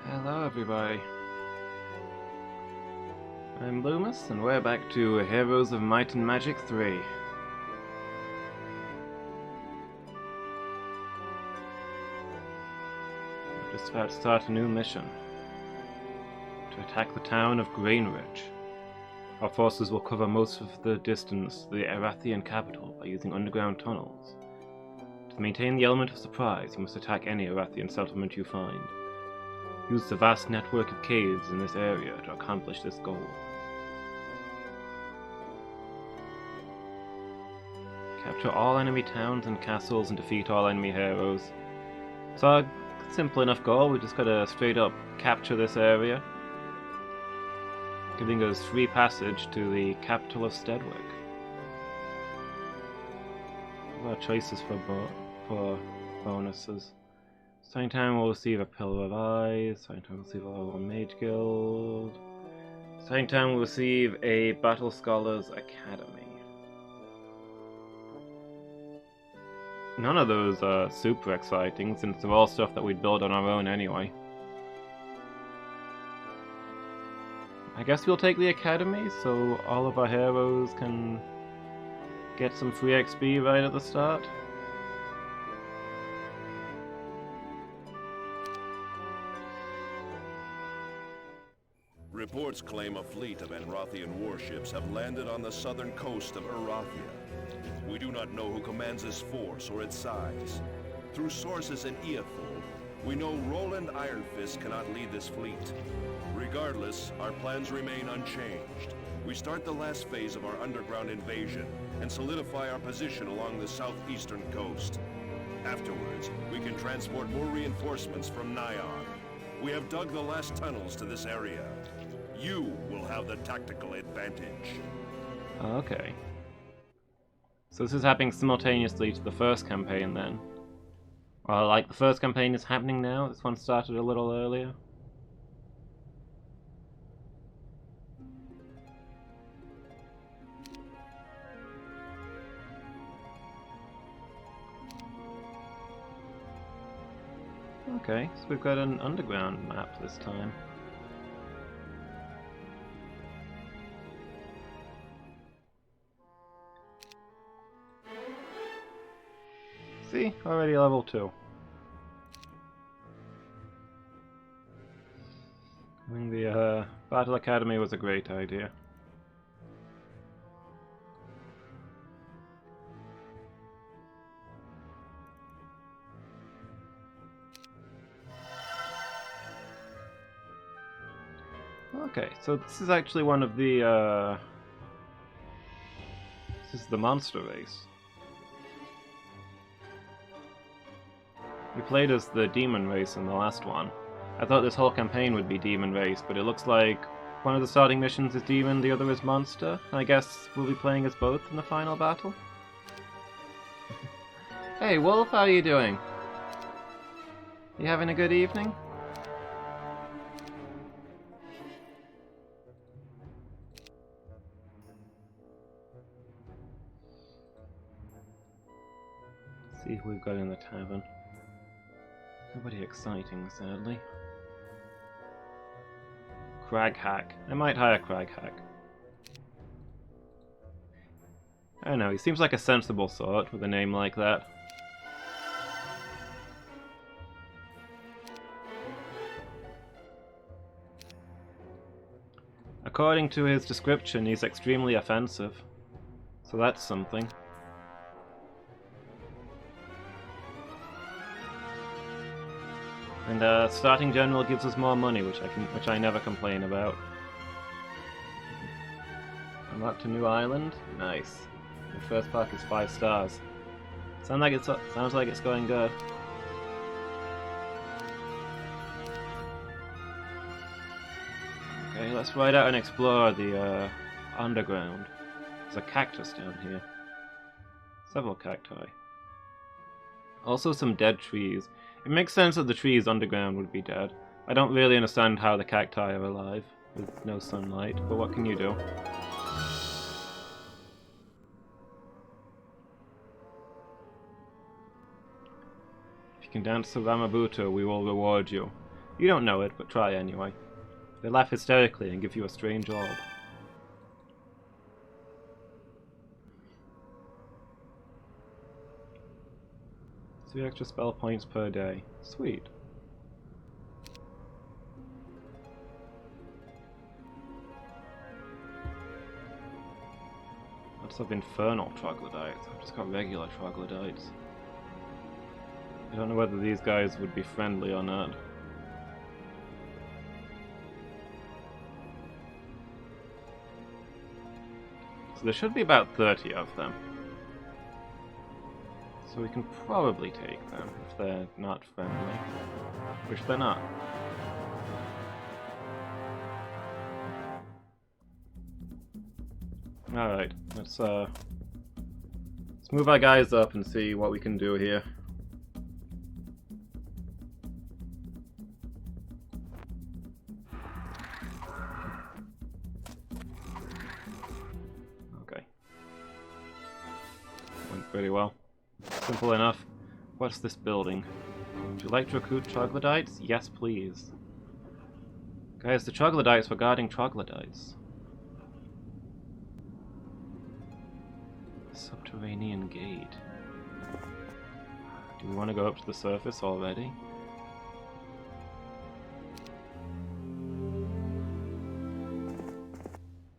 Hello everybody, I'm Lumus, and we're back to Heroes of Might and Magic 3. We're just about to start a new mission. To attack the town of Greenridge. Our forces will cover most of the distance to the Erathian capital by using underground tunnels. To maintain the element of surprise, you must attack any Erathian settlement you find. Use the vast network of caves in this area to accomplish this goal. Capture all enemy towns and castles and defeat all enemy heroes. It's a simple enough goal, we just gotta straight up capture this area, giving us free passage to the capital of Steadwick. What are our choices for bonuses? Starting time will receive a Pillar of Eyes. Starting time will receive a level 1 Mage Guild. Starting time will receive a Battle Scholars Academy. None of those are super exciting, since they're all stuff that we'd build on our own anyway. I guess we'll take the Academy, so all of our heroes can get some free XP right at the start. Reports claim a fleet of Enrothian warships have landed on the southern coast of Erathia. We do not know who commands this force or its size. Through sources in Eothul, we know Roland Ironfist cannot lead this fleet. Regardless, our plans remain unchanged. We start the last phase of our underground invasion and solidify our position along the southeastern coast. Afterwards, we can transport more reinforcements from Nyon. We have dug the last tunnels to this area. You will have the tactical advantage. Okay. So this is happening simultaneously to the first campaign then. Well, like the first campaign is happening now, this one started a little earlier. Okay, so we've got an underground map this time. See? Already level 2. I think the Battle Academy was a great idea. Okay, so this is actually one of the, this is the monster race. We played as the demon race in the last one. I thought this whole campaign would be demon race, but it looks like one of the starting missions is demon, the other is monster. I guess we'll be playing as both in the final battle? Hey Wolf, how are you doing? You having a good evening? Let's see who we've got in the tavern. Nobody exciting, sadly. Craghack. I might hire Craghack. I don't know, he seems like a sensible sort with a name like that. According to his description, he's extremely offensive. So that's something. And starting general gives us more money, which I never complain about. Unlocked a new island. Nice. The first park is 5 stars. Sounds like it's going good. Okay, let's ride out and explore the underground. There's a cactus down here. Several cacti. Also some dead trees. It makes sense that the trees underground would be dead. I don't really understand how the cacti are alive with no sunlight, but what can you do? If you can dance to Ramabuto, we will reward you. You don't know it, but try anyway. They laugh hysterically and give you a strange orb. 3 extra spell points per day. Sweet. Lots of infernal troglodytes. I've just got regular troglodytes. I don't know whether these guys would be friendly or not. So there should be about 30 of them. So we can probably take them if they're not friendly. Which they're not. Alright, let's move our guys up and see what we can do here. Okay. Went pretty well. Simple enough. What's this building? Would you like to recruit troglodytes? Yes, please. Guys, the troglodytes were guarding troglodytes. Subterranean gate. Do we want to go up to the surface already?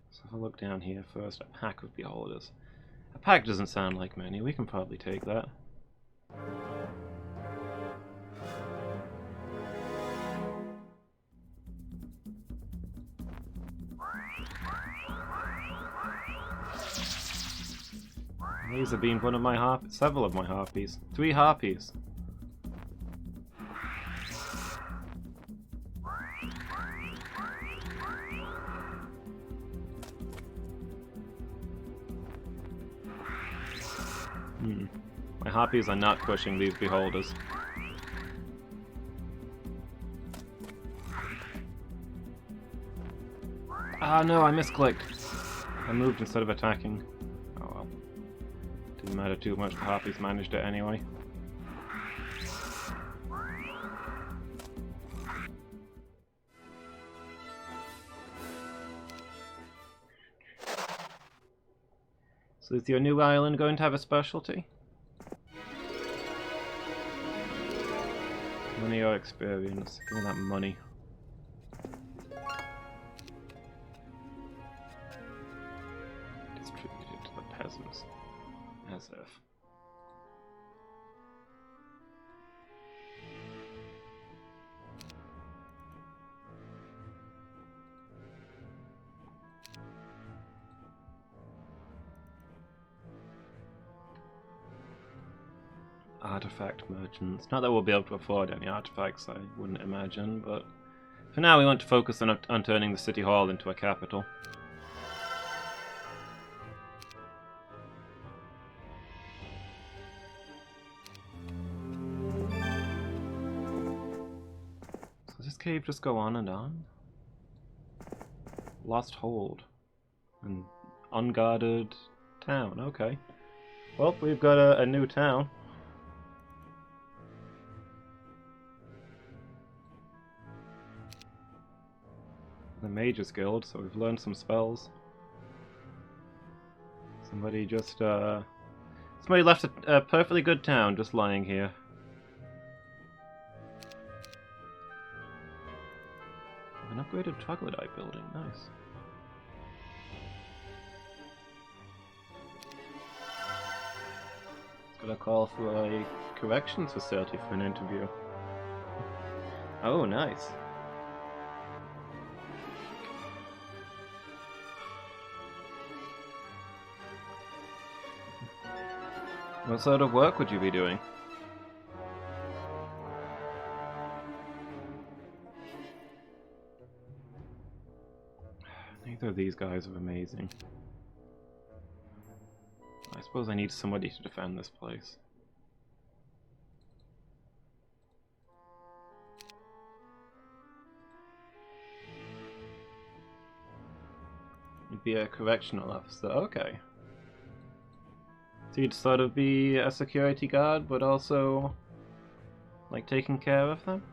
Let's have a look down here first. A pack of beholders. A pack doesn't sound like many. We can probably take that. These have been one of my several of my harpies. 3 harpies. My harpies are not pushing these beholders. Ah no, I misclicked. I moved instead of attacking. Oh well. Didn't matter too much, the harpies managed it anyway. So is your new island going to have a specialty? Money or experience? Give me that money. Distributed to the peasants. As if. Artifact merchants. Not that we'll be able to afford any artifacts, I wouldn't imagine, but for now we want to focus on turning the city hall into a capital. So does this cave just go on and on? Lost hold. An unguarded town, okay. Well, we've got a new town. The Mages Guild, so we've learned some spells. Somebody just, somebody left a perfectly good town just lying here. An upgraded troglodyte building, nice. It's gonna call for a corrections facility for an interview. Oh, nice. What sort of work would you be doing? Neither of these guys are amazing. I suppose I need somebody to defend this place. You'd be a correctional officer, okay. So you'd sort of be a security guard, but also like taking care of them?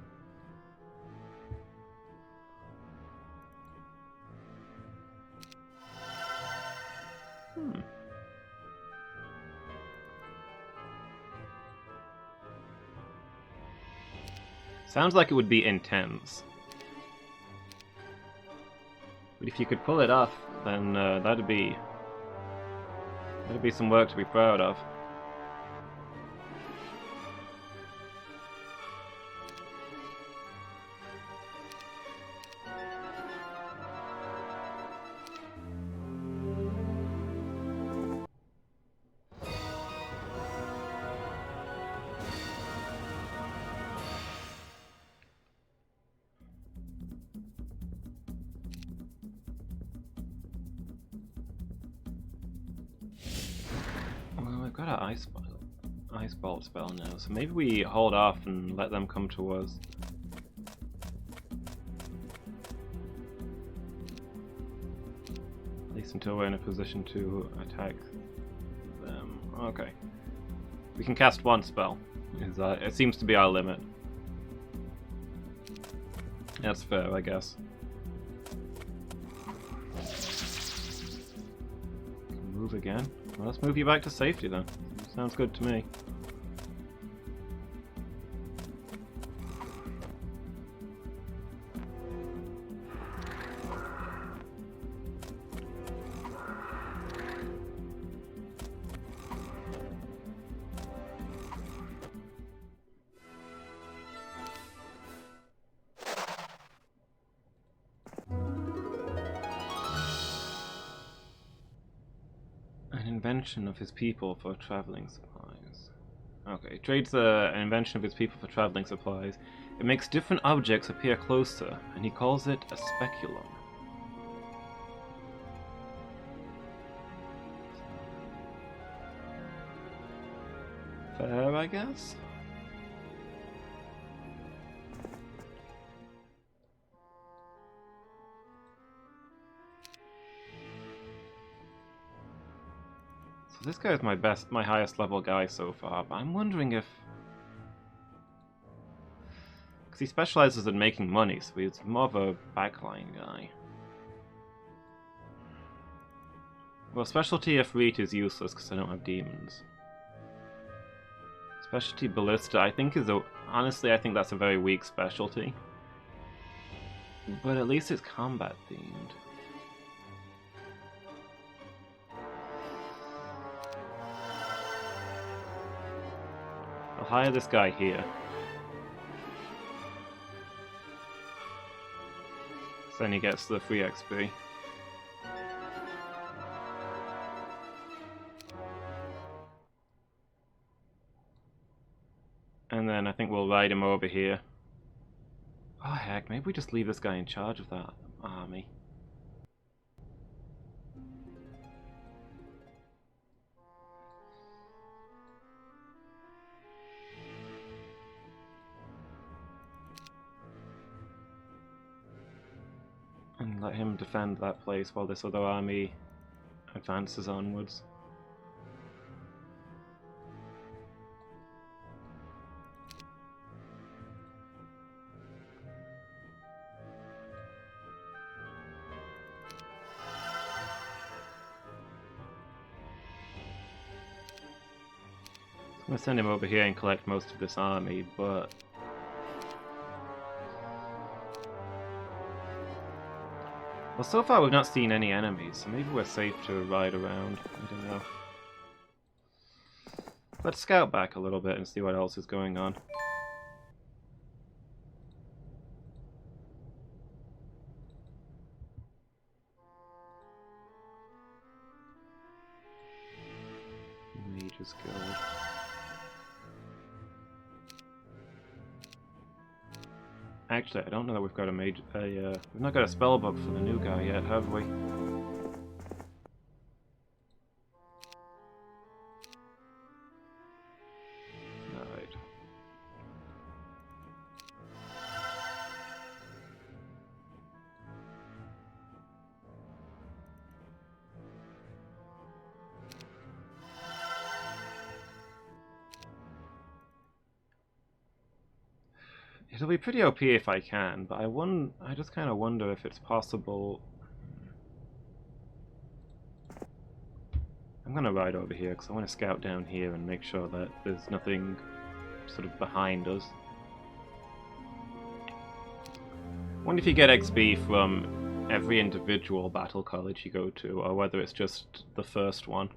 Sounds like it would be intense. But if you could pull it off, then that'd be some work to be proud of. Well, I've got an ice bolt spell now, so maybe we hold off and let them come to us. At least until we're in a position to attack them. Okay. We can cast one spell. It seems to be our limit. That's fair, I guess. Move again? Well, let's move you back to safety then. Sounds good to me. An invention of his people for traveling supplies. Okay, trades an invention of his people for traveling supplies. It makes different objects appear closer, and he calls it a speculum. Fair, I guess? This guy is my highest level guy so far, but I'm wondering if... Because he specializes in making money, so he's more of a backline guy. Well, specialty Ifrit is useless because I don't have demons. Specialty Ballista I think is a... Honestly, I think that's a very weak specialty. But at least it's combat themed. I'll hire this guy here. So then he gets the free XP. And then I think we'll ride him over here. Oh heck, maybe we just leave this guy in charge of that army. And let him defend that place while this other army advances onwards. I'm going to send him over here and collect most of this army, but... Well, so far we've not seen any enemies, so maybe we're safe to ride around. I don't know. Let's scout back a little bit and see what else is going on. Mage's Guild. Actually, I don't know that we've got we've not got a spell book for the new guy yet, have we? Alright. It'll be pretty OP if I can, but I just kind of wonder if it's possible. I'm gonna ride over here because I want to scout down here and make sure that there's nothing sort of behind us. wonder if you get XP from every individual battle college you go to, or whether it's just the first one.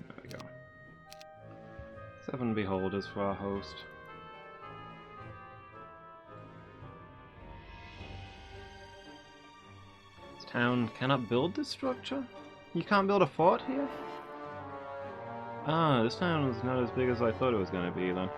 There we go. 7 beholders for our host. This town cannot build this structure? You can't build a fort here? Ah, this town was not as big as I thought it was going to be then.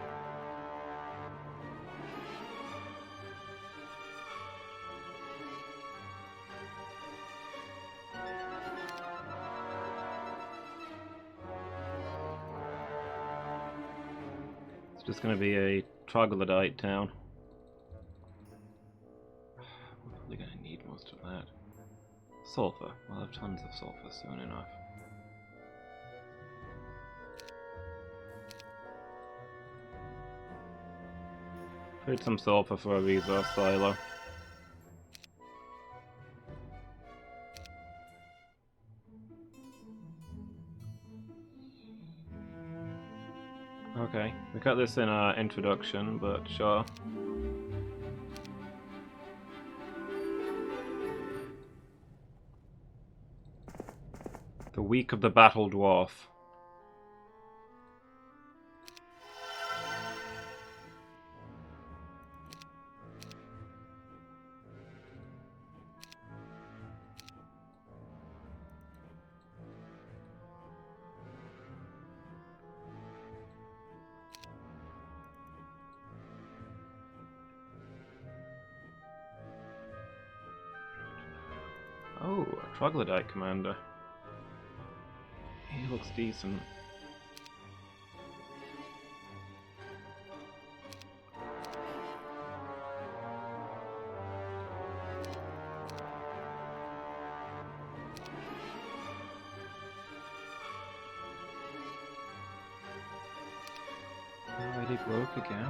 It's just going to be a troglodyte town. We're probably going to need most of that. Sulfur. We'll have tons of sulfur soon enough. Trade some sulfur for a resource silo. Okay, we got this in our introduction, but sure. The Week of the Battle Dwarf. Oh, a troglodyte commander. He looks decent. Already broke again.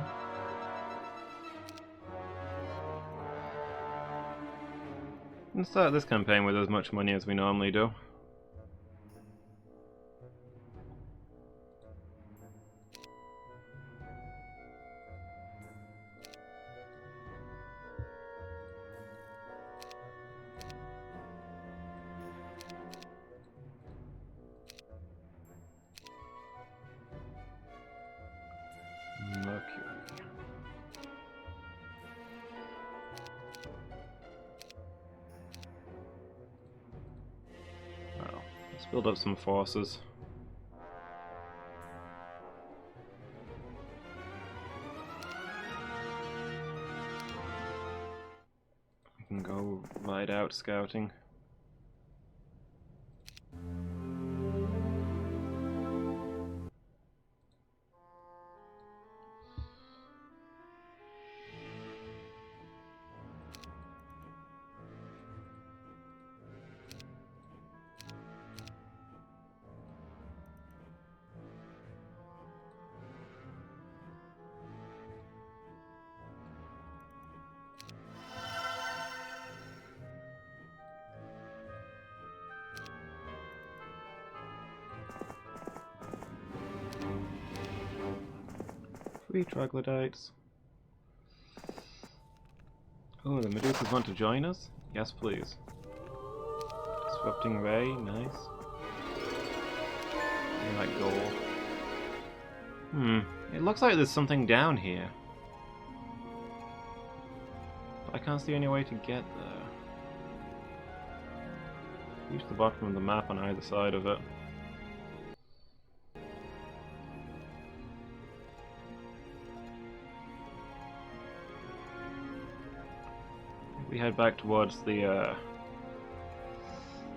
Let's start this campaign with as much money as we normally do. Mercury. Well, let's build up some forces. We can go right out scouting. Three troglodytes. Oh, the Medusas want to join us? Yes, please. Disrupting Ray, nice. I like gold. It looks like there's something down here. I can't see any way to get there. Reach the bottom of the map on either side of it. We head back towards the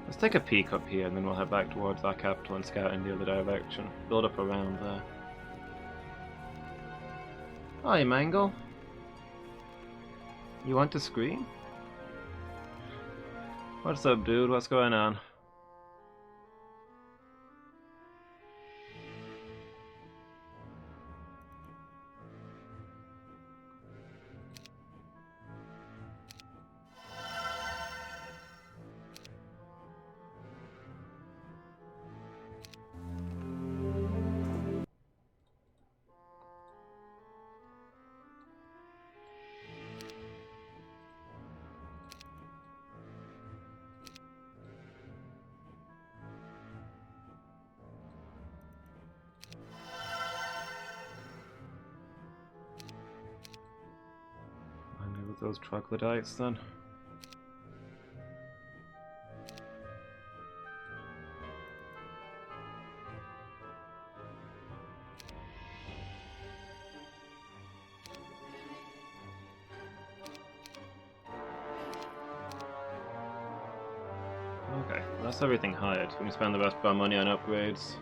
let's take a peek up here and then we'll head back towards our capital and scout in the other direction. Build up around there. Hi, Mangle. You want to scream? What's up, dude? What's going on? With those troglodytes then. Okay, well that's everything hired. We can spend the rest of our money on upgrades.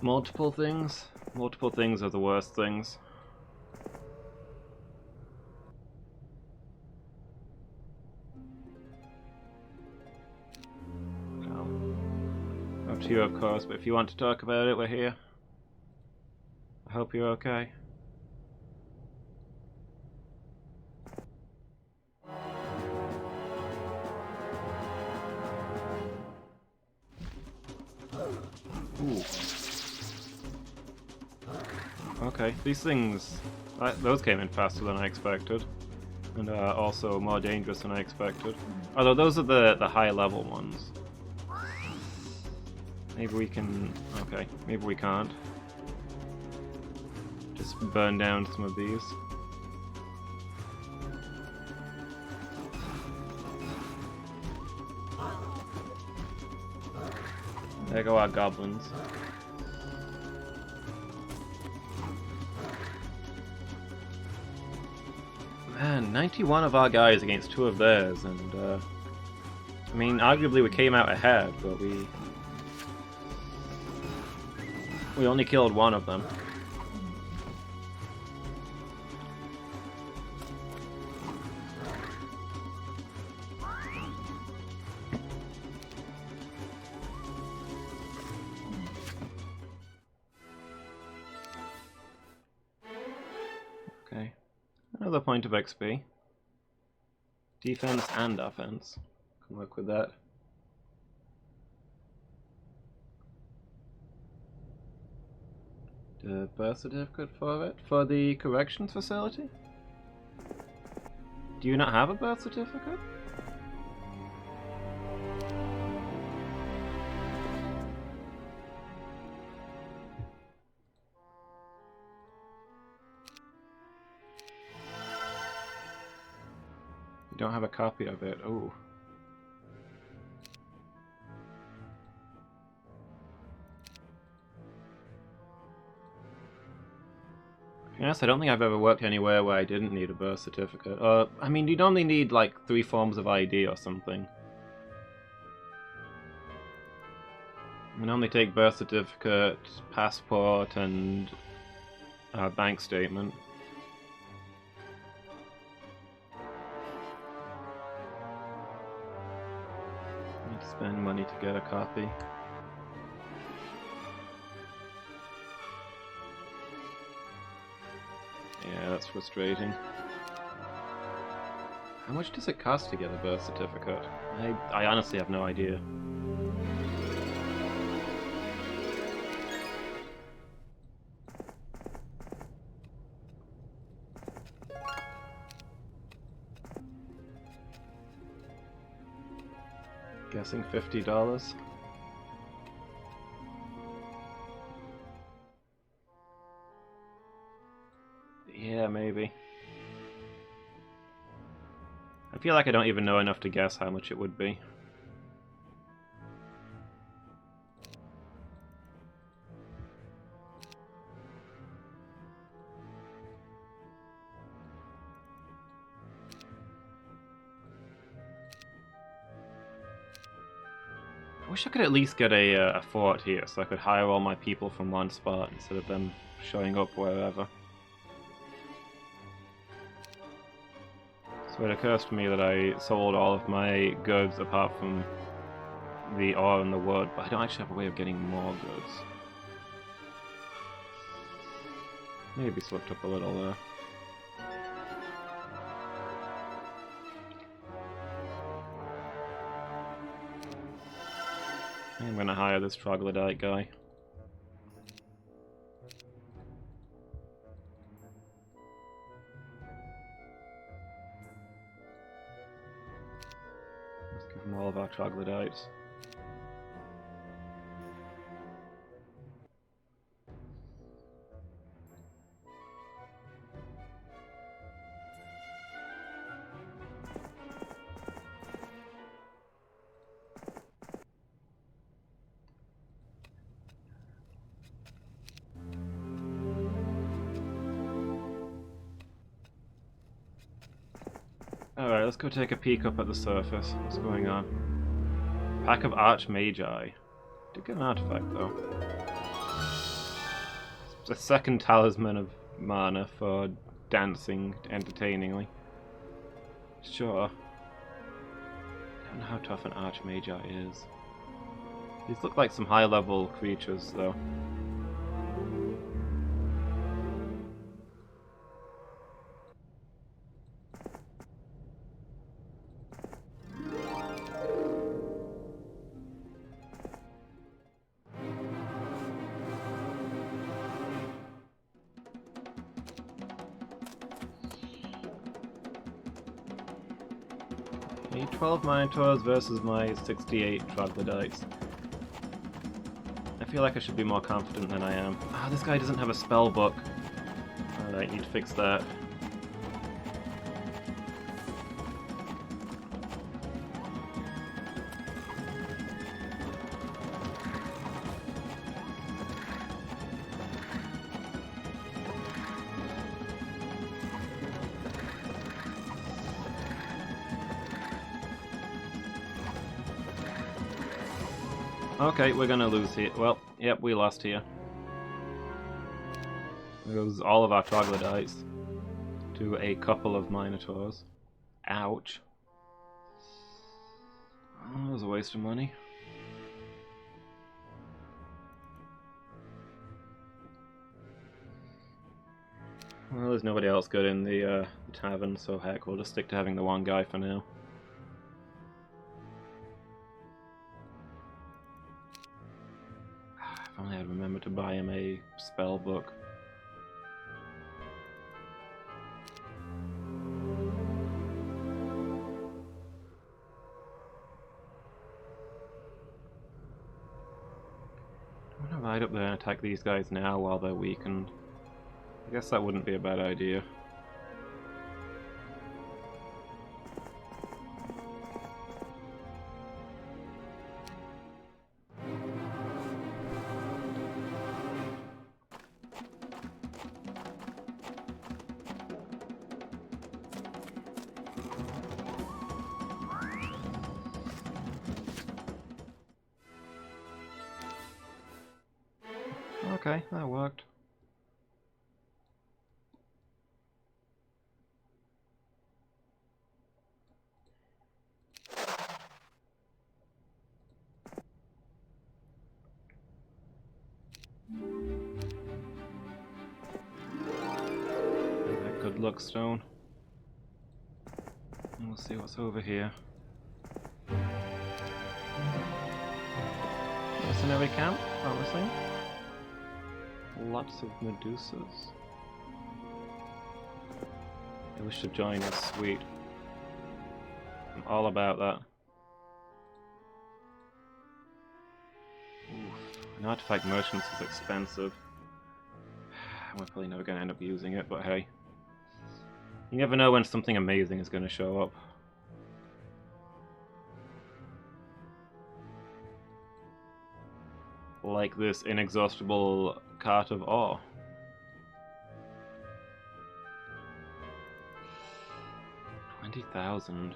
Multiple things? Multiple things are the worst things. Well, up to you of course, but if you want to talk about it, we're here. I hope you're okay. Ooh. Okay, these things, those came in faster than I expected, and also more dangerous than I expected. Although those are the high level ones. Maybe we can, okay, maybe we can't. Just burn down some of these. There go our goblins. Man, 91 of our guys against 2 of theirs, and I mean, arguably we came out ahead, but we only killed 1 of them. Okay. Another point of XP. Defense and offense. Can work with that. The birth certificate for it? For the corrections facility? Do you not have a birth certificate? Don't have a copy of it. Oh. Yes, I don't think I've ever worked anywhere where I didn't need a birth certificate. I mean, you'd only need like 3 forms of ID or something. You can only take birth certificate, passport, and bank statement. Spend money to get a copy. Yeah, that's frustrating. How much does it cost to get a birth certificate? I honestly have no idea. Guessing $50. Yeah, maybe. I feel like I don't even know enough to guess how much it would be. I wish I could at least get a fort here, so I could hire all my people from one spot instead of them showing up wherever. So it occurs to me that I sold all of my goods apart from the ore and the wood, but I don't actually have a way of getting more goods. Maybe slipped up a little there. I'm gonna hire this troglodyte guy. Let's give him all of our troglodytes. Alright, let's go take a peek up at the surface. What's going on? Pack of Archmagi. Did get an artifact though. It's a second talisman of mana for dancing entertainingly. Sure. I don't know how tough an Archmagi is. These look like some high level creatures though. Need 12 Minotaurs versus my 68 Troglodytes. I feel like I should be more confident than I am. Ah, this guy doesn't have a spell book. Alright, need to fix that. Okay, we're gonna lose here. Well, yep, we lost here. There goes all of our troglodytes to a couple of minotaurs. Ouch. Oh, that was a waste of money. Well, there's nobody else good in the tavern, so heck, we'll just stick to having the one guy for now. If only I'd remember to buy him a spell book. I'm gonna ride up there and attack these guys now while they're weakened. I guess that wouldn't be a bad idea. Okay, that worked. That good luck stone. And we'll see what's over here. Mercenary camp, promising. Lots of Medusas. They wish to join us, sweet. I'm all about that. Oof. An artifact merchants is expensive. We're probably never going to end up using it, but hey. You never know when something amazing is going to show up. Like this inexhaustible cart of ore. $20,000.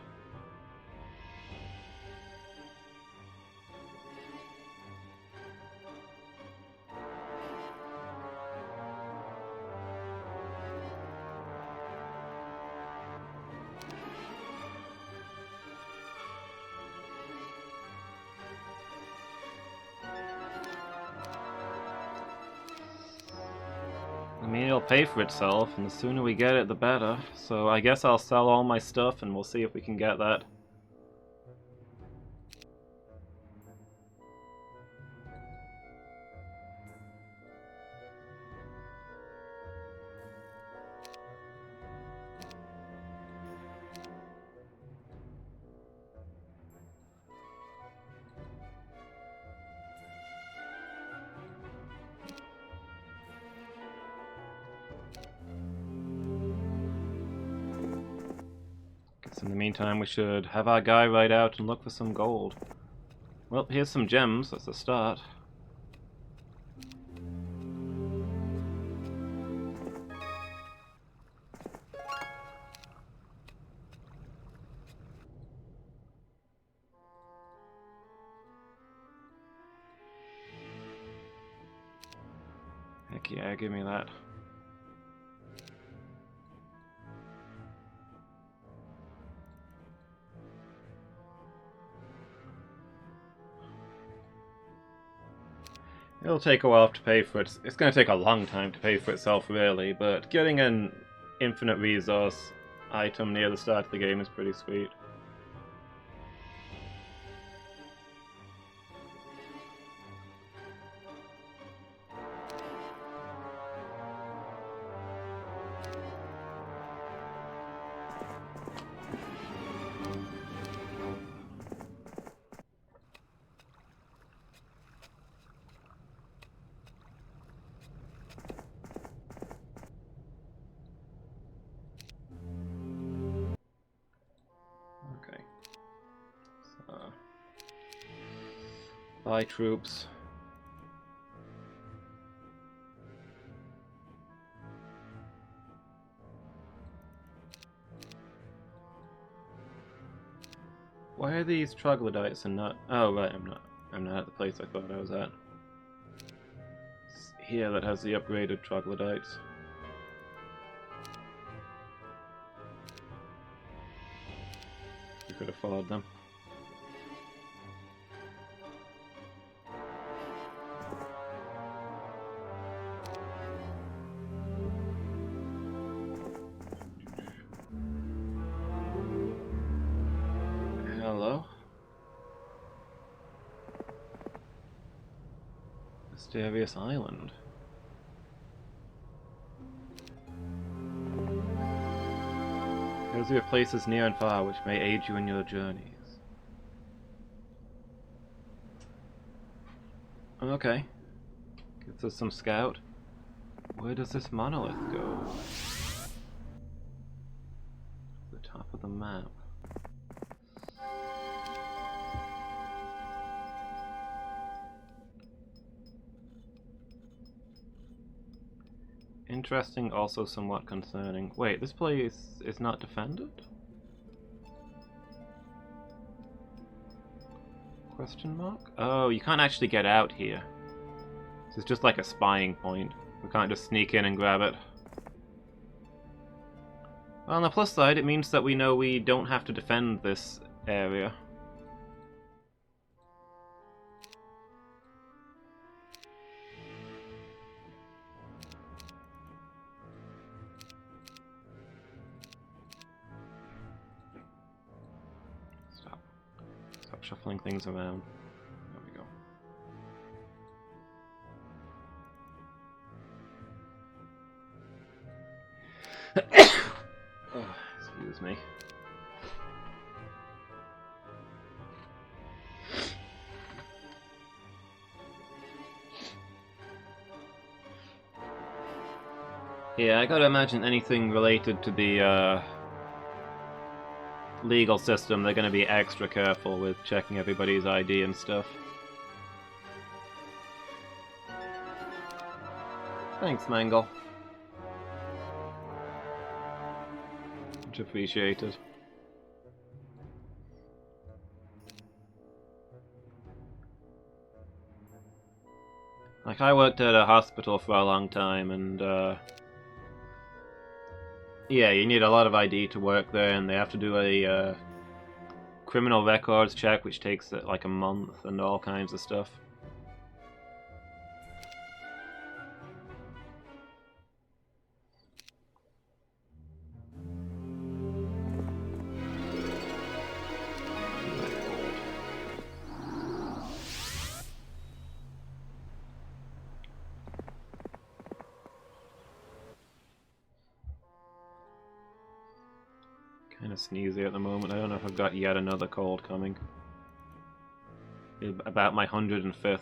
I mean, it'll pay for itself, and the sooner we get it, the better. So I guess I'll sell all my stuff, and we'll see if we can get that. In the meantime, we should have our guy ride out and look for some gold. Well, here's some gems, that's a start. Heck yeah, give me that. It'll take a while to pay for it. It's going to take a long time to pay for itself, really, but getting an infinite resource item near the start of the game is pretty sweet. Buy troops. Why are these troglodytes and not... Oh, right, I'm not at the place I thought I was at. It's here that has the upgraded troglodytes. We could afford them. Hello? Mysterious Island. Those are your places near and far which may aid you in your journeys. Okay. Gives us some scout. Where does this monolith go? The top of the map. Interesting, also somewhat concerning. Wait, this place is not defended? Question mark? Oh, you can't actually get out here. This is just like a spying point. We can't just sneak in and grab it. Well, on the plus side, it means that we know we don't have to defend this area. Stop shuffling things around. There we go. Oh, excuse me. Yeah, I gotta imagine anything related to the legal system, they're gonna be extra careful with checking everybody's ID and stuff. Thanks, Mangle. Much appreciated. Like, I worked at a hospital for a long time, and yeah, you need a lot of ID to work there, and they have to do a criminal records check, which takes like a month and all kinds of stuff. Kind of sneezy at the moment. I don't know if I've got yet another cold coming. About my 105th. I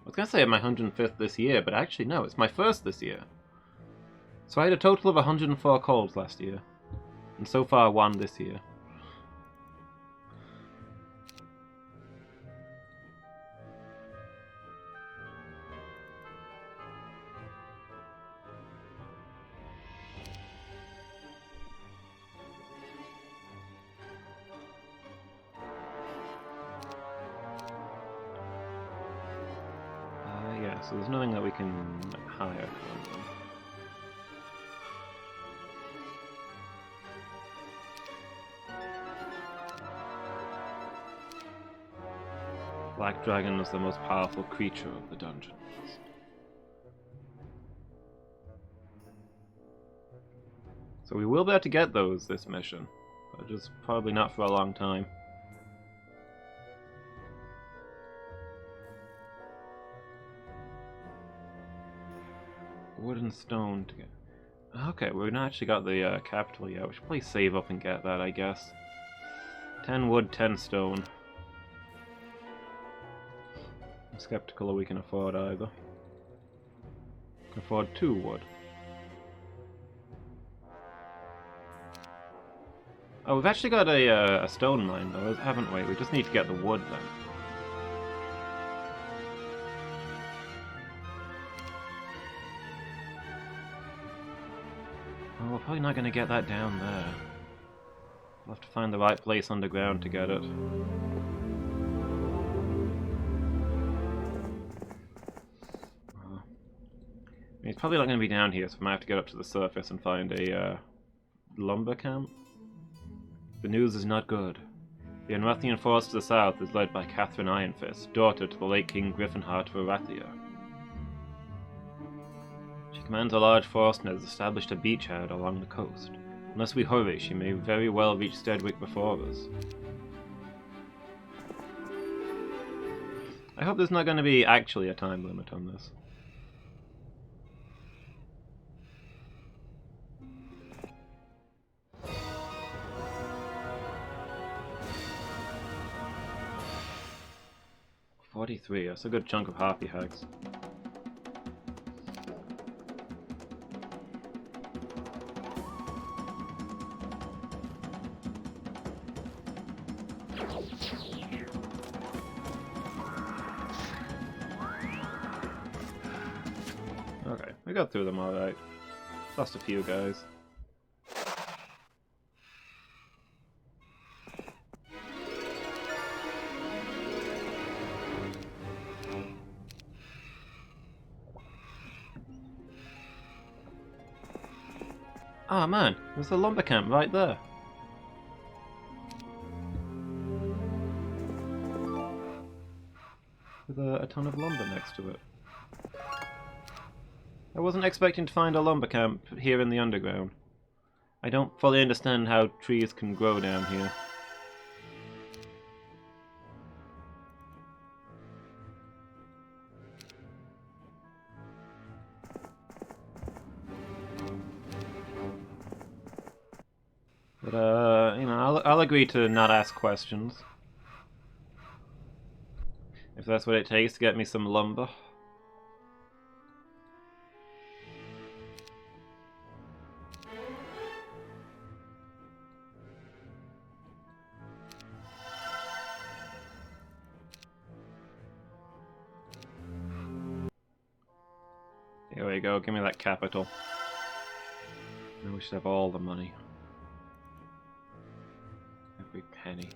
was gonna say my 105th this year, but actually no, it's my first this year. So I had a total of 104 colds last year, and so far one this year. Yeah, so there's nothing that we can hire from them. Black Dragon is the most powerful creature of the dungeons. So we will be able to get those this mission, but just probably not for a long time. Wood and stone to get. Okay, we've not actually got the capital yet. We should probably save up and get that, I guess. 10 wood, 10 stone. I'm skeptical that we can afford either. We can afford 2 wood. Oh, we've actually got a stone mine though, haven't we? We just need to get the wood then. Oh, we're probably not going to get that down there. We'll have to find the right place underground to get it. It's probably not going to be down here, so we might have to get up to the surface and find a lumber camp. The news is not good. The Unrathian force to the south is led by Catherine Ironfist, daughter to the late King Griffinheart of Arathia. She commands a large force and has established a beachhead along the coast. Unless we hurry, she may very well reach Stedwick before us. I hope there's not going to be actually a time limit on this. $43, that's a good chunk of harpy hags. Okay, we got through them alright. Lost a few guys. Ah man, there's the lumber camp right there. With a ton of lumber next to it. I wasn't expecting to find a lumber camp here in the underground. I don't fully understand how trees can grow down here. But, you know, I'll agree to not ask questions. If that's what it takes to get me some lumber. you go, give me that capital. Now we should have all the money. Every penny.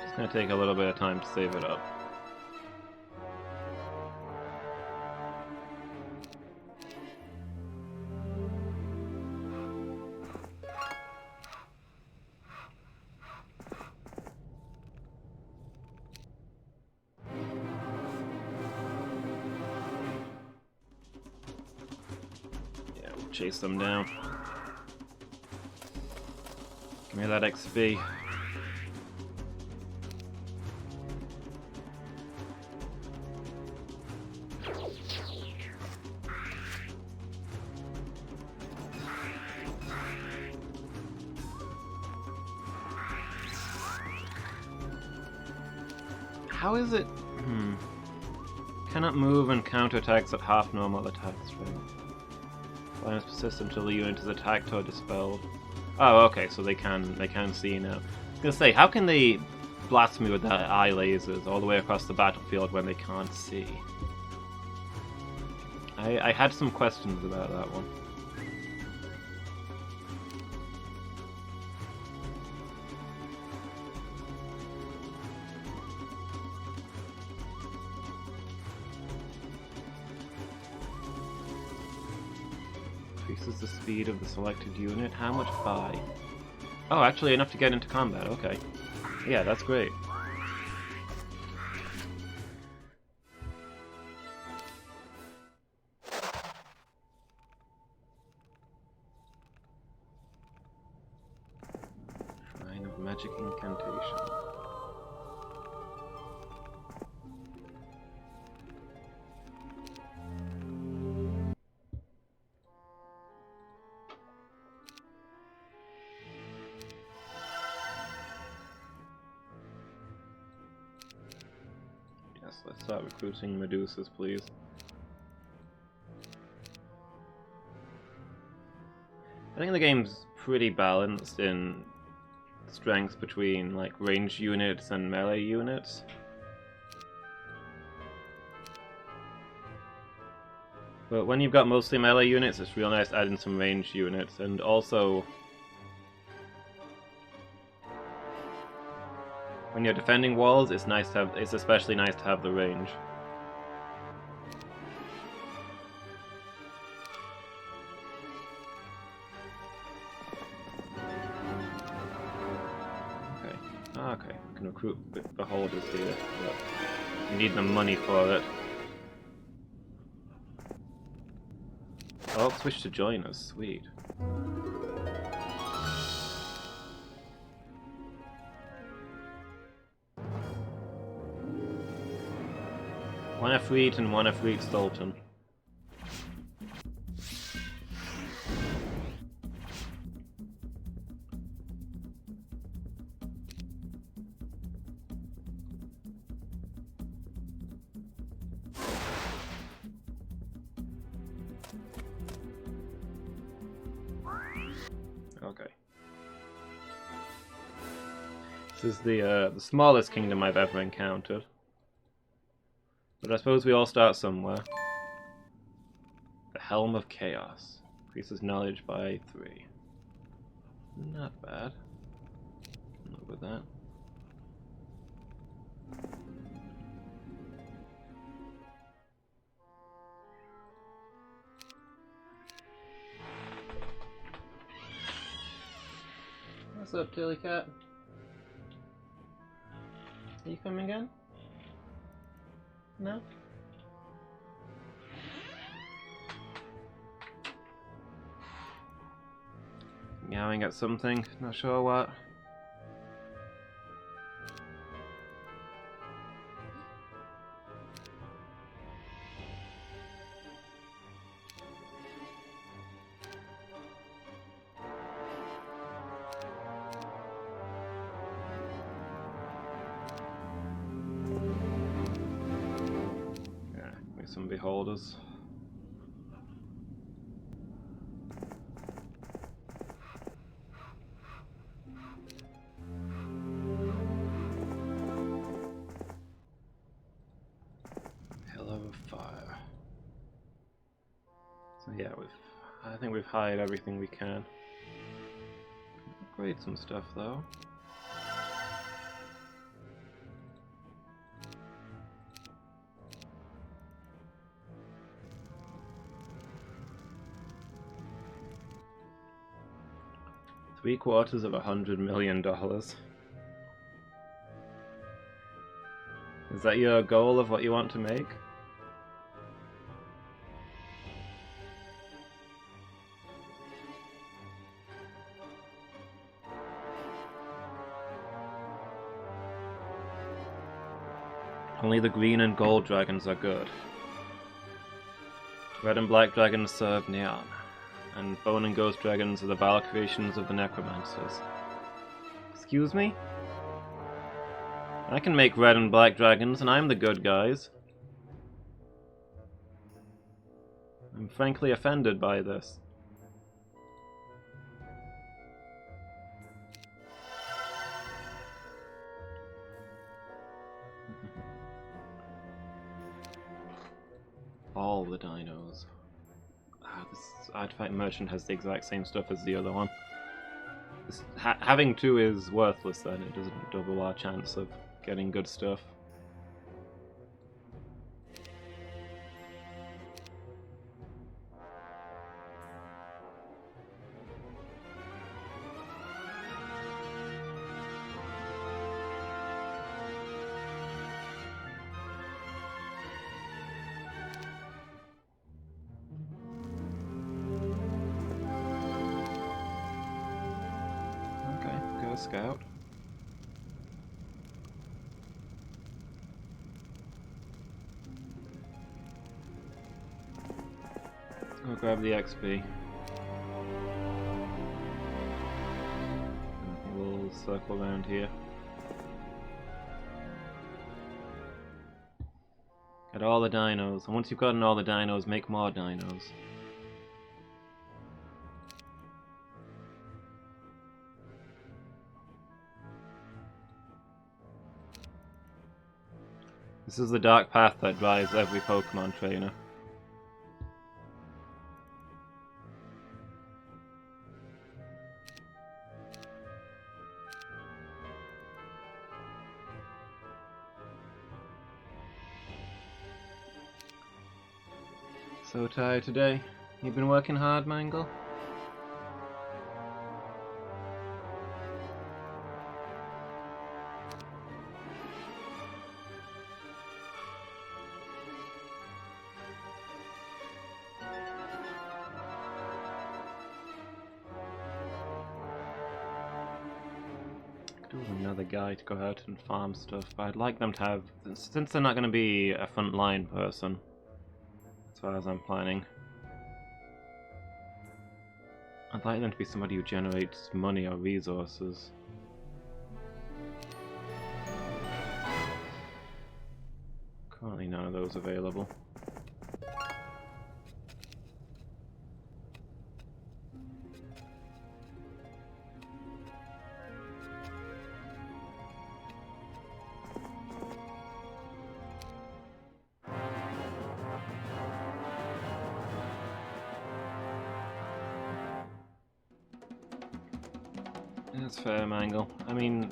It's gonna take a little bit of time to save it up. Yeah, we'll chase them down. Give me that XP. How is it? Cannot move and counterattacks at half normal attack strength. Blindness persists until the unit is attacked or dispelled. Oh, okay, so they can see now. I was gonna say, how can they blast me with their eye lasers all the way across the battlefield when they can't see? I had some questions about that one. Increases the speed of the selected unit. How much by? Oh, actually enough to get into combat. Okay. Yeah, that's great. Shrine of Magic Incantation. Let's start recruiting Medusas, please. I think the game's pretty balanced in strength between like ranged units and melee units. But when you've got mostly melee units, it's real nice adding some ranged units, and also when you're defending walls, it's nice to have. It's especially nice to have the range. Okay, we can recruit beholders here, but we need the money for it. Oh, switch to join us. Sweet. One Efreet and one Efreet Sultan. Okay. This is the smallest kingdom I've ever encountered. But I suppose we all start somewhere. The Helm of Chaos. Increases knowledge by 3. Not bad. Look with that. What's up, Tilly Cat? Are you coming again? No? Meowing at something, not sure what. some beholders. Pillar of fire. So yeah, I think we've hired everything we can. Upgrade some stuff though. $750 million. Is that your goal of what you want to make? Only the green and gold dragons are good. Red and black dragons serve neon, and bone and ghost dragons are the vile creations of the necromancers. Excuse me? I can make red and black dragons, and I'm the good guys. I'm frankly offended by this. All the dinos. This artifact merchant has the exact same stuff as the other one. Having two is worthless then, it doesn't double our chance of getting good stuff. Scout. I'll grab the XP. We'll circle around here. Get all the dinos, and once you've gotten all the dinos, make more dinos. This is the dark path that drives every Pokemon trainer. So tired today. You've been working hard, Mangle? Another guy to go out and farm stuff, but I'd like them to have, since they're not going to be a frontline person, as far as I'm planning, I'd like them to be somebody who generates money or resources. Currently none of those available. That's fair, Mangle. I mean,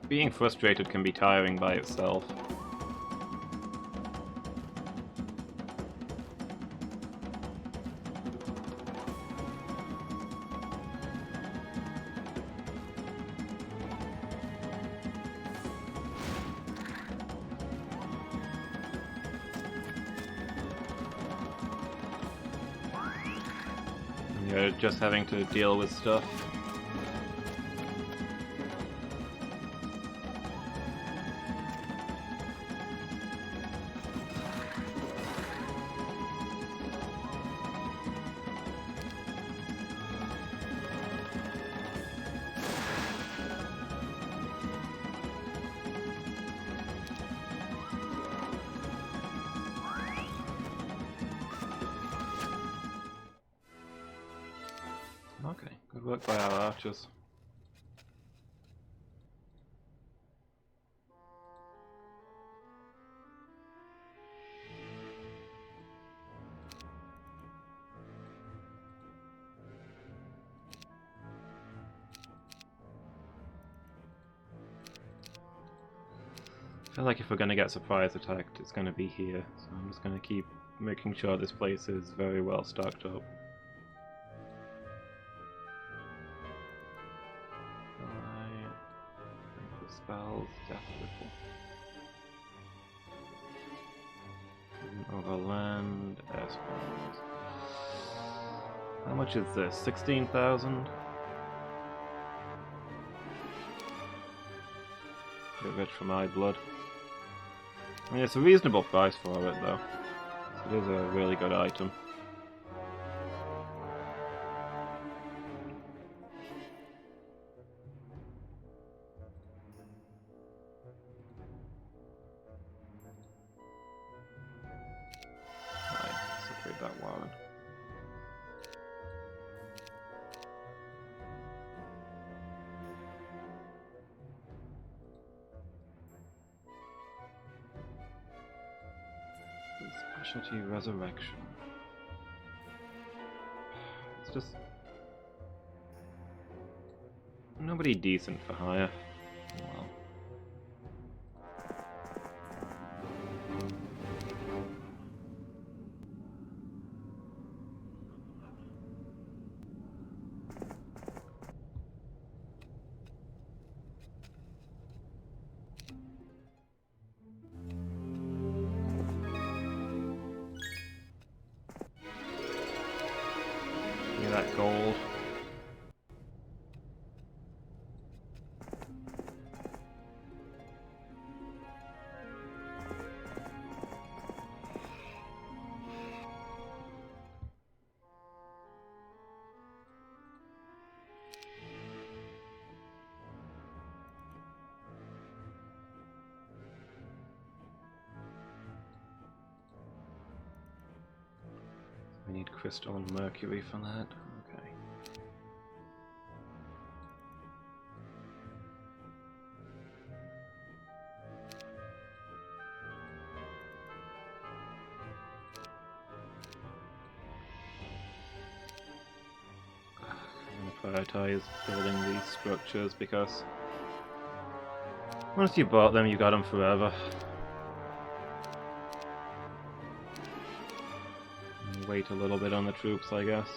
being frustrated can be tiring by itself. And you're just having to deal with stuff. Good work by our archers. I feel like if we're going to get surprise attacked, it's going to be here, so I'm just going to keep making sure this place is very well stocked up. The spells, death ripple. Overland, air spells. How much is this? 16,000? Get rich for my blood. I mean, it's a reasonable price for it, though. It is a really good item. Alright, let's upgrade that warren. Specialty resurrection. It's just nobody decent for hire. Well. That gold. We need crystal and mercury for that. Okay. I'm going to prioritize building these structures because once you bought them, you got them forever. Wait a little bit on the troops, I guess.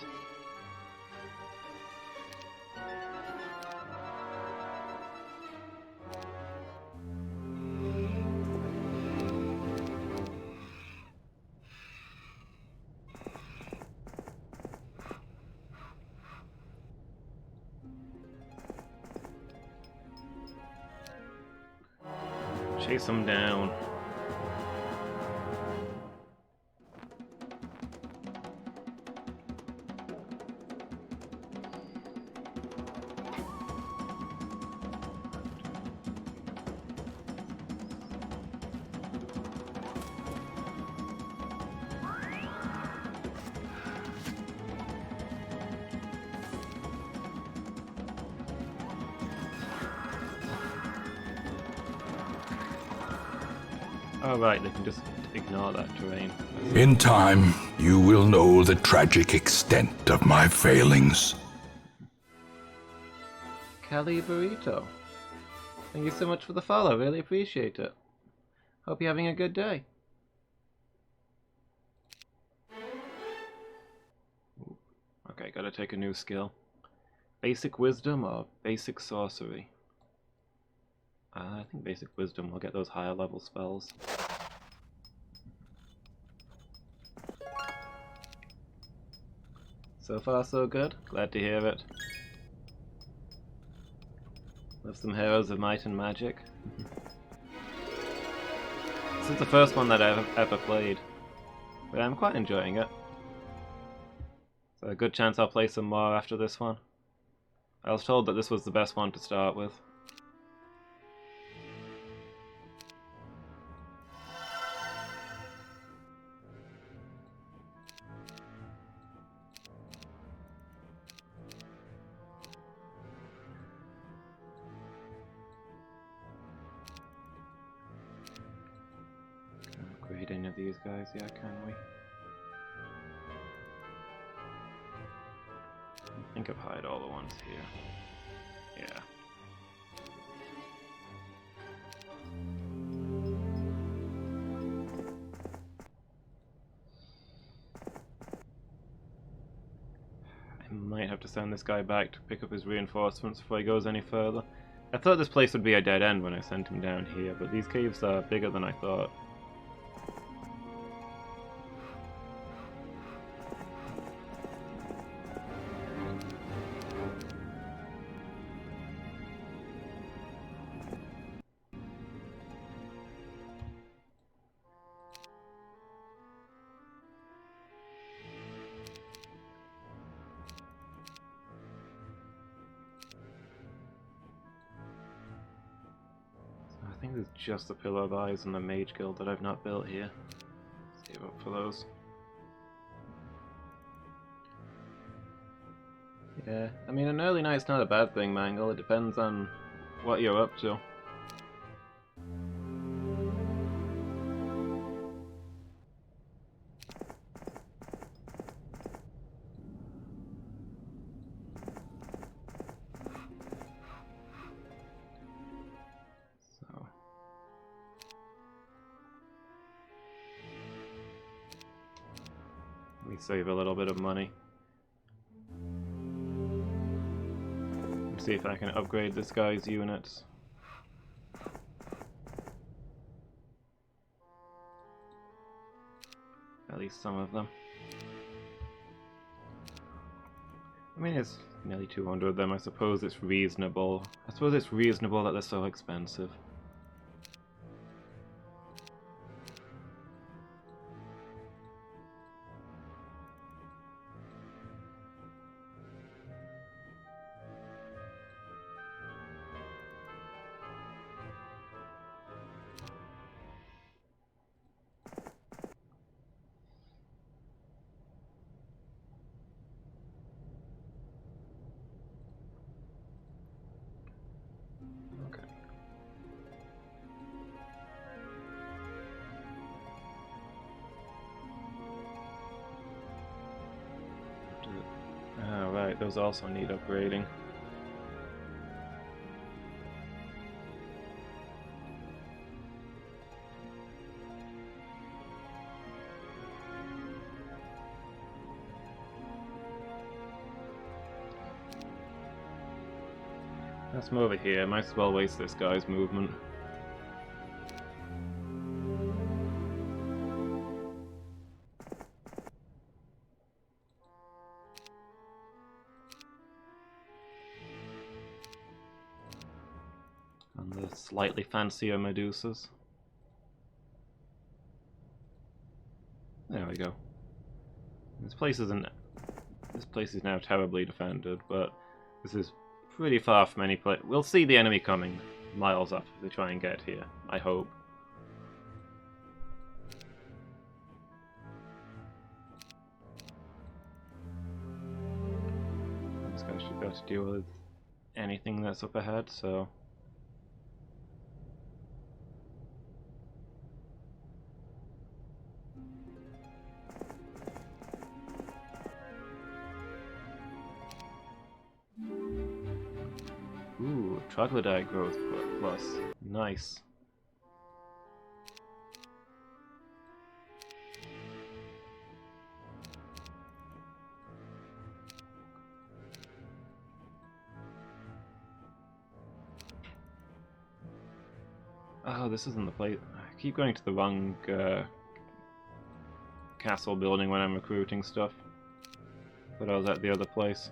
Chase them down. Oh right, they can just ignore that terrain. In time, you will know the tragic extent of my failings. Kelly Burrito. Thank you so much for the follow, really appreciate it. Hope you're having a good day. Okay, gotta take a new skill. Basic wisdom or basic sorcery? I think basic wisdom will get those higher level spells. So far so good, glad to hear it. Love some Heroes of Might and Magic. This is the first one that I've ever played, but I'm quite enjoying it. So a good chance I'll play some more after this one. I was told that this was the best one to start with. these guys yet, can we? I think I've hired all the ones here. Yeah. I might have to send this guy back to pick up his reinforcements before he goes any further. I thought this place would be a dead end when I sent him down here, but these caves are bigger than I thought. I think there's just the Pillar of Eyes and the Mage Guild that I've not built here. Save up for those. Yeah, I mean, an early night's not a bad thing, Mangle. It depends on what you're up to. Let me save a little bit of money. See if I can upgrade this guy's units. At least some of them. I mean, it's nearly 200 of them. I suppose it's reasonable. I suppose it's reasonable that they're so expensive. Ah, right, those also need upgrading. Let's move over here. Might as well waste this guy's movement. And the slightly fancier Medusas. There we go. This place is now terribly defended, but this is pretty far from any place. We'll see the enemy coming miles up if they try and get here, I hope. This guy should be able to deal with anything that's up ahead, so... Ooh, troglodyte growth plus. Nice. Oh, this isn't the place. I keep going to the wrong castle building when I'm recruiting stuff. But I was at the other place.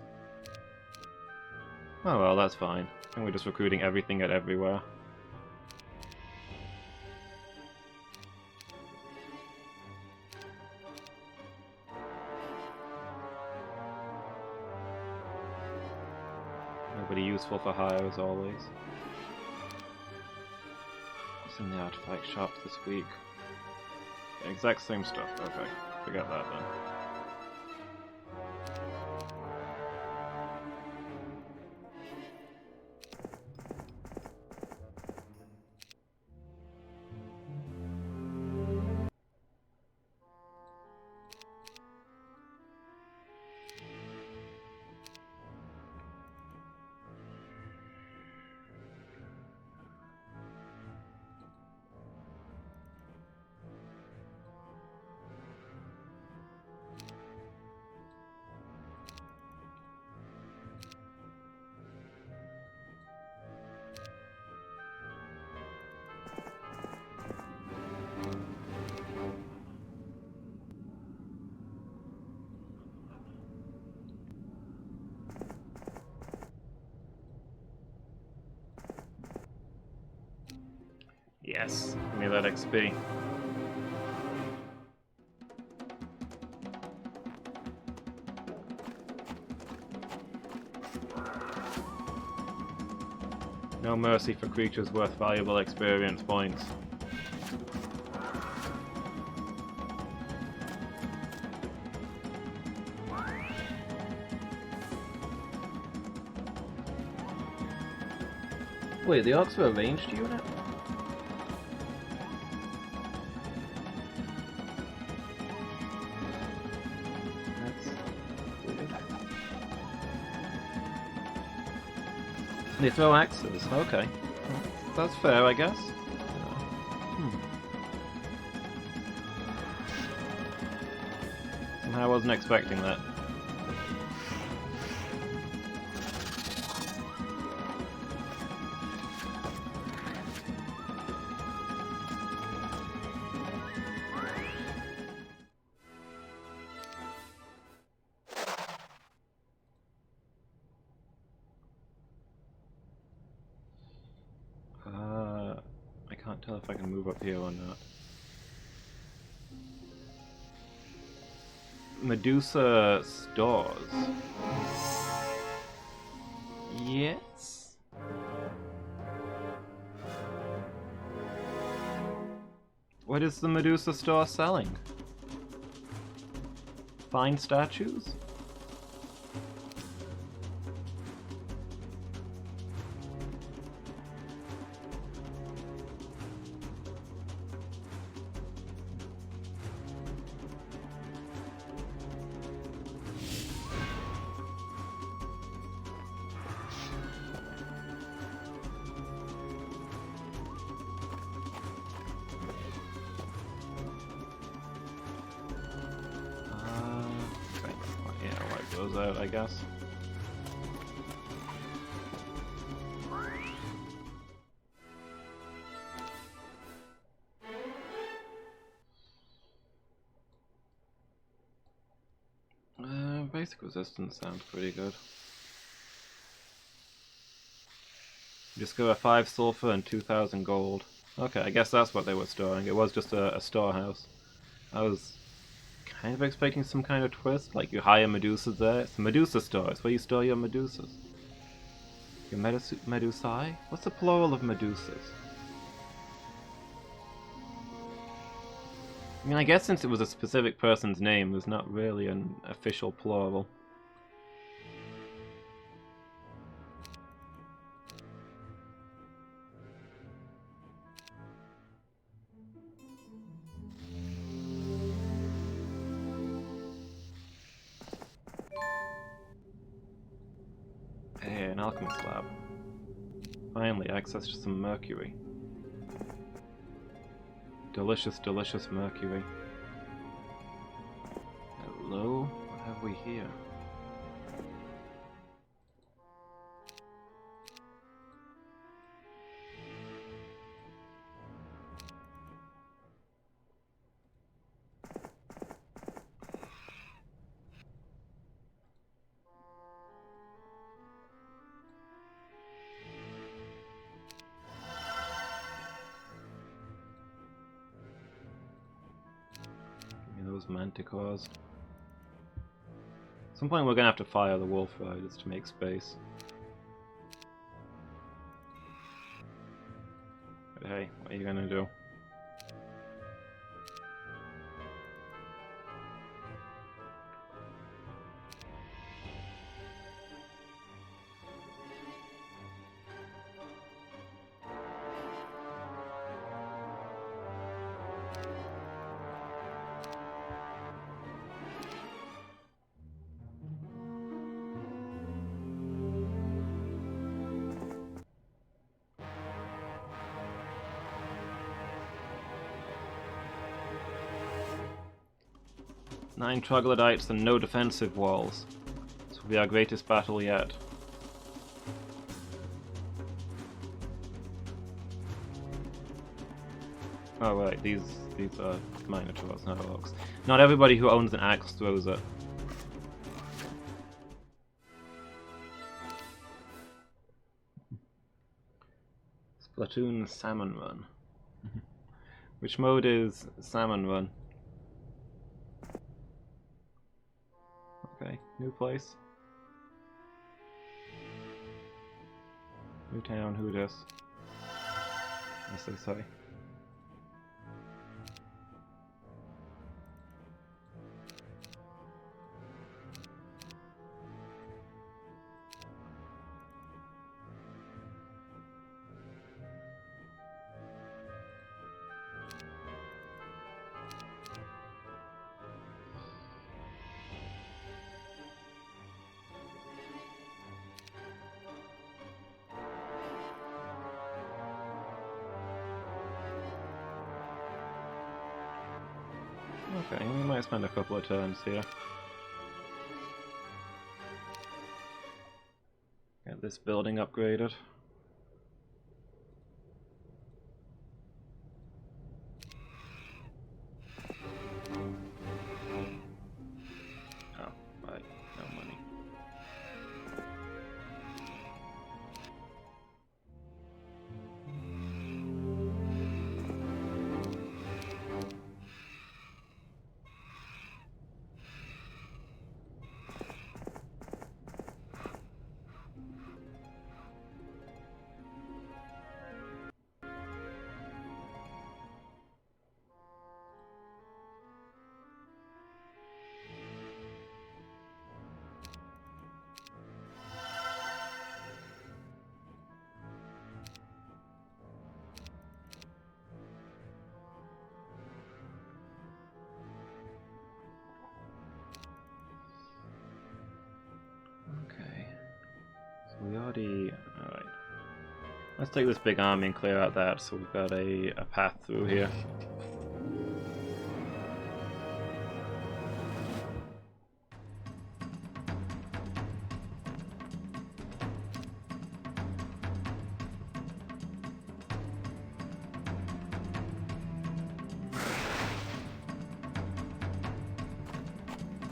Oh well, that's fine. And we're just recruiting everything at everywhere. Nobody useful for hire as always. What's in the artifact shop this week? Exact same stuff. Okay, forget that then. Yes! Give me that XP. No mercy for creatures worth valuable experience points. Wait, the orcs were a ranged unit? That's weird. They throw axes, okay. That's fair, I guess. Somehow I wasn't expecting that. I can't tell if I can move up here or not. Medusa stores. Yes? What is the Medusa store selling? Fine statues? Those out, I guess. Basic resistance sounds pretty good. Discover 5 sulfur and 2,000 gold. Okay, I guess that's what they were storing. It was just a storehouse. I was kind of expecting some kind of twist, like you hire Medusas there. It's a Medusa store, it's where you store your Medusas. Your Medusae? What's the plural of Medusas? I mean, I guess since it was a specific person's name, there's not really an official plural. Hey, an alchemist lab. Finally, access to some mercury. Delicious, delicious mercury. Hello? What have we here? Those manticores. At some point we're gonna have to fire the wolf riders to make space. But hey, what are you gonna do? Nine troglodytes and no defensive walls. This will be our greatest battle yet. Oh right, these are minotaurs, not orcs. Not everybody who owns an axe throws it. Splatoon Salmon Run. Which mode is Salmon Run? Okay, new place. New town, who dis? As they say. Okay, we might spend a couple of turns here. Get this building upgraded. Oh, right, no money. We already... Alright. Let's take this big army and clear out that, so we've got a path through here.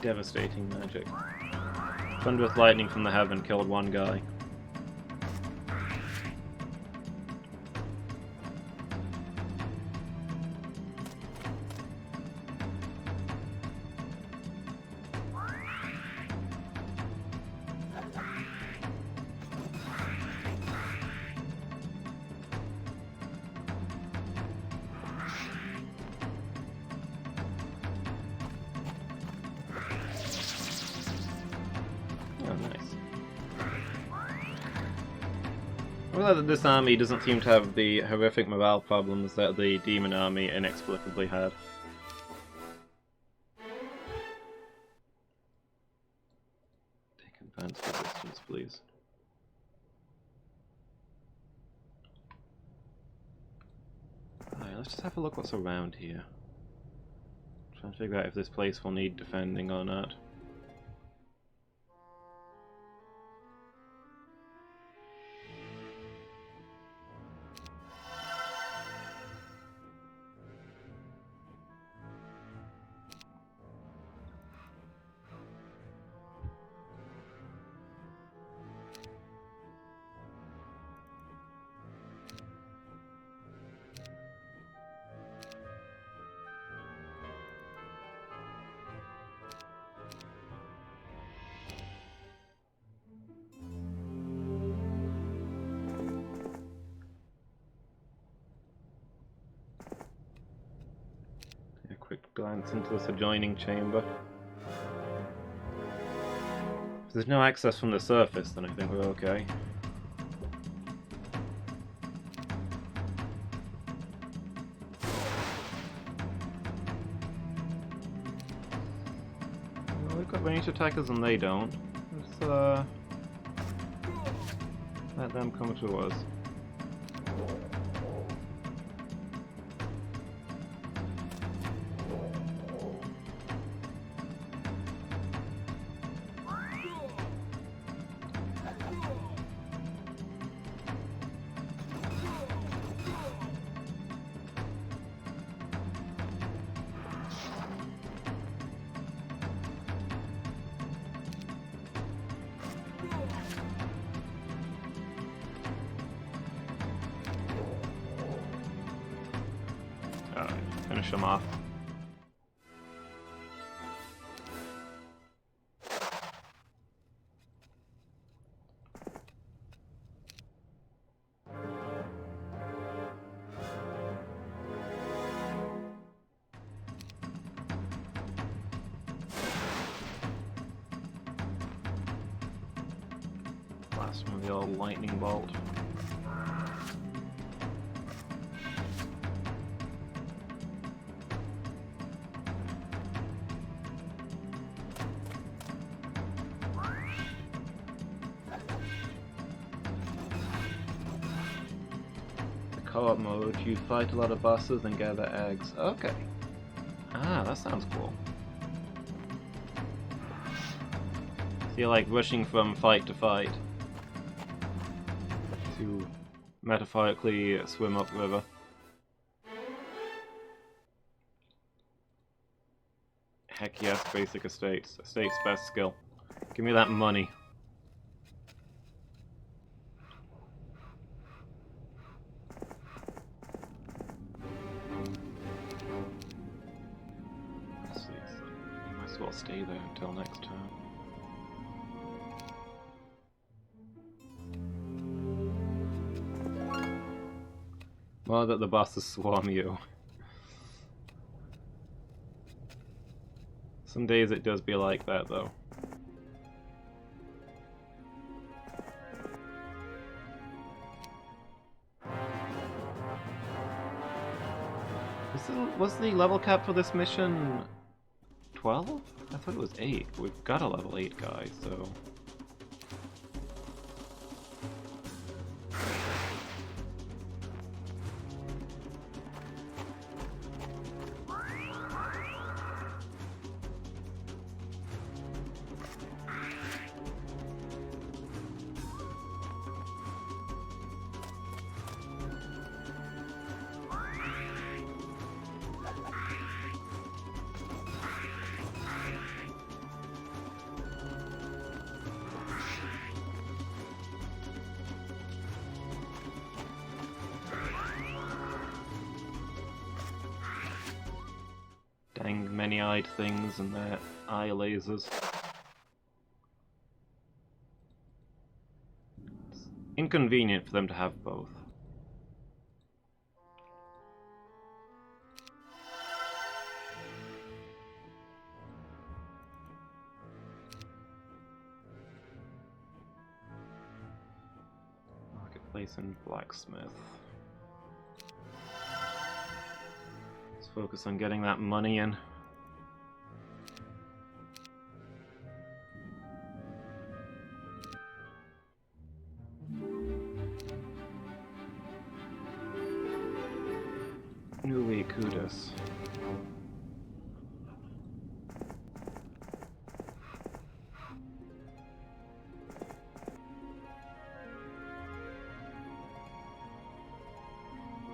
Devastating magic. Thunder with lightning from the heaven killed one guy. Well, this army doesn't seem to have the horrific morale problems that the demon army inexplicably had. Take advanced resistance, please. Alright, let's just have a look what's around here. Trying to figure out if this place will need defending or not. Quick glance into this adjoining chamber. If there's no access from the surface, then I think we're okay. Well, we've got ranged attackers and they don't. Let's let them come to us. Alright, finish him off. Blast him with the old lightning bolt. Co-op mode, you fight a lot of bosses and gather eggs. Okay. Ah, that sounds cool. So you're like rushing from fight to fight to metaphorically swim upriver. Heck yes, basic estates. Estate's best skill. Give me that money. Might as well stay there until next turn. More that the bosses swarm you. Some days it does be like that though. Was the level cap for this mission 12? I thought it was 8. We've got a level 8 guy, so... Dang many-eyed things and their eye lasers. It's inconvenient for them to have both. Marketplace and blacksmith. Focus on getting that money in. Newly Kudus.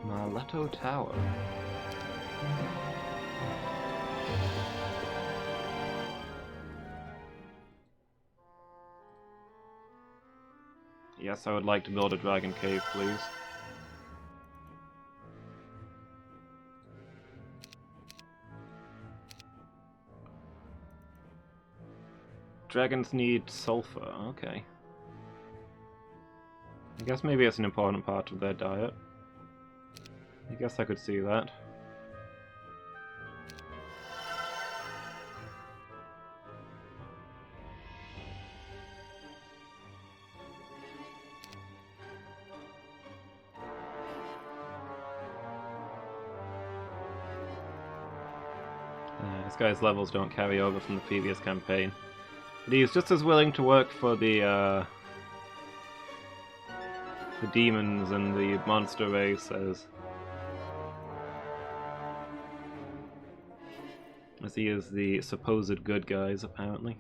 Marletto Tower. Yes, I would like to build a dragon cave, please. Dragons need sulfur, okay. I guess maybe it's an important part of their diet. I guess I could see that. This guy's levels don't carry over from the previous campaign. But he's just as willing to work for the demons and the monster race as he is the supposed good guys, apparently.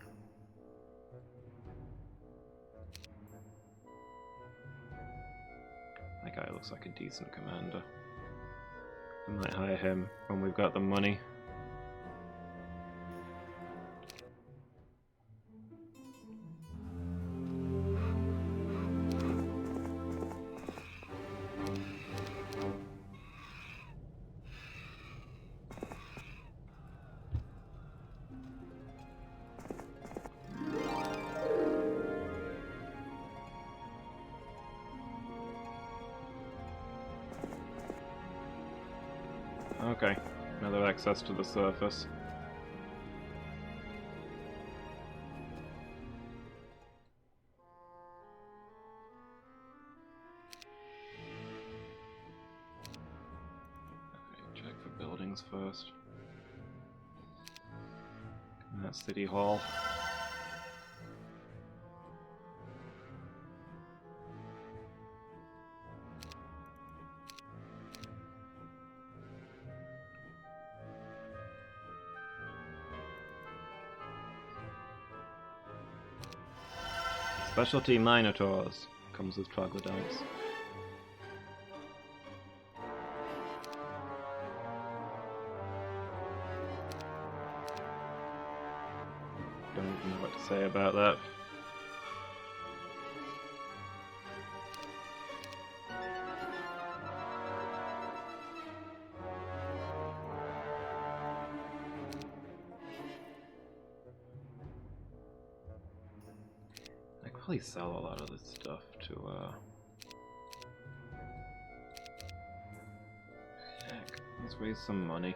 That guy looks like a decent commander. We might hire him when we've got the money. Okay, another access to the surface. Okay, check for buildings first. And that's City Hall. Specialty Minotaurs comes with troglodytes. Don't even know what to say about that. I could probably sell a lot of this stuff to heck, let's raise some money.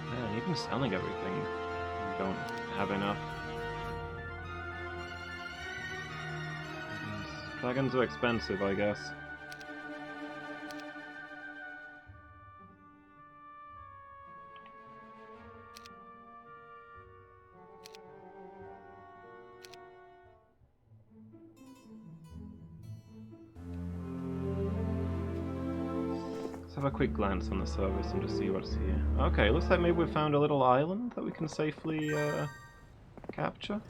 Man, even selling everything, we don't have enough. Dragons are expensive, I guess. Let's have a quick glance on the service and just see what's here. Okay, looks like maybe we found a little island that we can safely capture.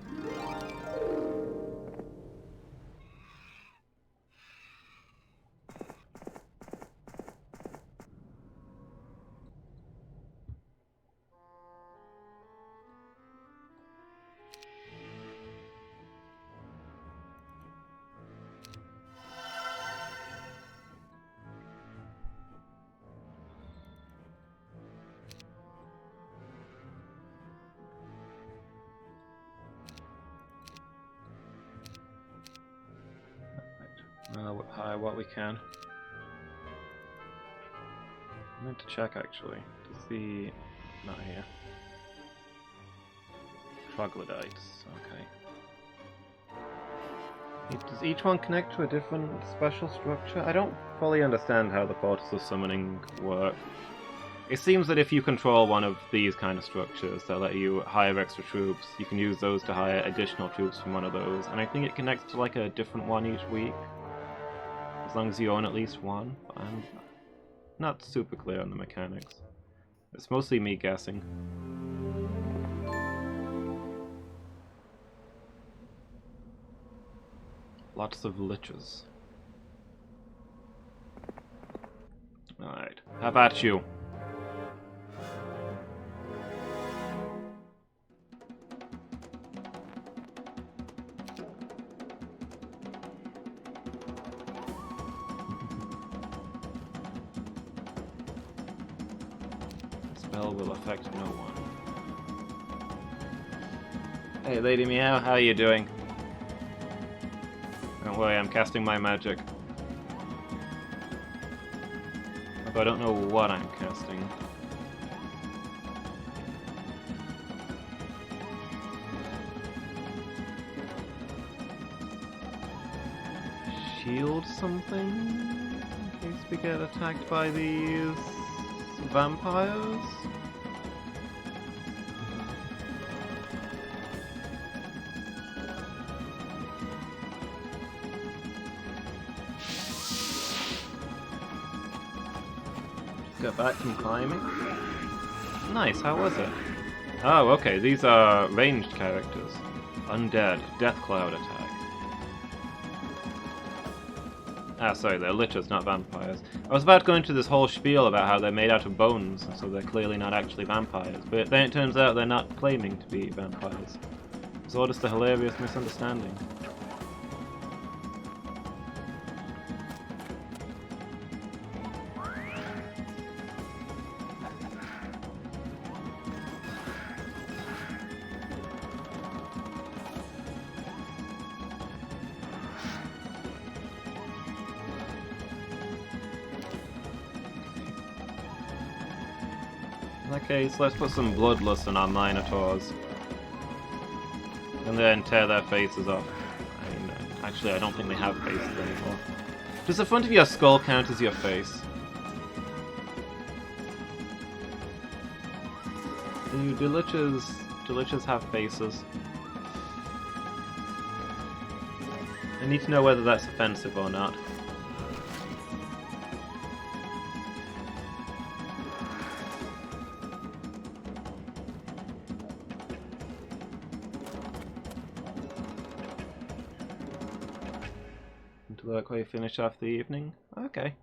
Hire what we can. I meant to check actually to see. Not here. Troglodytes. Okay. Does each one connect to a different special structure? I don't fully understand how the portals of summoning work. It seems that if you control one of these kind of structures that let you hire extra troops, you can use those to hire additional troops from one of those, and I think it connects to like a different one each week. As long as you own at least one. I'm not super clear on the mechanics. It's mostly me guessing. Lots of liches. Alright, how about you? Spell will affect no one. Hey Lady Meow, how are you doing? Don't worry, I'm casting my magic. Although I don't know what I'm casting. Shield something? In case we get attacked by these vampires? Got back from climbing. Nice, how was it? Oh, okay, these are ranged characters. Undead, Death Cloud attack. Ah, sorry, they're lichers, not vampires. I was about to go into this whole spiel about how they're made out of bones, so they're clearly not actually vampires, but then it turns out they're not claiming to be vampires. It's all just a hilarious misunderstanding. In that case, let's put some bloodlust on our Minotaurs. And then tear their faces off. I mean, actually, I don't think they have faces anymore. Does the front of your skull count as your face? Do lichers have faces? I need to know whether that's offensive or not. To lurk while you finish off the evening? Okay.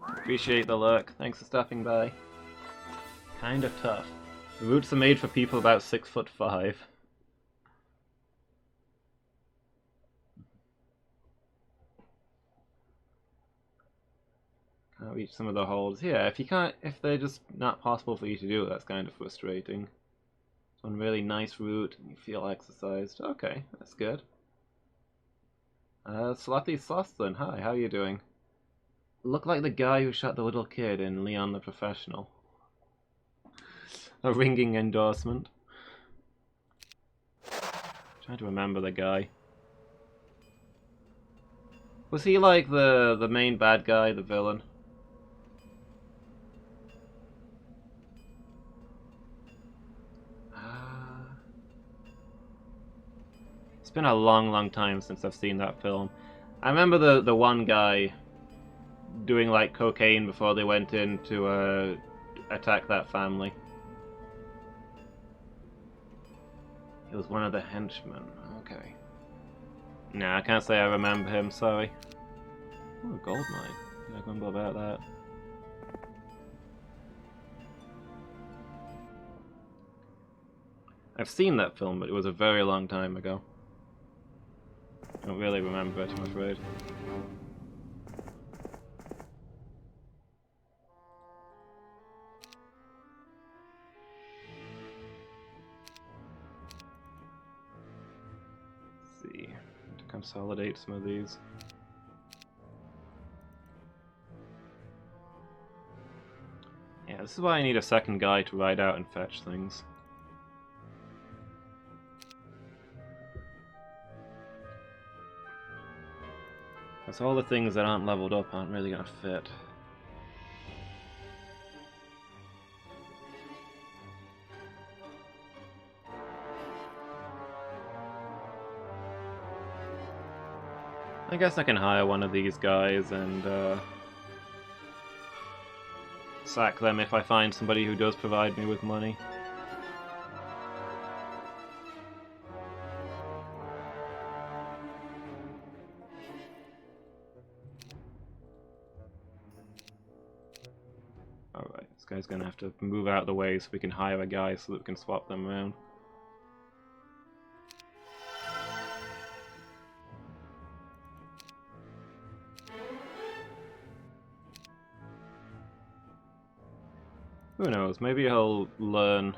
Appreciate the lurk. Thanks for stopping by. Kind of tough. The roots are made for people about 6'5". Can't reach some of the holes. Yeah, if they're just not possible for you to do, that's kind of frustrating. One really nice route, and you feel exercised. Okay, that's good. Slothy Sloston, hi, how are you doing? Look like the guy who shot the little kid in Leon the Professional. A ringing endorsement. Trying to remember the guy. Was he like the main bad guy, the villain? It's been a long time since I've seen that film. I remember the one guy doing like cocaine before they went in to attack that family. He was one of the henchmen. Okay. Nah, I can't say I remember him, sorry. Oh, gold mine. I remember about that. I've seen that film, but it was a very long time ago. I don't really remember it, I'm afraid. Let's see. To consolidate some of these. Yeah, this is why I need a second guy to ride out and fetch things. Because all the things that aren't leveled up aren't really gonna fit. I guess I can hire one of these guys and sack them if I find somebody who does provide me with money. Alright, this guy's gonna have to move out of the way so we can hire a guy so that we can swap them around. Who knows, maybe he'll learn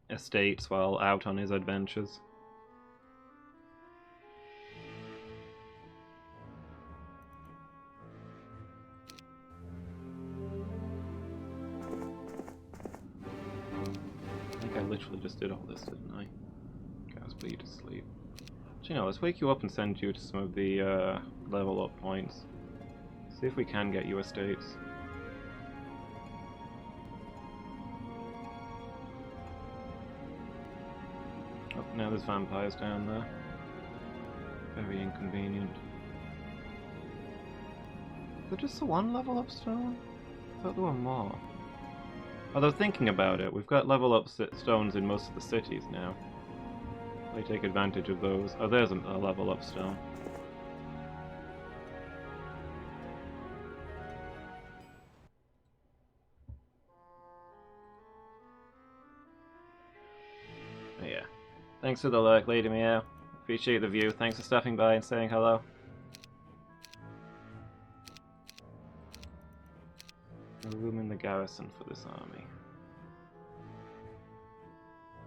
estates while out on his adventures. I think I literally just did all this, didn't I? Guys, put you to sleep. Actually, no, let's wake you up and send you to some of the level up points. See if we can get you estates. Oh, now there's vampires down there. Very inconvenient. Is there just the one level up stone? I thought there were more. Although thinking about it, we've got level up stones in most of the cities now. They take advantage of those. Oh, there's a level up stone. Oh, yeah. Thanks for the lurk, Lady Meow. Appreciate the view. Thanks for stopping by and saying hello. No room in the garrison for this army.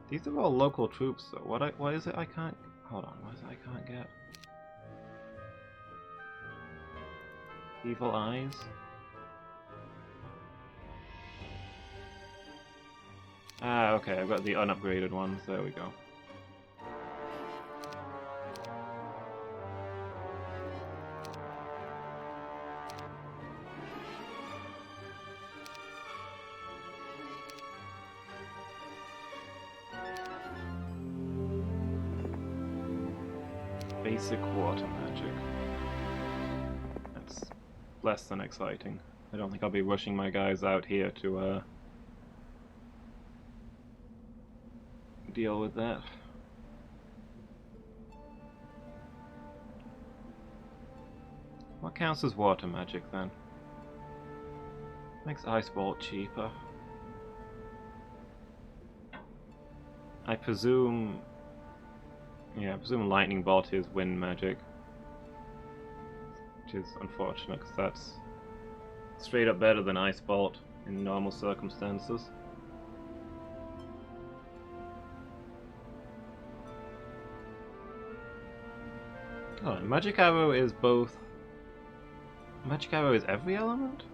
These are all local troops, though. What is it I can't... Hold on, what is it I can't get? Evil Eyes? Ah, okay, I've got the unupgraded ones. There we go. Basic water magic. That's less than exciting. I don't think I'll be rushing my guys out here to deal with that. What counts as water magic then? Makes Ice Bolt cheaper. I presume... Yeah, I presume Lightning Bolt is wind magic. Which is unfortunate, because that's straight up better than Ice Bolt in normal circumstances. Oh, and Magic Arrow is both... Magic Arrow is every element?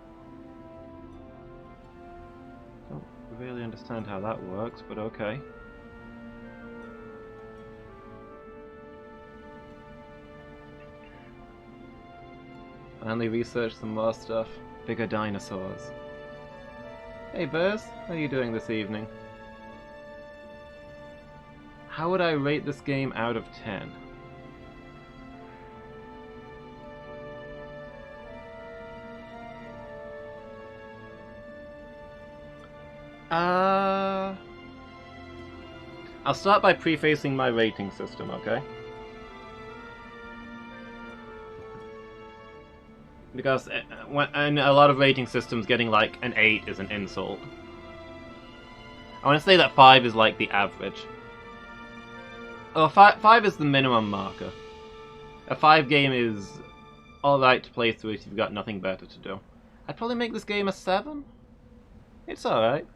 Don't really understand how that works, but okay. Finally researched some more stuff. Bigger dinosaurs. Hey Burrs, how are you doing this evening? How would I rate this game out of 10? I'll start by prefacing my rating system, okay? Because in a lot of rating systems, getting like an 8 is an insult. I want to say that 5 is like the average. Oh, 5 is the minimum marker. A 5 game is alright to play through if you've got nothing better to do. I'd probably make this game a 7. It's alright.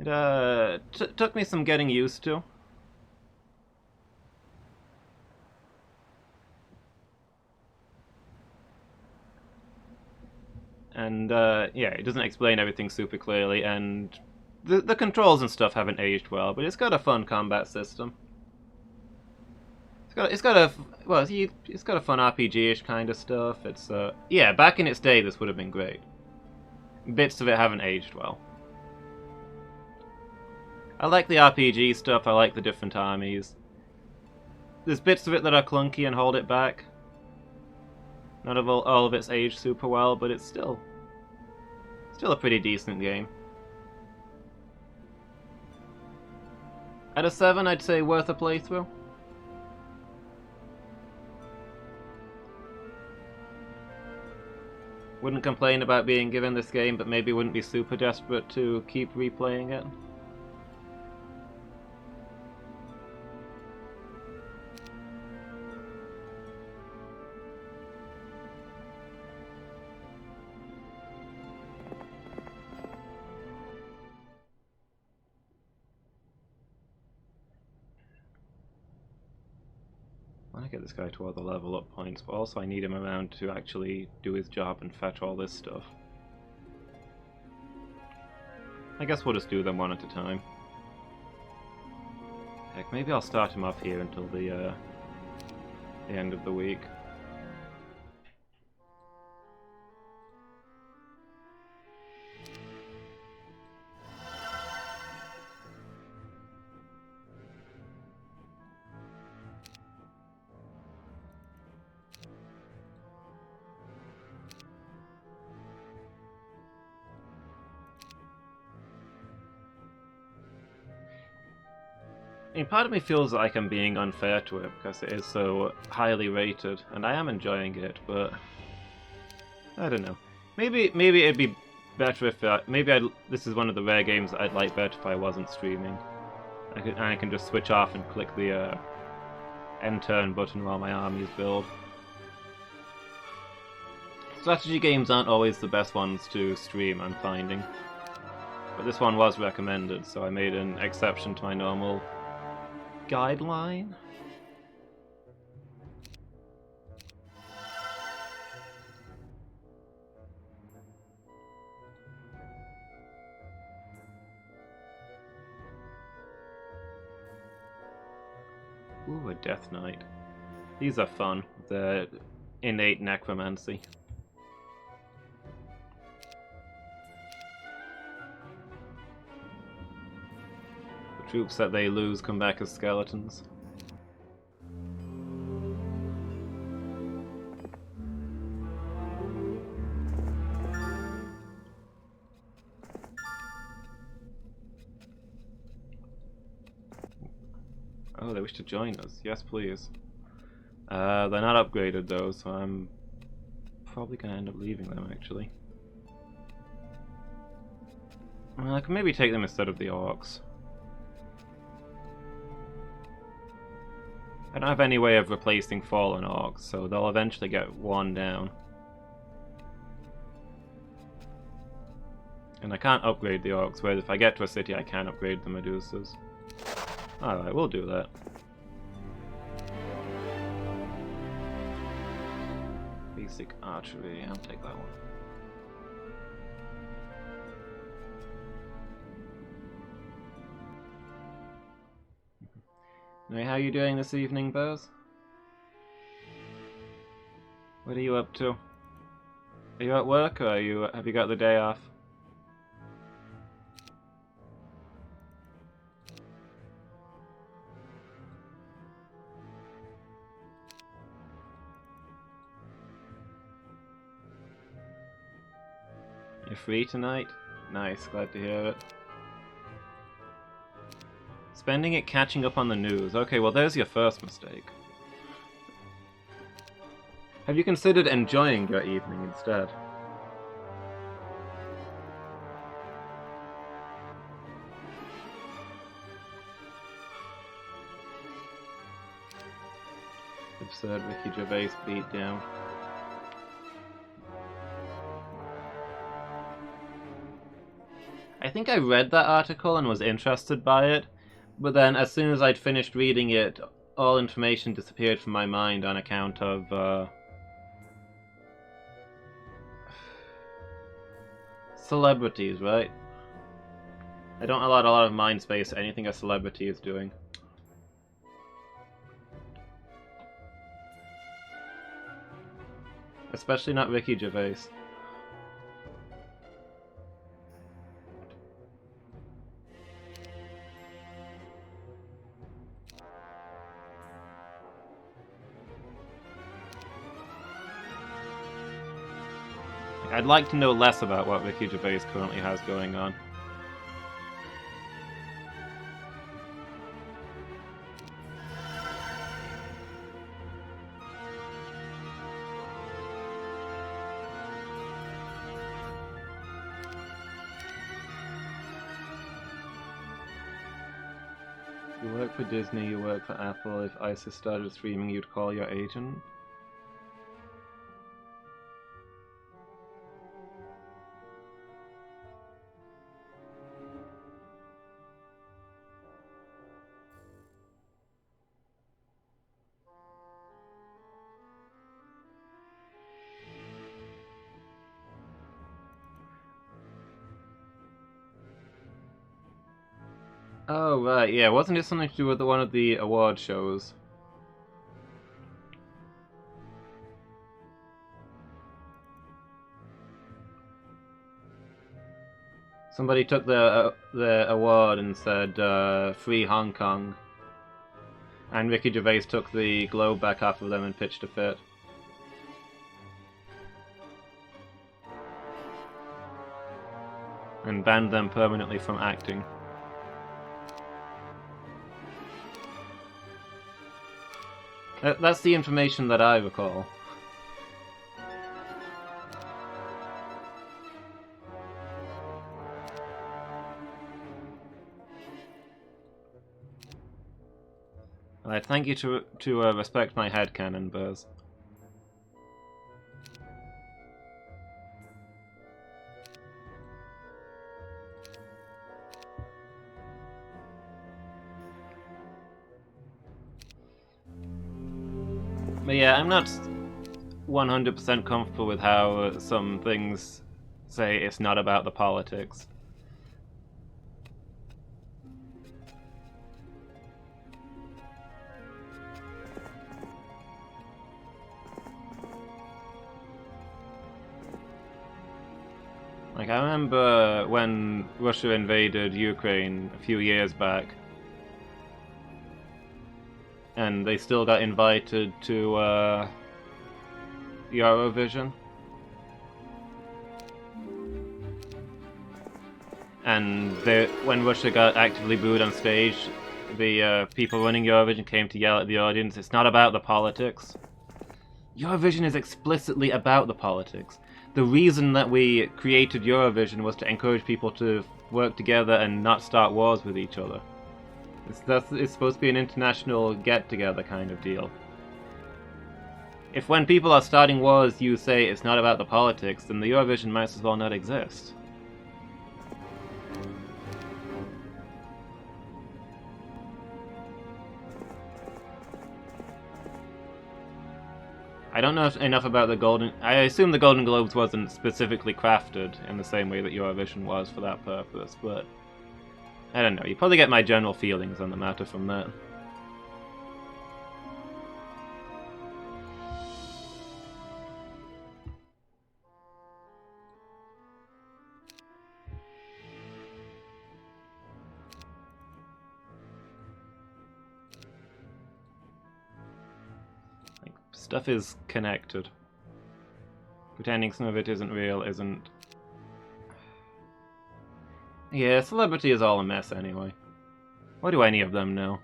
It took me some getting used to. And, yeah, it doesn't explain everything super clearly, and the controls and stuff haven't aged well, but it's got a fun combat system. It's got a fun RPG-ish kind of stuff. It's, yeah, back in its day this would have been great. Bits of it haven't aged well. I like the RPG stuff, I like the different armies. There's bits of it that are clunky and hold it back. Not all of it's aged super well, but it's still a pretty decent game. At a 7, I'd say worth a playthrough. Wouldn't complain about being given this game, but maybe wouldn't be super desperate to keep replaying it. I get this guy to all the level up points, but also I need him around to actually do his job and fetch all this stuff. I guess we'll just do them one at a time. Heck, maybe I'll start him off here until the end of the week. I mean, part of me feels like I'm being unfair to it because it is so highly rated, and I am enjoying it, but I don't know. Maybe it'd be better if this is one of the rare games that I'd like better if I wasn't streaming. I can just switch off and click the end turn button while my armies build. Strategy games aren't always the best ones to stream, I'm finding. But this one was recommended, so I made an exception to my normal guideline. Ooh, a Death Knight. These are fun. The innate necromancy. The troops that they lose come back as skeletons. Oh, they wish to join us. Yes, please. They're not upgraded though, so I'm probably gonna end up leaving them actually. I can maybe take them instead of the orcs. I don't have any way of replacing fallen orcs, so they'll eventually get worn down. And I can't upgrade the orcs, whereas if I get to a city I can upgrade the Medusas. Alright, we'll do that. Basic archery, I'll take that one. Anyway, how are you doing this evening, Buzz? What are you up to? Are you at work, or have you got the day off? You're free tonight? Nice, glad to hear it. Spending it catching up on the news. Okay, well there's your first mistake. Have you considered enjoying your evening instead? Absurd Ricky Gervais beat down. I think I read that article and was interested by it, but then as soon as I'd finished reading it, all information disappeared from my mind on account of celebrities, right? I don't allot a lot of mind space to anything a celebrity is doing. Especially not Ricky Gervais. I'd like to know less about what Ricky Gervais currently has going on. You work for Disney, you work for Apple. If ISIS started streaming, you'd call your agent? Oh, right, yeah. Wasn't it something to do with one of the award shows? Somebody took the award and said, free Hong Kong. And Ricky Gervais took the globe back off of them and pitched a fit. And banned them permanently from acting. That's the information that I recall. I thank you to respect my headcanon, Buzz. But yeah, I'm not 100% comfortable with how some things say it's not about the politics. Like, I remember when Russia invaded Ukraine a few years back, and they still got invited to Eurovision. And when Russia got actively booed on stage, the people running Eurovision came to yell at the audience, "It's not about the politics." Eurovision is explicitly about the politics. The reason that we created Eurovision was to encourage people to work together and not start wars with each other. It's supposed to be an international get-together kind of deal. If when people are starting wars you say it's not about the politics, then the Eurovision might as well not exist. I don't know enough about the Golden... I assume the Golden Globes wasn't specifically crafted in the same way that Eurovision was for that purpose, but... I don't know, you probably get my general feelings on the matter from that. Stuff is connected. Pretending some of it isn't real isn't... Yeah, celebrity is all a mess anyway. What do any of them know?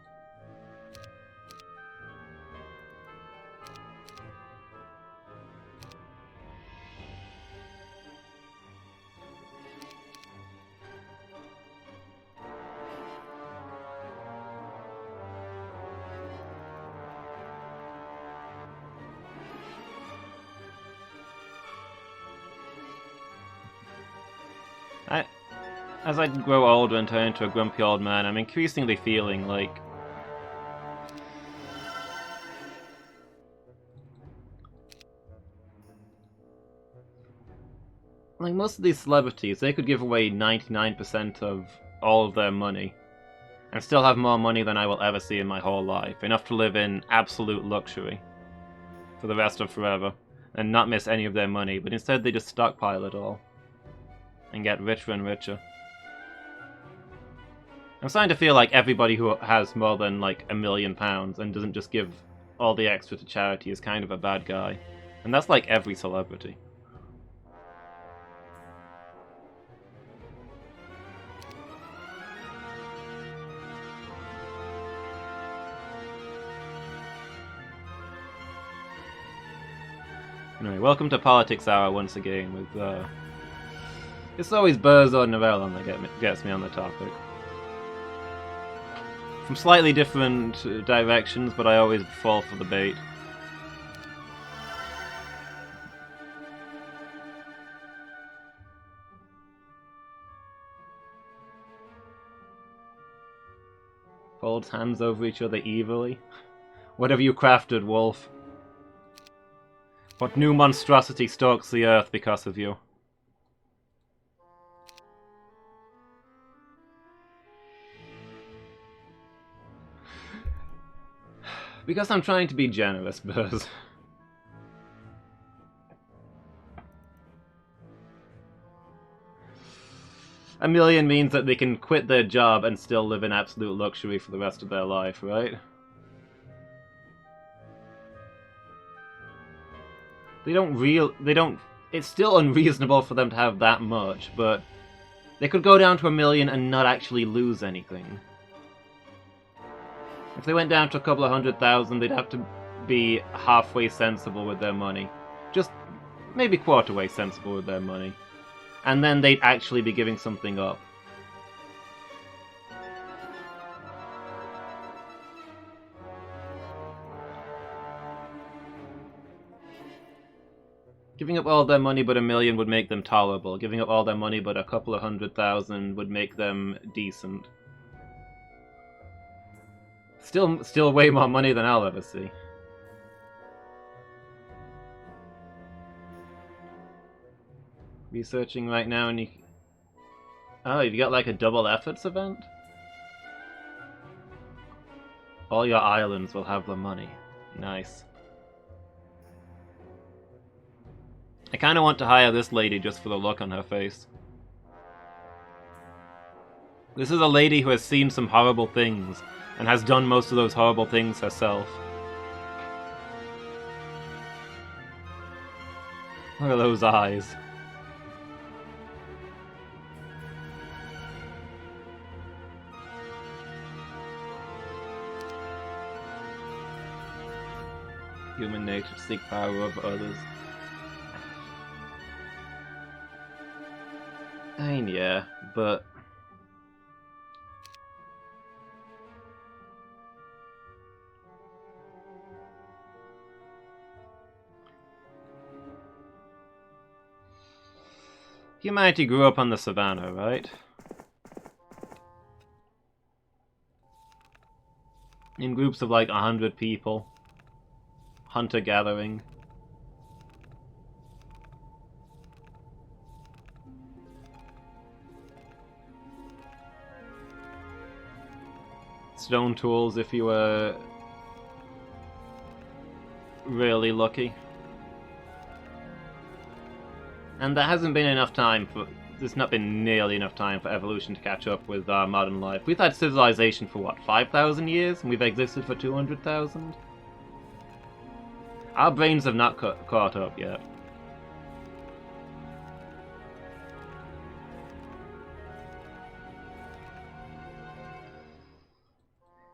As I grow older and turn into a grumpy old man, I'm increasingly feeling like... Like, most of these celebrities, they could give away 99% of all of their money, and still have more money than I will ever see in my whole life. Enough to live in absolute luxury for the rest of forever, and not miss any of their money, but instead they just stockpile it all, and get richer and richer. I'm starting to feel like everybody who has more than, like, £1 million and doesn't just give all the extra to charity is kind of a bad guy. And that's like every celebrity. Anyway, welcome to Politics Hour once again with, it's always Burzo and Novellon that gets me on the topic. From slightly different directions, but I always fall for the bait. Folds hands over each other evilly. What have you crafted, Wolf? What new monstrosity stalks the earth because of you? Because I'm trying to be generous, Buzz. $1 million means that they can quit their job and still live in absolute luxury for the rest of their life, right? It's still unreasonable for them to have that much, but they could go down to $1 million and not actually lose anything. If they went down to a couple of 100,000, they'd have to be halfway sensible with their money. Just maybe quarter way sensible with their money. And then they'd actually be giving something up. Giving up all their money but $1 million would make them tolerable. Giving up all their money but a couple of 100,000 would make them decent. Still way more money than I'll ever see. Researching right now and you... Oh, you got like a double efforts event? All your islands will have the money. Nice. I kinda want to hire this lady just for the look on her face. This is a lady who has seen some horrible things, and has done most of those horrible things herself. Look at those eyes. Human nature to seek power over others. I mean, yeah, but... Humanity grew up on the savannah, right? In groups of like 100 people. Hunter-gathering. Stone tools if you were really lucky. And there hasn't been enough time for... There's not been nearly enough time for evolution to catch up with our modern life. We've had civilization for what, 5,000 years? And we've existed for 200,000? Our brains have not caught up yet.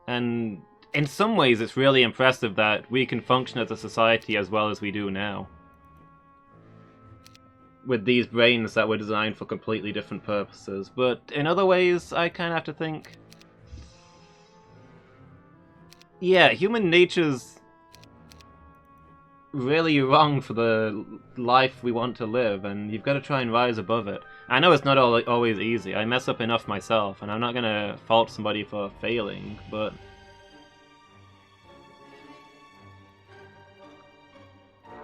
And in some ways it's really impressive that we can function as a society as well as we do now. With these brains that were designed for completely different purposes. But in other ways, I kind of have to think... Yeah, human nature's really wrong for the life we want to live, and you've got to try and rise above it. I know it's not always easy. I mess up enough myself, and I'm not going to fault somebody for failing, but...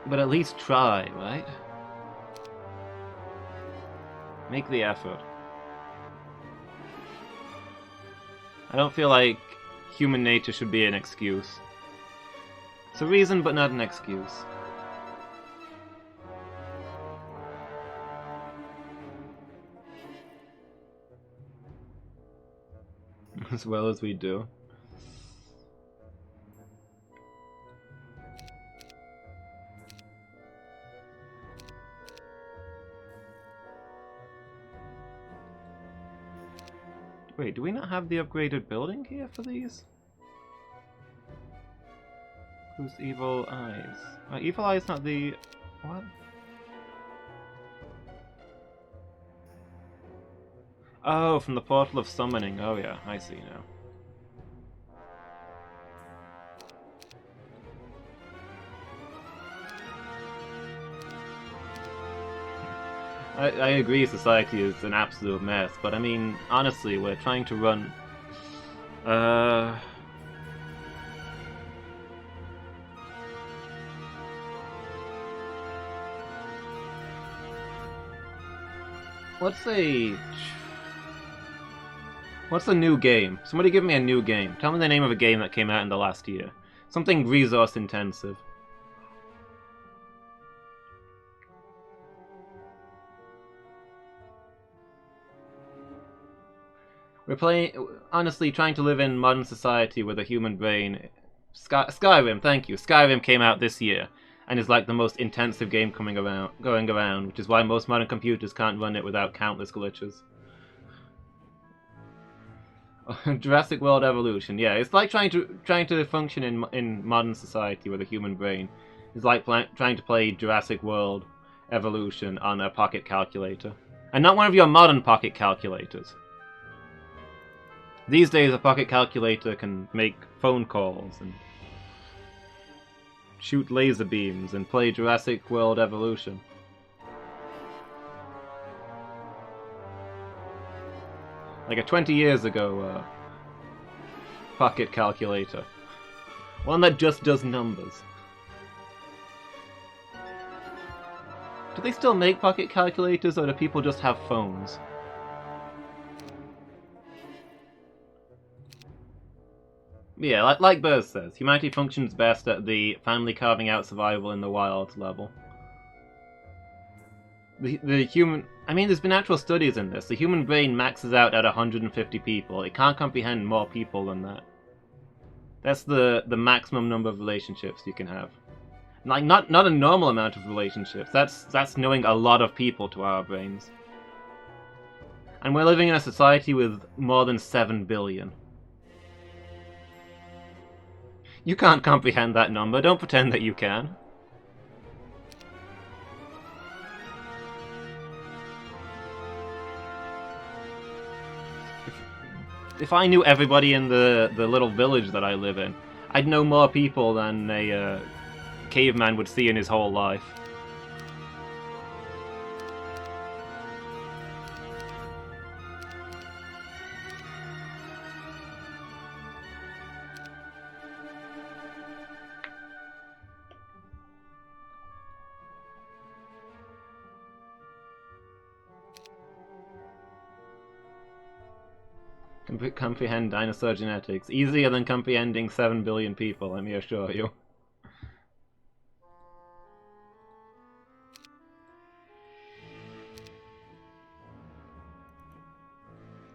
But at least try, right? Make the effort. I don't feel like human nature should be an excuse. It's a reason, but not an excuse. As well as we do. Wait, do we not have the upgraded building here for these? Who's Evil Eyes? Evil Eyes not the... what? Oh, from the Portal of Summoning. Oh yeah, I see now. I agree society is an absolute mess, but I mean, honestly, we're trying to run... What's a new game? Somebody give me a new game. Tell me the name of a game that came out in the last year. Something resource intensive. We're honestly trying to live in modern society with a human brain. Skyrim, thank you. Skyrim came out this year, and is like the most intensive game going around, which is why most modern computers can't run it without countless glitches. Jurassic World evolution. Yeah, it's like trying to function in modern society with a human brain. It's like trying to play Jurassic World evolution on a pocket calculator, and not one of your modern pocket calculators. These days, a pocket calculator can make phone calls and shoot laser beams and play Jurassic World evolution. Like a 20 years ago pocket calculator. One that just does numbers. Do they still make pocket calculators, or do people just have phones? Yeah, like Burrs says, humanity functions best at the family carving out survival in the wild level. The human... I mean, there's been actual studies in this. The human brain maxes out at 150 people. It can't comprehend more people than that. That's the maximum number of relationships you can have. Like, not a normal amount of relationships. That's knowing a lot of people to our brains. And we're living in a society with more than 7 billion. You can't comprehend that number. Don't pretend that you can. If I knew everybody in the little village that I live in, I'd know more people than a caveman would see in his whole life. Comprehend dinosaur genetics. Easier than comprehending 7 billion people, let me assure you.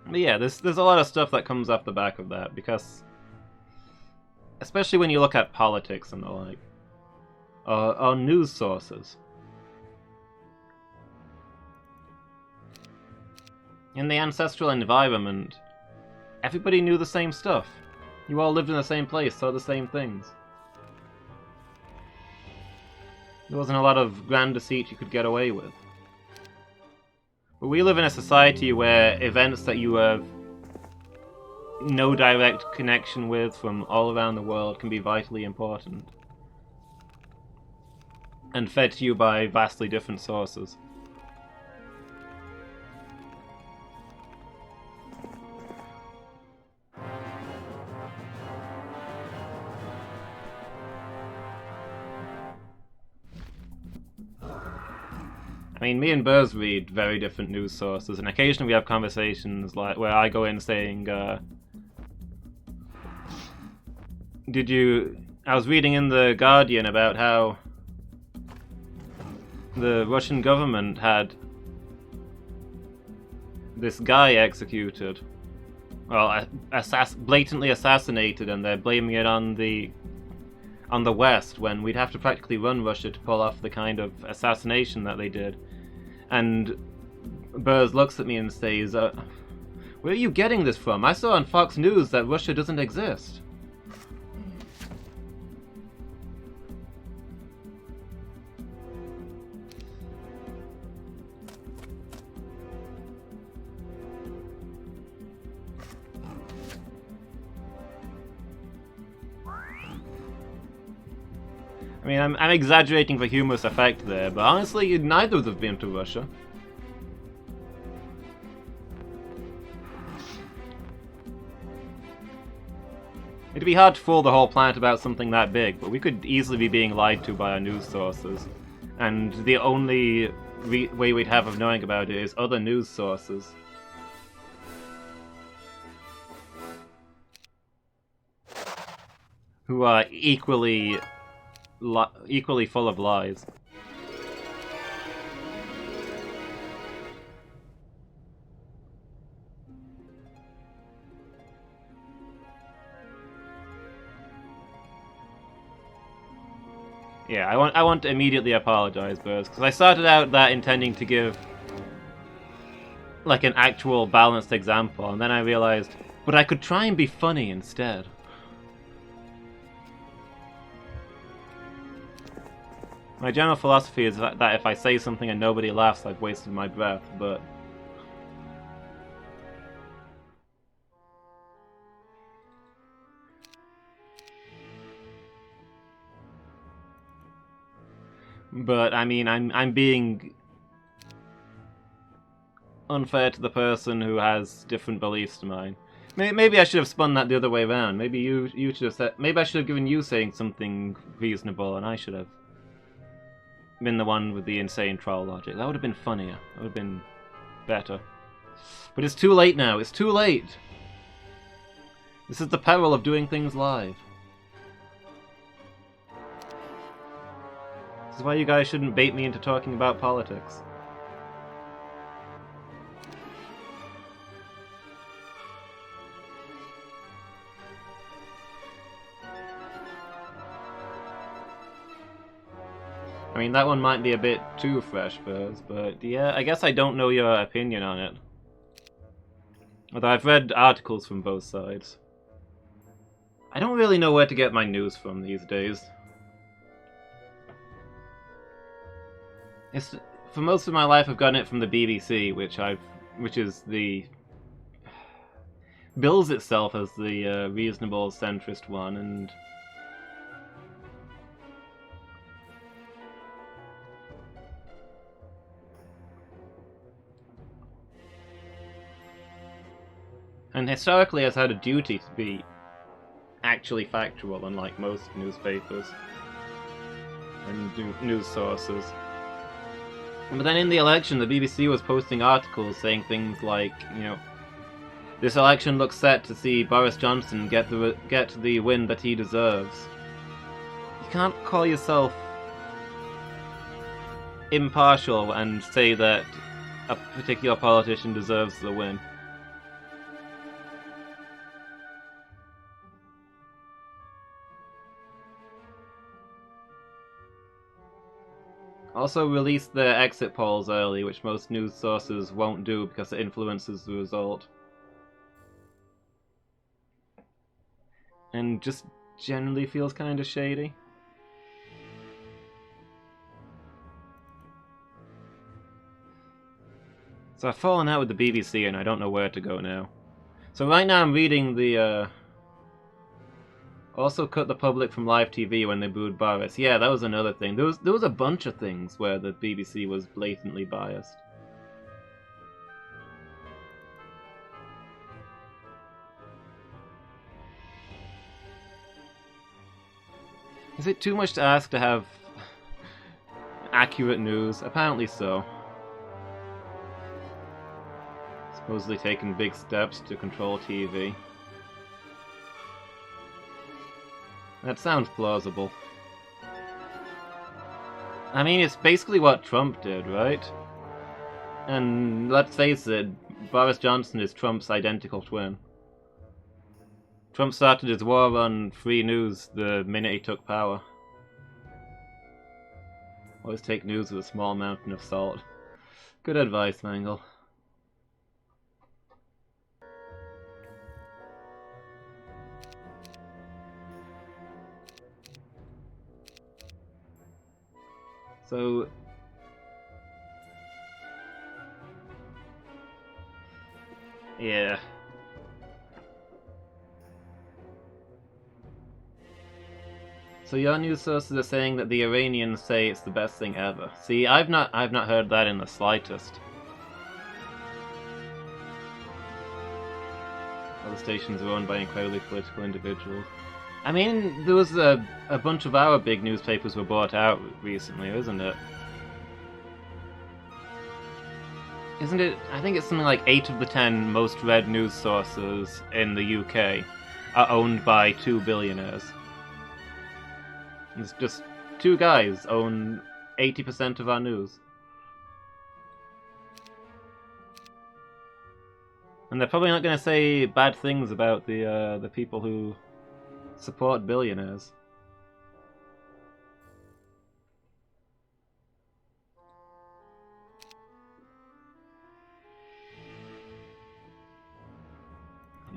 But yeah, there's a lot of stuff that comes off the back of that, because... especially when you look at politics and the like. Or news sources. In the ancestral environment, everybody knew the same stuff. You all lived in the same place, saw the same things. There wasn't a lot of grand deceit you could get away with. But we live in a society where events that you have no direct connection with from all around the world can be vitally important. And fed to you by vastly different sources. I mean, me and Burrs read very different news sources, and occasionally we have conversations like where I go in saying, I was reading in The Guardian about how the Russian government had this guy executed. Well, blatantly assassinated, and they're blaming it on the West, when we'd have to practically run Russia to pull off the kind of assassination that they did. And Burrs looks at me and says, where are you getting this from? I saw on Fox News that Russia doesn't exist. I mean, I'm exaggerating for humorous effect there, but honestly, neither of them have been to Russia. It'd be hard to fool the whole planet about something that big, but we could easily be being lied to by our news sources. And the only way we'd have of knowing about it is other news sources. Who are equally full of lies. Yeah, I want to immediately apologize, Burrs, because I started out that intending to give like an actual balanced example, and then I realized But I could try and be funny instead. My general philosophy is that if I say something and nobody laughs, I've wasted my breath, but... But, I mean, I'm being unfair to the person who has different beliefs to mine. Maybe I should have spun that the other way around. Maybe you should have said... Maybe I should have given you saying something reasonable, and I should have been the one with the insane troll logic. That would have been funnier. That would have been better. But it's too late now. It's too late! This is the peril of doing things live. This is why you guys shouldn't bait me into talking about politics. I mean, that one might be a bit too fresh for us, but yeah, I guess I don't know your opinion on it. Although I've read articles from both sides. I don't really know where to get my news from these days. For most of my life I've gotten it from the BBC, which is the... bills itself as the reasonable centrist one, and... and historically has had a duty to be actually factual, unlike most newspapers and news sources. But then in the election, the BBC was posting articles saying things like, you know, this election looks set to see Boris Johnson get the win that he deserves. You can't call yourself impartial and say that a particular politician deserves the win. Also release their exit polls early, which most news sources won't do because it influences the result. And just generally feels kind of shady. So I've fallen out with the BBC and I don't know where to go now. So right now I'm reading the also cut the public from live TV when they booed Boris. Yeah, that was another thing. There was a bunch of things where the BBC was blatantly biased. Is it too much to ask to have accurate news? Apparently so. Supposedly taking big steps to control TV. That sounds plausible. I mean, it's basically what Trump did, right? And let's face it, Boris Johnson is Trump's identical twin. Trump started his war on free news the minute he took power. Always take news with a small mountain of salt. Good advice, Mangle. So... yeah. So your news sources are saying that the Iranians say it's the best thing ever. See, I've not heard that in the slightest. Other stations are owned by incredibly political individuals. I mean, there was a bunch of our big newspapers were bought out recently, isn't it? Isn't it? I think it's something like 8 of the 10 most read news sources in the UK are owned by 2 billionaires. It's just 2 guys own 80% of our news. And they're probably not going to say bad things about the people who support billionaires.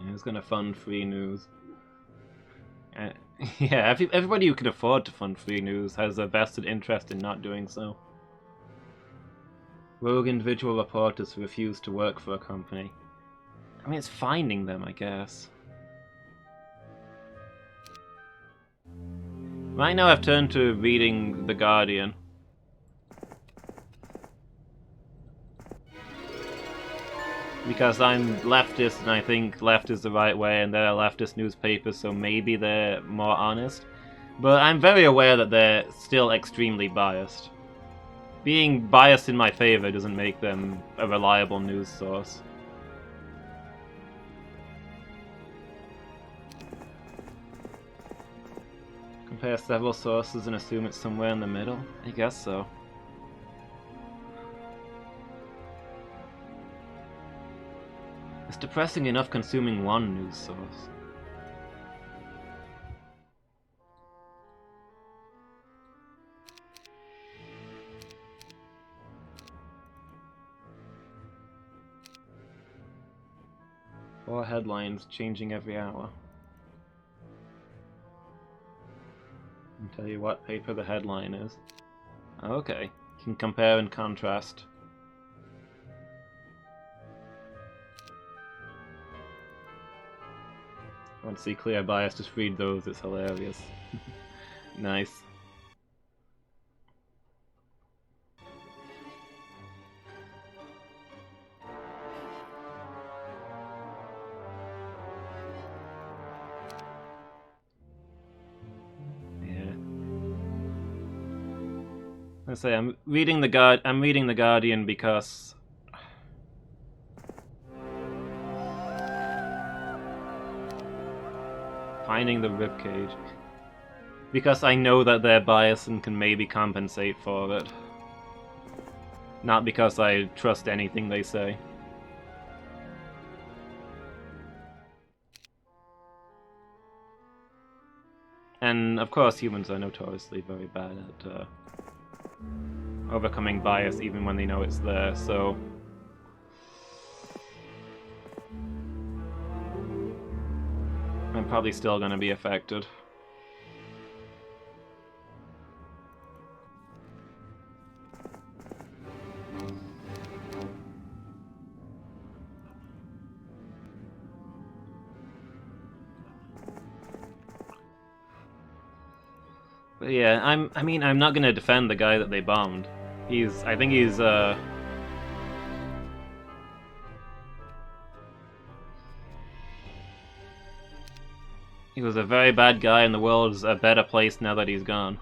Who's gonna fund free news? Yeah, everybody who can afford to fund free news has a vested interest in not doing so. Rogue individual reporters who refuse to work for a company. I mean, it's finding them, I guess. Right now I've turned to reading The Guardian. Because I'm leftist and I think left is the right way and they're leftist newspapers, so maybe they're more honest. But I'm very aware that they're still extremely biased. Being biased in my favor doesn't make them a reliable news source. Compare several sources and assume it's somewhere in the middle? I guess so. It's depressing enough consuming one news source. Four headlines changing every hour. I'll tell you what paper the headline is. Okay, you can compare and contrast. I want to see clear bias, just read those, it's hilarious. Nice. I say I'm reading the Guardian because finding the ribcage. Because I know that they're biased and can maybe compensate for it. Not because I trust anything they say. And of course humans are notoriously very bad at overcoming bias even when they know it's there, so I'm probably still going to be affected. But yeah, I mean, I'm not going to defend the guy that they bombed. I think he's he was a very bad guy, and the world's a better place now that he's gone.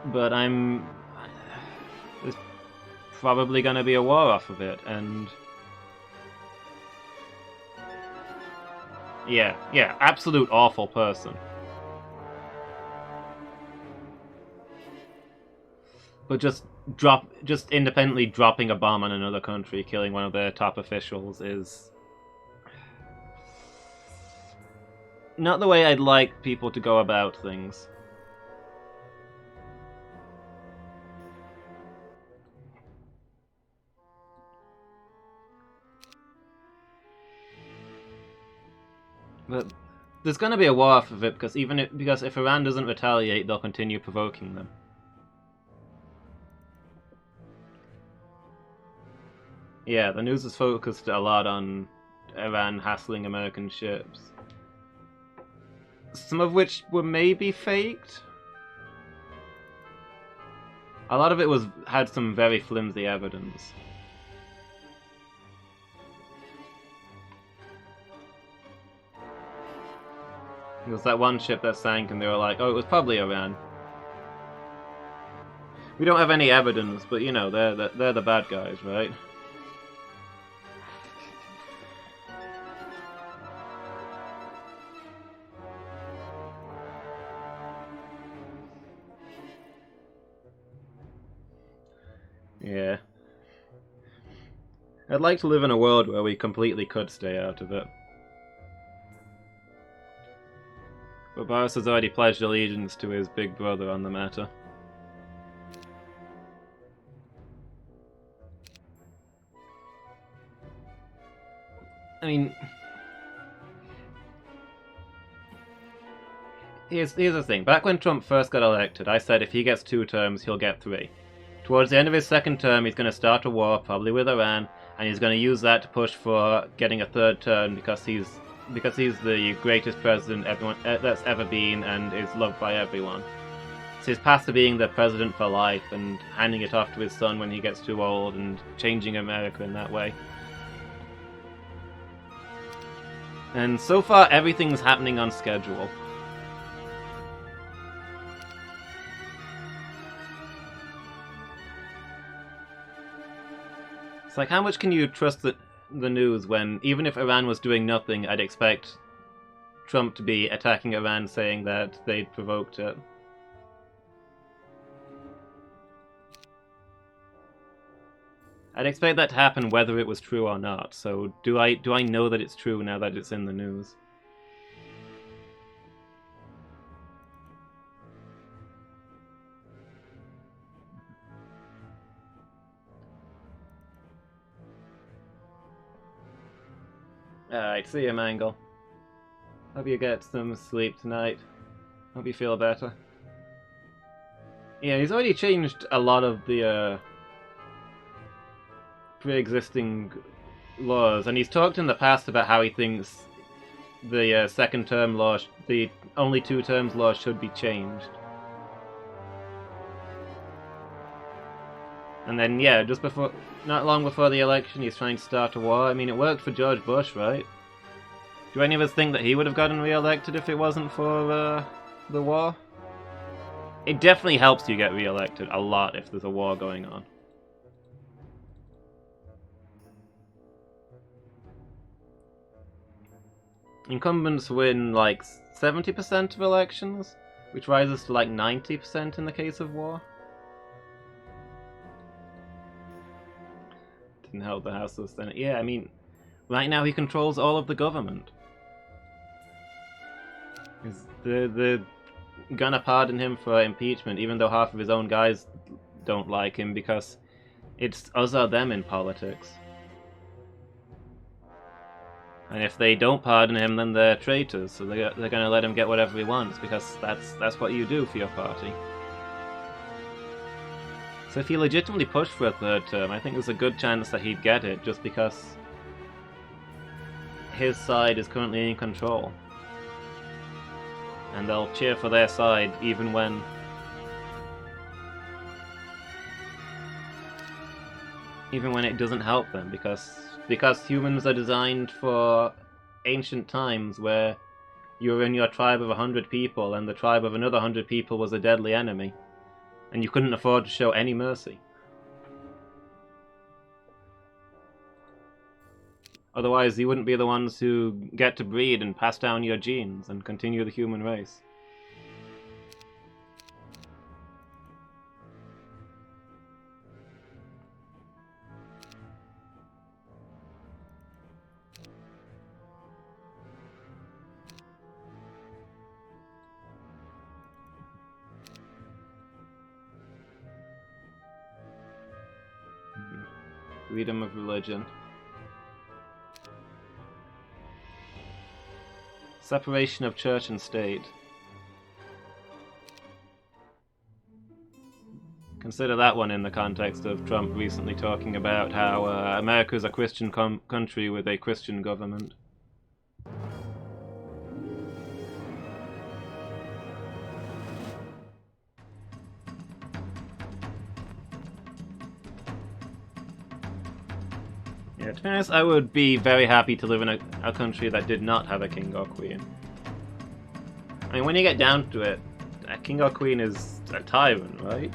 But there's probably gonna be a war off of it, and yeah, absolute awful person. But just independently dropping a bomb on another country, killing one of their top officials is not the way I'd like people to go about things. But there's going to be a war off of it because because if Iran doesn't retaliate, they'll continue provoking them. Yeah, the news is focused a lot on Iran hassling American ships. Some of which were maybe faked. A lot of it had some very flimsy evidence. There was that one ship that sank and they were like, oh, it was probably Iran. We don't have any evidence, but you know, they're the bad guys, right? Yeah. I'd like to live in a world where we completely could stay out of it. But Boris has already pledged allegiance to his big brother on the matter. I mean, here's the thing. Back when Trump first got elected, I said if he gets 2 terms, he'll get 3. Towards the end of his 2nd term, he's going to start a war, probably with Iran, and he's going to use that to push for getting a 3rd term because he's the greatest president that's ever been and is loved by everyone. So he's past to being the president for life and handing it off to his son when he gets too old and changing America in that way. And so far, everything's happening on schedule. It's like, how much can you trust the news when, even if Iran was doing nothing, I'd expect Trump to be attacking Iran saying that they'd provoked it. I'd expect that to happen whether it was true or not, so do I know that it's true now that it's in the news? Alright, see you, Mangle. Hope you get some sleep tonight. Hope you feel better. Yeah, he's already changed a lot of the pre-existing laws, and he's talked in the past about how he thinks the 2nd term law, the only 2 terms law should be changed. And then, yeah, not long before the election, he's trying to start a war. I mean, it worked for George Bush, right? Do any of us think that he would have gotten re-elected if it wasn't for the war? It definitely helps you get re-elected a lot if there's a war going on. Incumbents win like 70% of elections, which rises to like 90% in the case of war. Didn't help the House of the Senate. Yeah, I mean, right now he controls all of the government. They're gonna pardon him for impeachment, even though half of his own guys don't like him, because it's us or them in politics. And if they don't pardon him, then they're traitors, so they're gonna let him get whatever he wants, because that's what you do for your party. So if he legitimately pushed for a 3rd term, I think there's a good chance that he'd get it, just because his side is currently in control. And they'll cheer for their side even when it doesn't help them, because humans are designed for ancient times where you were in your tribe of 100 people and the tribe of another 100 people was a deadly enemy, and you couldn't afford to show any mercy. Otherwise, you wouldn't be the ones who get to breed and pass down your genes and continue the human race. Freedom of religion. Separation of church and state. Consider that one in the context of Trump recently talking about how America is a Christian country with a Christian government. Yeah, to be honest, I would be very happy to live in a country that did not have a king or queen. I mean, when you get down to it, a king or queen is a tyrant, right?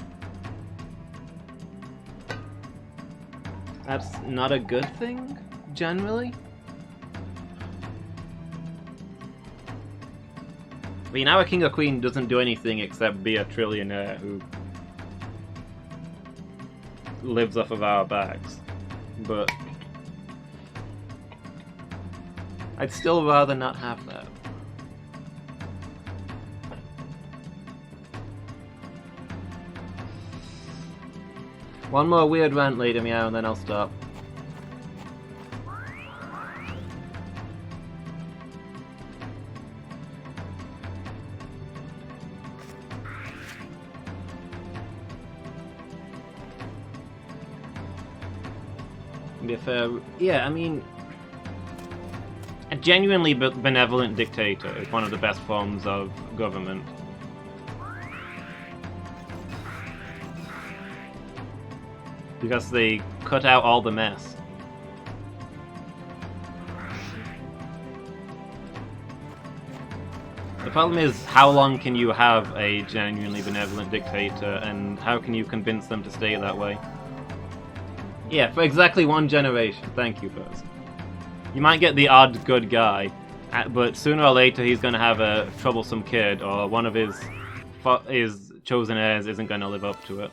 That's not a good thing, generally. I mean, our king or queen doesn't do anything except be a trillionaire who lives off of our backs. But I'd still rather not have that. One more weird rant later, meow, and then I'll stop. Be a fair... Yeah, I mean... A genuinely benevolent dictator is one of the best forms of government. Because they cut out all the mess. The problem is, how long can you have a genuinely benevolent dictator, and how can you convince them to stay that way? Yeah, for exactly one generation. Thank you, person. You might get the odd good guy, but sooner or later he's going to have a troublesome kid, or one of his chosen heirs isn't going to live up to it.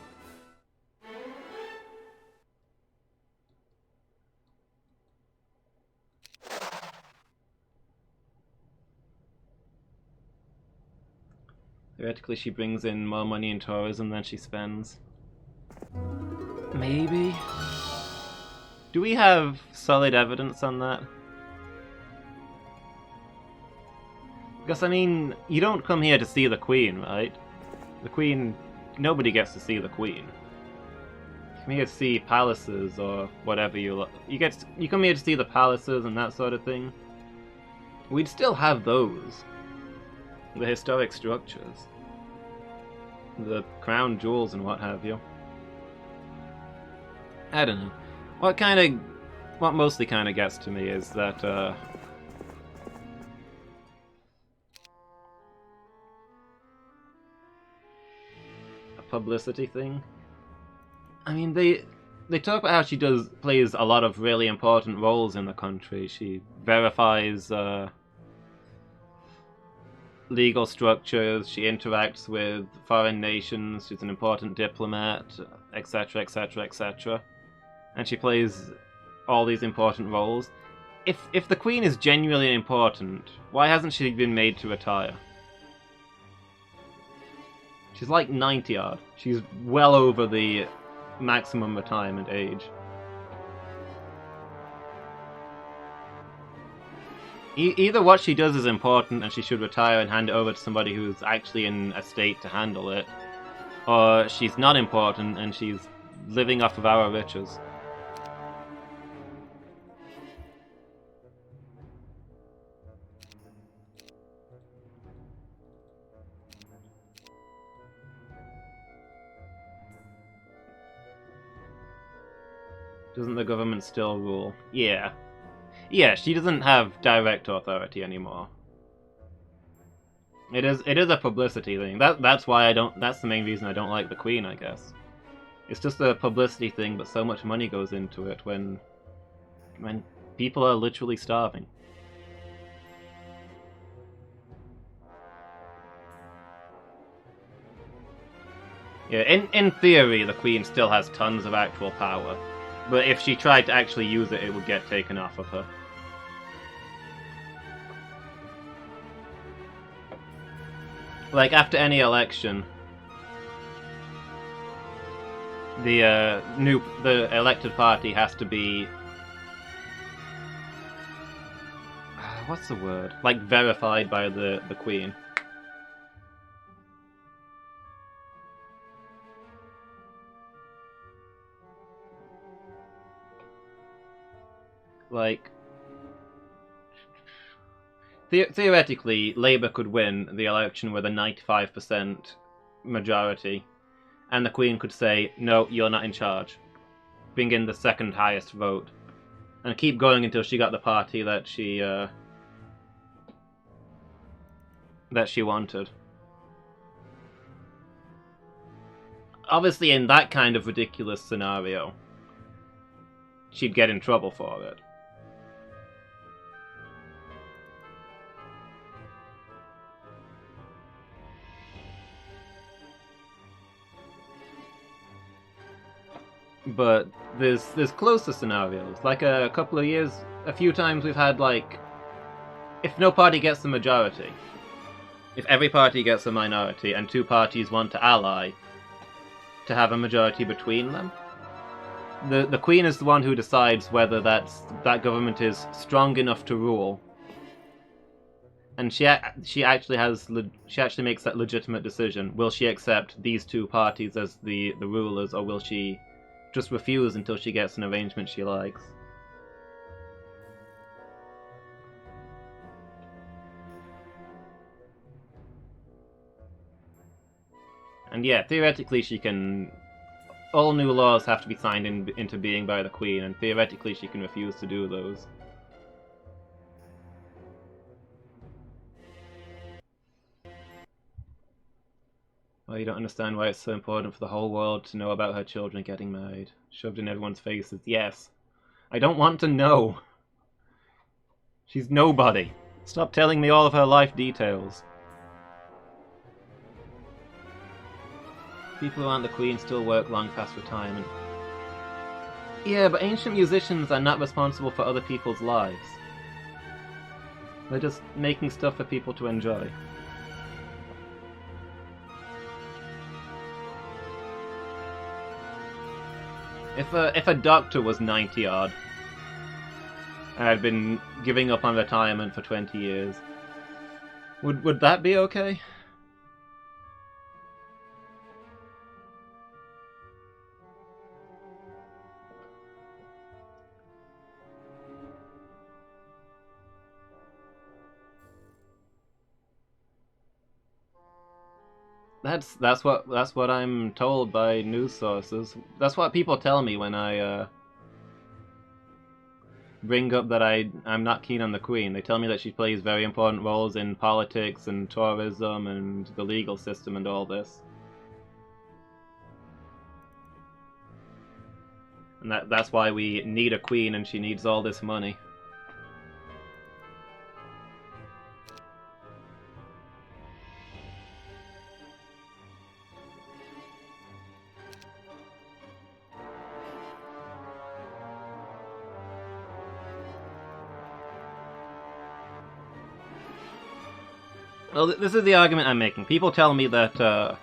Theoretically, she brings in more money in tourism than she spends. Maybe? Do we have solid evidence on that? Because, I mean, you don't come here to see the Queen, right? The Queen... Nobody gets to see the Queen. You come here to see palaces or whatever you like. You come here to see the palaces and that sort of thing. We'd still have those. The historic structures. The crown jewels and what have you. I don't know. What mostly kind of gets to me is that, a publicity thing. I mean, they talk about how she plays a lot of really important roles in the country. She verifies, legal structures, she interacts with foreign nations, she's an important diplomat, etc, etc, etc. And she plays all these important roles. If the Queen is genuinely important, why hasn't she been made to retire? She's like 90 odd. She's well over the maximum retirement age. Either what she does is important and she should retire and hand it over to somebody who's actually in a state to handle it, or she's not important and she's living off of our riches. Doesn't the government still rule? Yeah. Yeah, she doesn't have direct authority anymore. It is a publicity thing. That's why I don't. That's the main reason I don't like the Queen, I guess. It's just a publicity thing, but so much money goes into it when people are literally starving. Yeah, in theory, the Queen still has tons of actual power, but if she tried to actually use it, it would get taken off of her. Like, after any election, the elected party has to be... what's the word? Like, verified by the Queen. Like... theoretically, Labour could win the election with a 95% majority, and the Queen could say, no, you're not in charge. Bring in the second highest vote. And keep going until she got the party that she wanted. Obviously, in that kind of ridiculous scenario, she'd get in trouble for it. But there's closer scenarios. Like a few times we've had, like, if no party gets the majority, if every party gets a minority and two parties want to ally to have a majority between them, the Queen is the one who decides whether that government is strong enough to rule, and she actually makes that legitimate decision. Will she accept these two parties as the rulers, or will she just refuse until she gets an arrangement she likes? And yeah, theoretically she can... All new laws have to be signed into being by the Queen, and theoretically she can refuse to do those. Oh, you don't understand why it's so important for the whole world to know about her children getting married. Shoved in everyone's faces. Yes. I don't want to know. She's nobody. Stop telling me all of her life details. People who aren't the Queen still work long past retirement. Yeah, but ancient musicians are not responsible for other people's lives. They're just making stuff for people to enjoy. If a doctor was 90-odd, and had been giving up on retirement for 20 years, would that be okay? That's what I'm told by news sources. That's what people tell me when I bring up that I'm not keen on the Queen. They tell me that she plays very important roles in politics and tourism and the legal system and all this. And that's why we need a Queen, and she needs all this money. Well, this is the argument I'm making. People tell me that the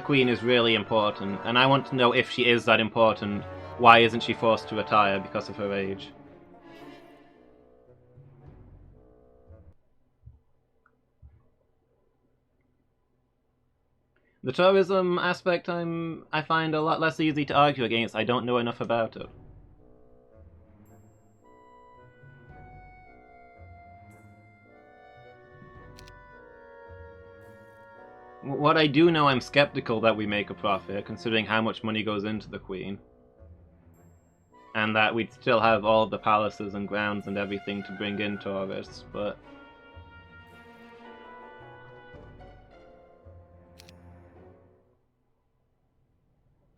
Queen is really important, and I want to know if she is that important, why isn't she forced to retire because of her age? The tourism aspect I find a lot less easy to argue against. I don't know enough about it. What I do know, I'm skeptical that we make a profit, considering how much money goes into the Queen. And that we'd still have all of the palaces and grounds and everything to bring in tourists, but...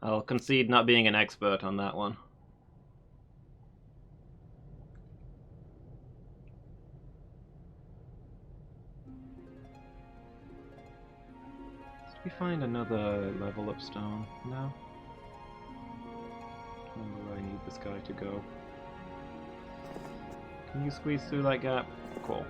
I'll concede not being an expert on that one. Did we find another level up stone? No? I don't know where I need this guy to go. Can you squeeze through that gap? Cool.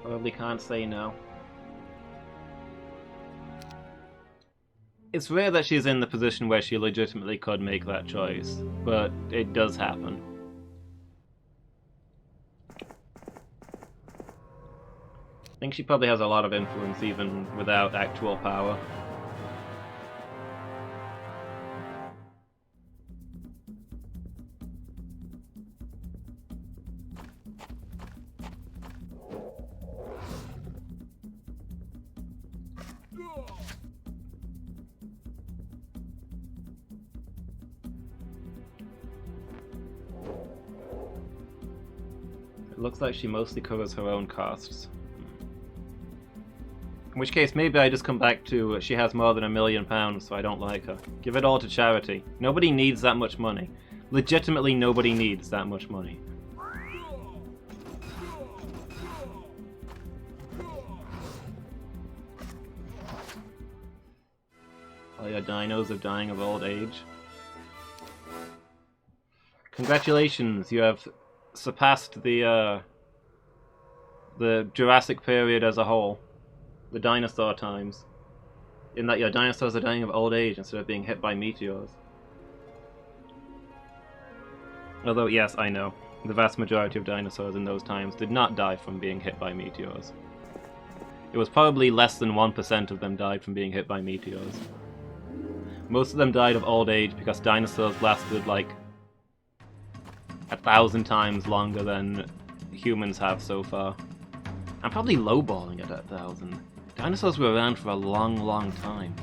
Probably can't say no. It's rare that she's in the position where she legitimately could make that choice, but it does happen. I think she probably has a lot of influence even without actual power. It looks like she mostly covers her own costs. In which case, maybe I just come back to she has more than £1 million, so I don't like her. Give it all to charity. Nobody needs that much money. Legitimately, nobody needs that much money. All your dinos are dying of old age. Congratulations, you have surpassed the Jurassic period as a whole. The dinosaur times. In that your dinosaurs are dying of old age instead of being hit by meteors. Although, yes, I know. The vast majority of dinosaurs in those times did not die from being hit by meteors. It was probably less than 1% of them died from being hit by meteors. Most of them died of old age because dinosaurs lasted like 1,000 times longer than humans have so far. I'm probably lowballing it at 1,000. Dinosaurs were around for a long, long time.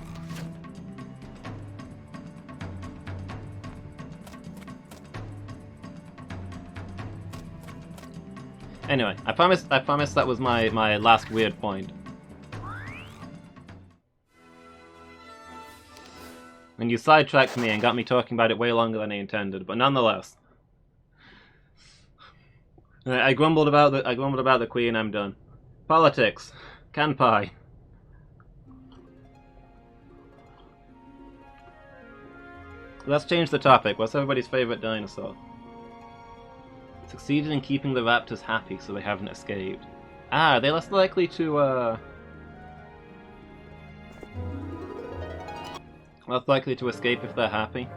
Anyway, I promised that was my last weird point. And you sidetracked me and got me talking about it way longer than I intended, but nonetheless. I grumbled about the Queen, I'm done. Politics. Kanpai. Let's change the topic. What's everybody's favorite dinosaur? Succeeded in keeping the raptors happy so they haven't escaped. Ah, are they less likely to, less likely to escape if they're happy?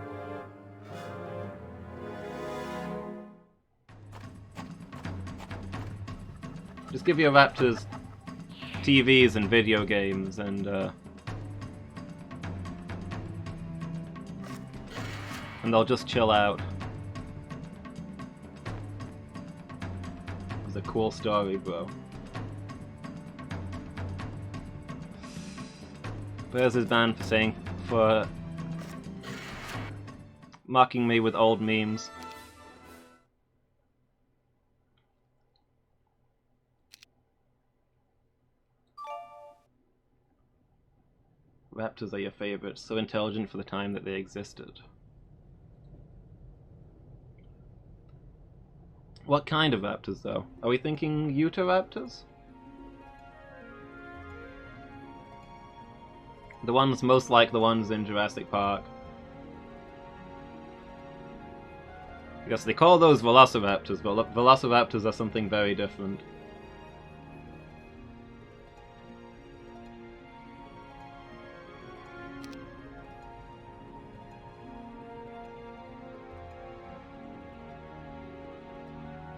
Just give your raptors TVs and video games and they'll just chill out. It's a cool story, bro. Bears is banned for mocking me with old memes. Raptors are your favorites, so intelligent for the time that they existed. What kind of raptors, though? Are we thinking Utahraptors? The ones most like the ones in Jurassic Park. Because they call those Velociraptors, but Velociraptors are something very different.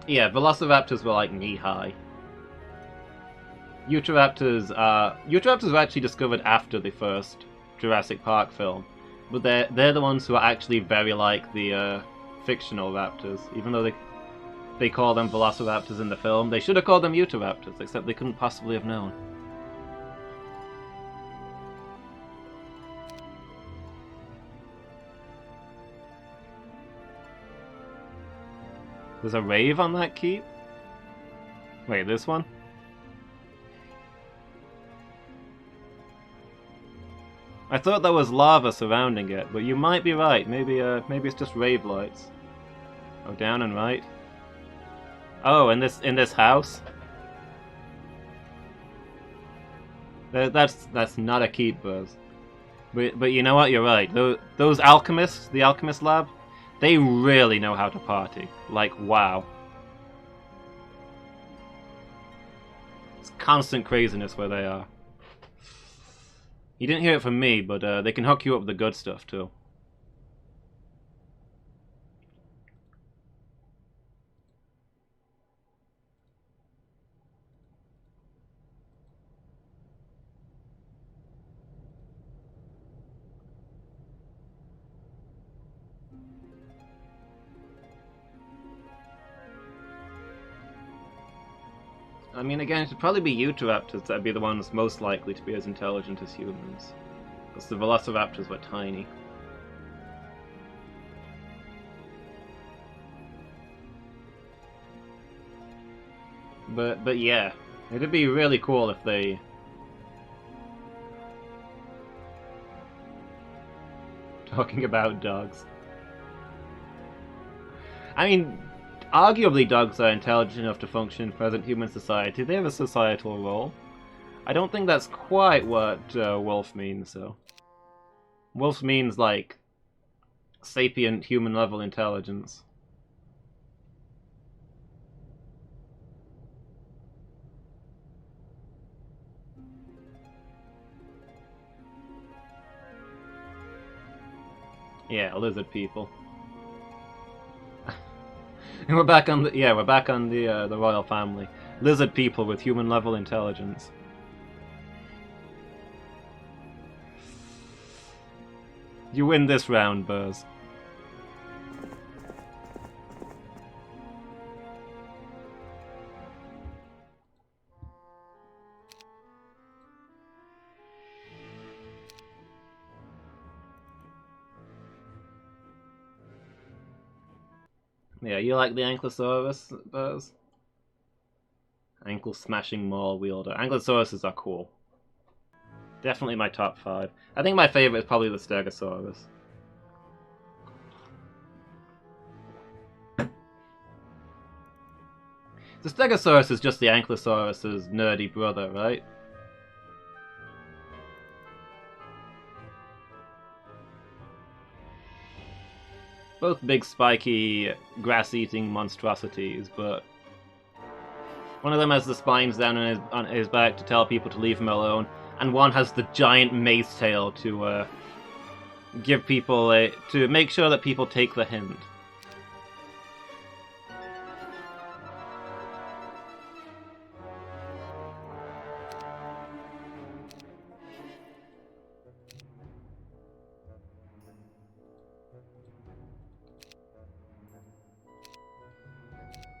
Yeah, Velociraptors were like knee-high. Utahraptors were actually discovered after the first Jurassic Park film, but they're the ones who are actually very like the fictional raptors. Even though they call them Velociraptors in the film, they should have called them Utahraptors, except they couldn't possibly have known. There's a rave on that keep? Wait, this one? I thought there was lava surrounding it, but you might be right. Maybe it's just rave lights. Oh, down and right. Oh, in this house? That's not a keep, Buzz. But you know what? You're right. Those alchemists, the alchemist lab, they really know how to party. Like, wow. It's constant craziness where they are. You didn't hear it from me, but they can hook you up with the good stuff too. I mean, again, it should probably be Utahraptors that'd be the ones most likely to be as intelligent as humans. Because the Velociraptors were tiny. But yeah, it'd be really cool if they... Talking about dogs. I mean, arguably dogs are intelligent enough to function in present human society. They have a societal role. I don't think that's quite what wolf means, though. Wolf means, like, sapient human-level intelligence. Yeah, lizard people. And we're back on the royal family. Lizard people with human level intelligence. You win this round, Buzz. Yeah, you like the Ankylosaurus, Buzz? Ankle smashing maul wielder. Ankylosauruses are cool. Definitely my top 5. I think my favorite is probably the Stegosaurus. The Stegosaurus is just the Ankylosaurus' nerdy brother, right? Both big, spiky, grass-eating monstrosities, but one of them has the spines down on his back to tell people to leave him alone, and one has the giant mace tail to give people to make sure that people take the hint.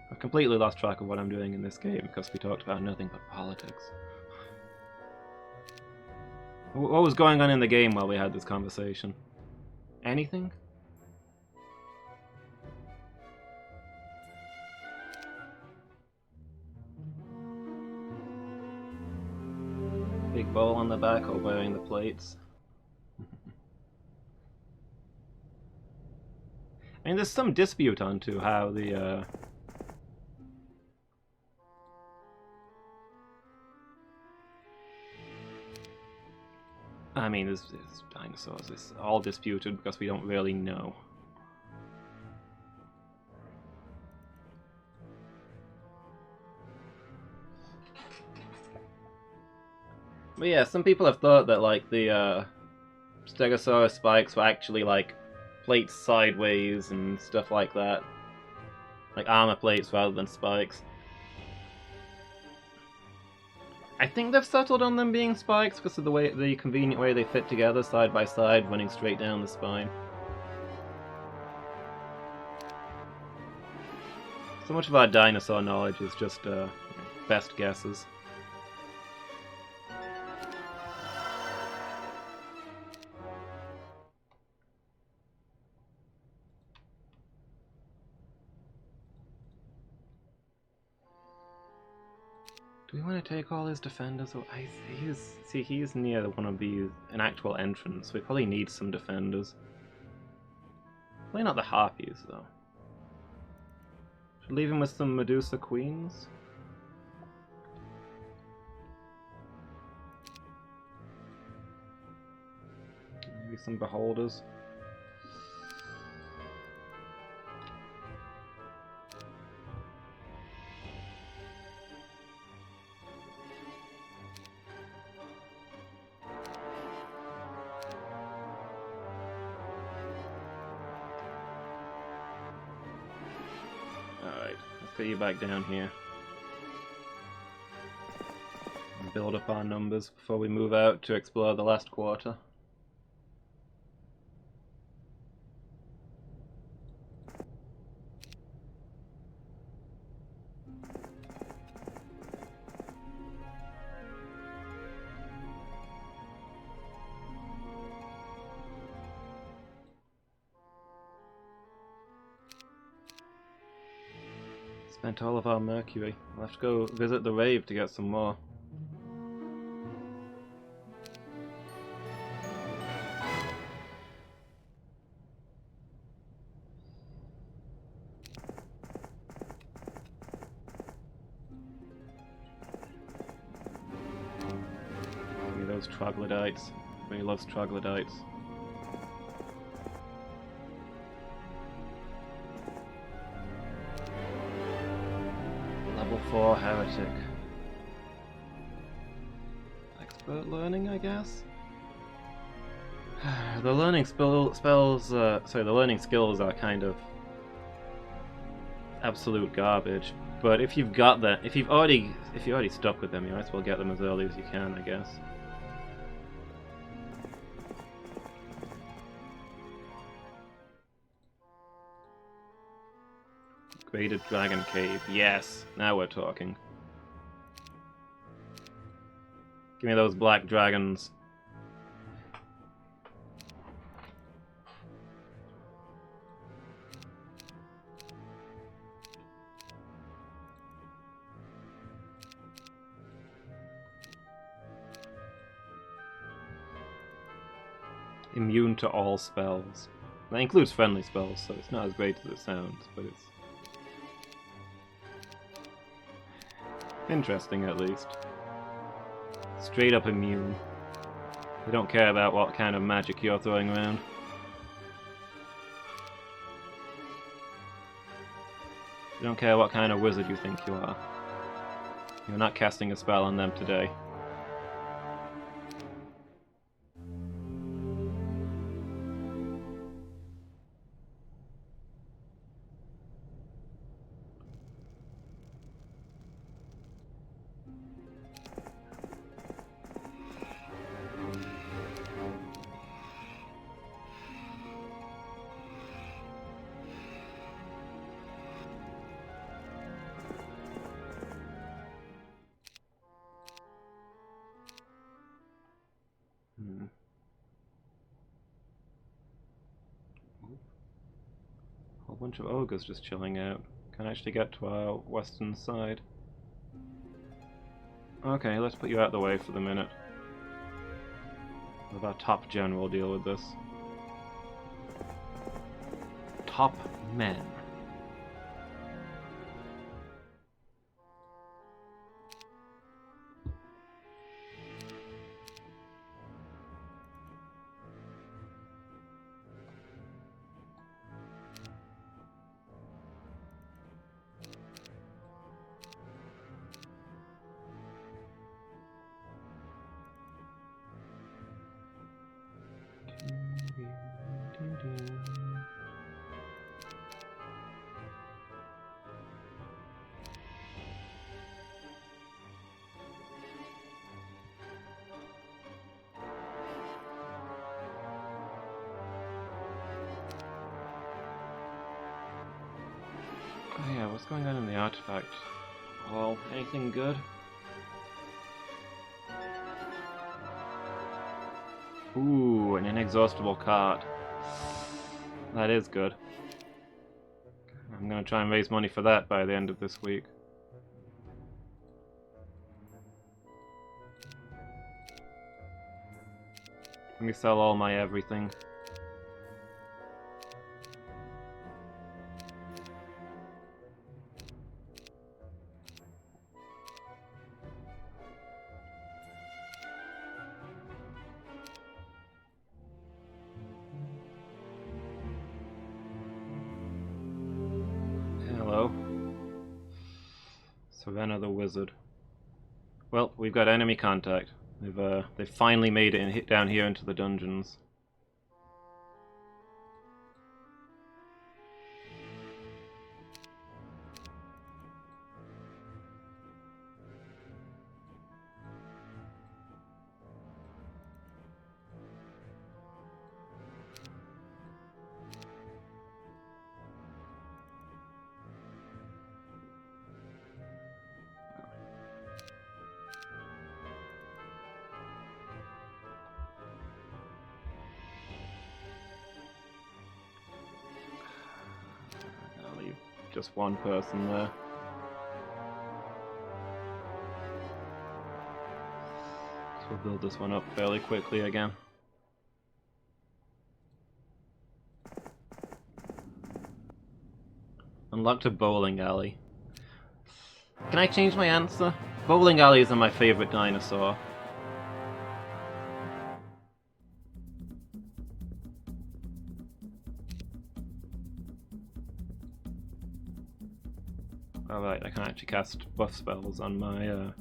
I completely lost track of what I'm doing in this game because we talked about nothing but politics. What was going on in the game while we had this conversation? Anything? Big bowl on the back or wearing the plates? I mean, there's some dispute onto how the I mean, there's dinosaurs. It's all disputed because we don't really know. But yeah, some people have thought that like the Stegosaurus spikes were actually like plates sideways and stuff like that, like armor plates rather than spikes. I think they've settled on them being spikes because of the convenient way they fit together side by side, running straight down the spine. So much of our dinosaur knowledge is just best guesses. Do we want to take all his defenders? Oh, he's near one of these, an actual entrance. We probably need some defenders. Probably not the harpies, though. Should leave him with some Medusa queens. Maybe some beholders. Get you back down here. And build up our numbers before we move out to explore the last quarter. Spent all of our mercury. We'll have to go visit the rave to get some more. Give me those troglodytes. Everybody loves troglodytes. Level 4 heretic. Expert learning, I guess? The learning the learning skills are kind of absolute garbage. But if you've got that, if you're already stuck with them, you might as well get them as early as you can, I guess. Graded Dragon Cave. Yes, now we're talking. Give me those black dragons. Immune to all spells. That includes friendly spells, so it's not as great as it sounds, but it's interesting at least. Straight up immune. They don't care about what kind of magic you're throwing around. They don't care what kind of wizard you think you are. You're not casting a spell on them today. Whole bunch of ogres just chilling out. Can't actually get to our western side. Okay, let's put you out of the way for the minute. Let our top general deal with this. Top men. Oh yeah, what's going on in the artifact? Well, anything good? Ooh, an inexhaustible card. That is good. I'm gonna try and raise money for that by the end of this week. Let me sell all my everything. Hello. Savannah the Wizard. Well, we've got enemy contact. They've finally made it and down here into the dungeons. I'll leave just one person there. So we'll build this one up fairly quickly again. Unlocked a bowling alley. Can I change my answer? Bowling alleys are my favorite dinosaur. Alright, I can actually cast buff spells on my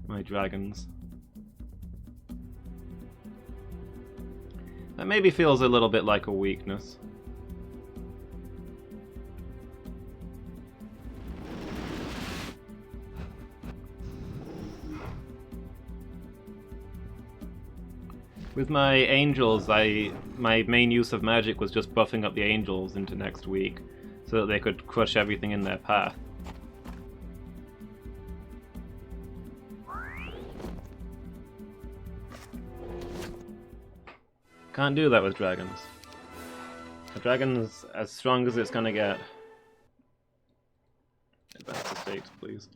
my dragons. That maybe feels a little bit like a weakness. With my angels, my main use of magic was just buffing up the angels into next week. so that they could crush everything in their path. Can't do that with dragons. A dragon's as strong as it's gonna get. Advance the stakes, please.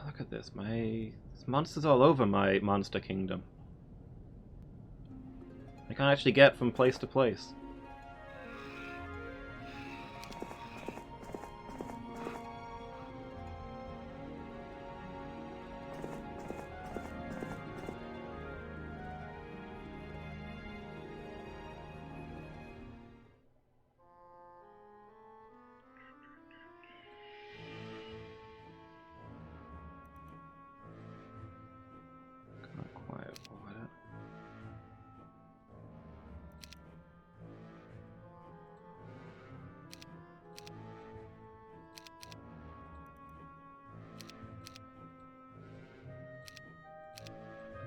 Look at this, there's monsters all over my monster kingdom. I can't actually get from place to place.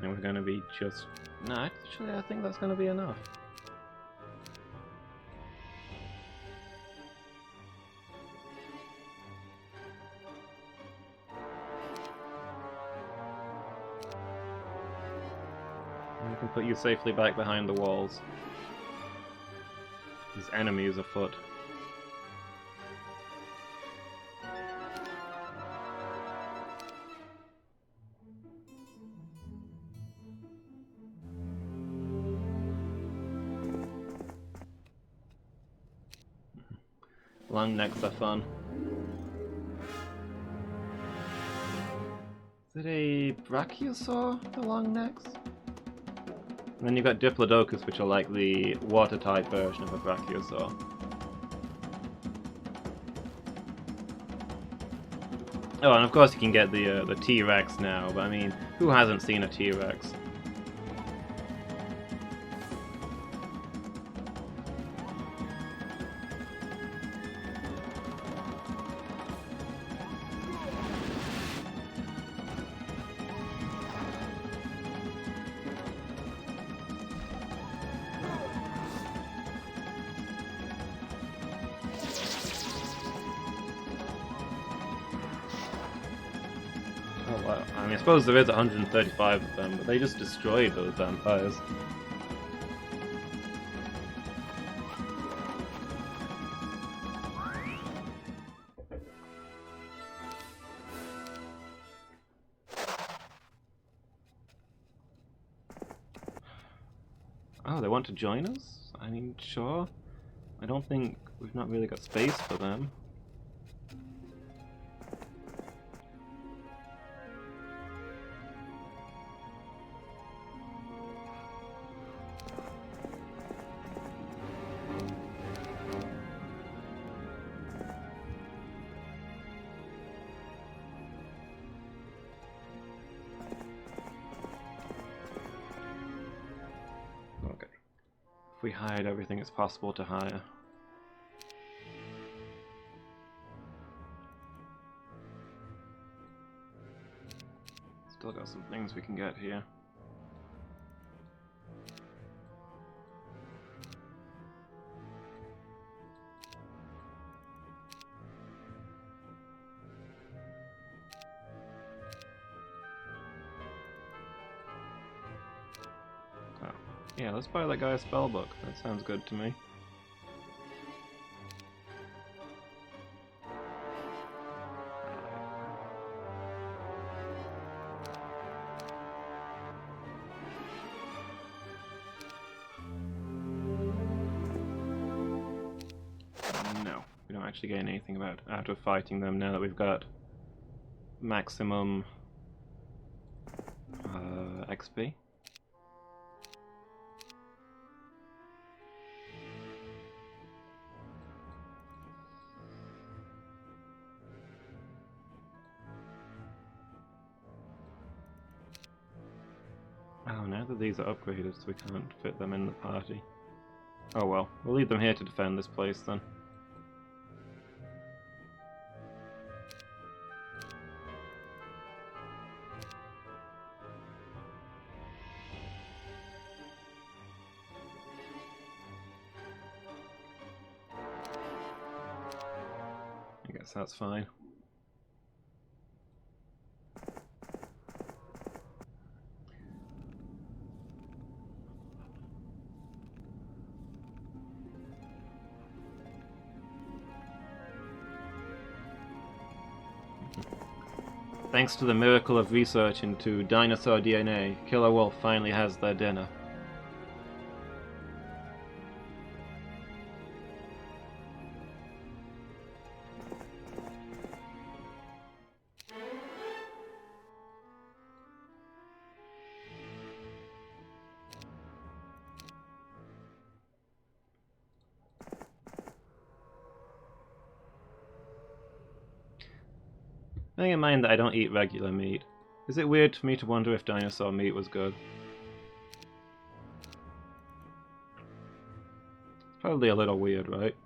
And we're gonna be just... No, actually I think that's gonna be enough. And we can put you safely back behind the walls. There's enemies afoot. Long necks are fun. Is it a brachiosaur, the long necks? And then you've got diplodocus, which are like the water-type version of a brachiosaur. Oh, and of course you can get the T-Rex now, but I mean, who hasn't seen a T-Rex? Oh wow, I mean I suppose there is 135 of them, but they just destroyed those vampires. Oh, they want to join us? I mean, sure. I don't think we've not really got space for them. If we hide everything it's possible to hire. Still got some things we can get here. Yeah, let's buy that guy a spellbook. That sounds good to me. No, we don't actually gain anything out of fighting them now that we've got maximum XP. Oh, now that these are upgraded, so we can't fit them in the party. Oh well, we'll leave them here to defend this place then. guess that's fine. Thanks to the miracle of research into dinosaur DNA, Killer Wolf finally has their dinner. Bearing in mind that I don't eat regular meat, is it weird for me to wonder if dinosaur meat was good? It's probably a little weird, right?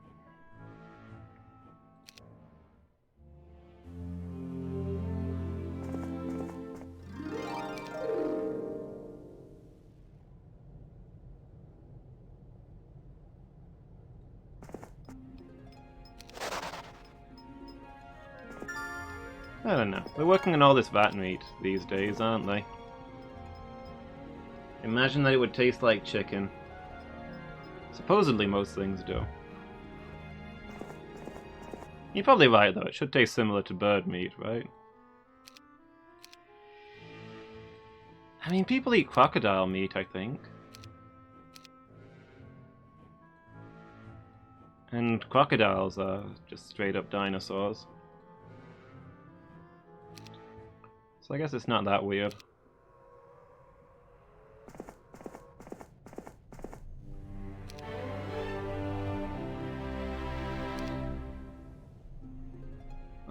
I don't know. They're working on all this vat meat these days, aren't they? Imagine that it would taste like chicken. Supposedly most things do. You're probably right though, it should taste similar to bird meat, right? I mean, people eat crocodile meat, I think. And crocodiles are just straight up dinosaurs. So I guess it's not that weird.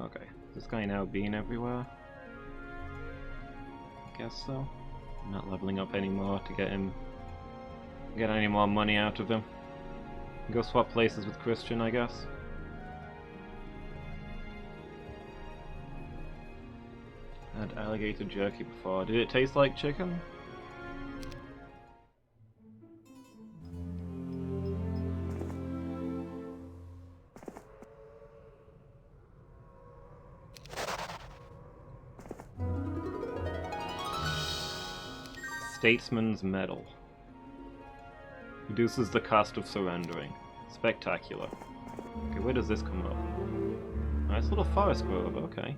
Okay, is this guy now being everywhere? I guess so. I'm not leveling up anymore to get any more money out of him. Go swap places with Christian, I guess. Had alligator jerky before. Did it taste like chicken? Statesman's Medal. Reduces the cost of surrendering. Spectacular. Okay, where does this come up? Nice little forest grove, okay.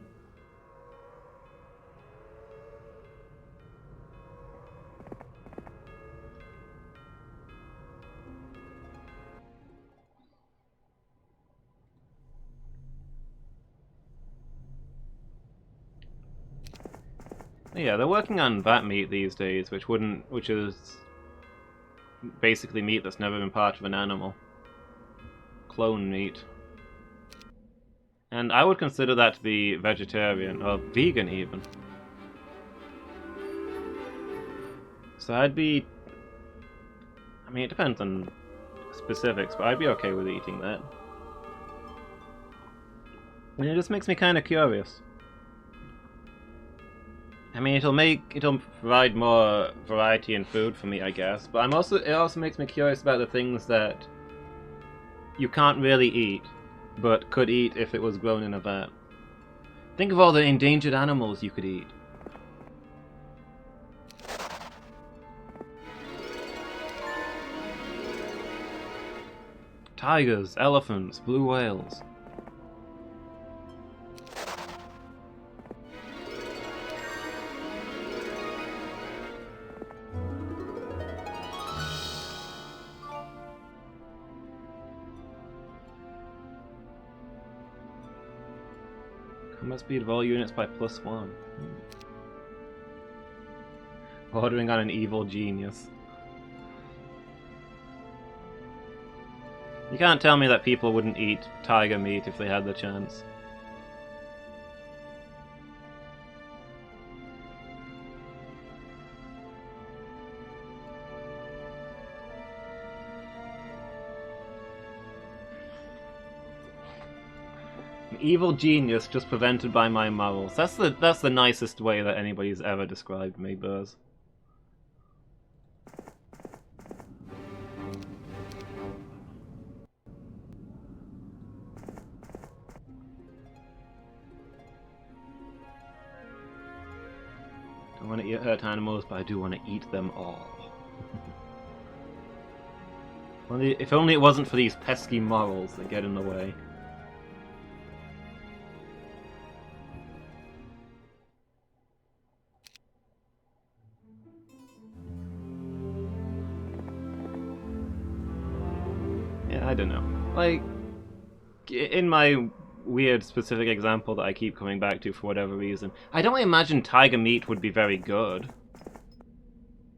Yeah, they're working on vat meat these days, which is basically meat that's never been part of an animal. Clone meat. And I would consider that to be vegetarian, or vegan even. So I'd be... I mean, it depends on specifics, but I'd be okay with eating that. And it just makes me kind of curious. I mean, it'll provide more variety in food for me, I guess. But it also makes me curious about the things that you can't really eat, but could eat if it was grown in a vat. Think of all the endangered animals you could eat. Tigers, elephants, blue whales. Combat speed of all units by +1. Bordering on an evil genius. You can't tell me that people wouldn't eat tiger meat if they had the chance. An evil genius just prevented by my morals. That's the nicest way that anybody's ever described me, Buzz. to hurt animals, but I do want to eat them all. If only it wasn't for these pesky morals that get in the way. Yeah, I don't know. Like, in my weird specific example that I keep coming back to for whatever reason, I don't imagine tiger meat would be very good.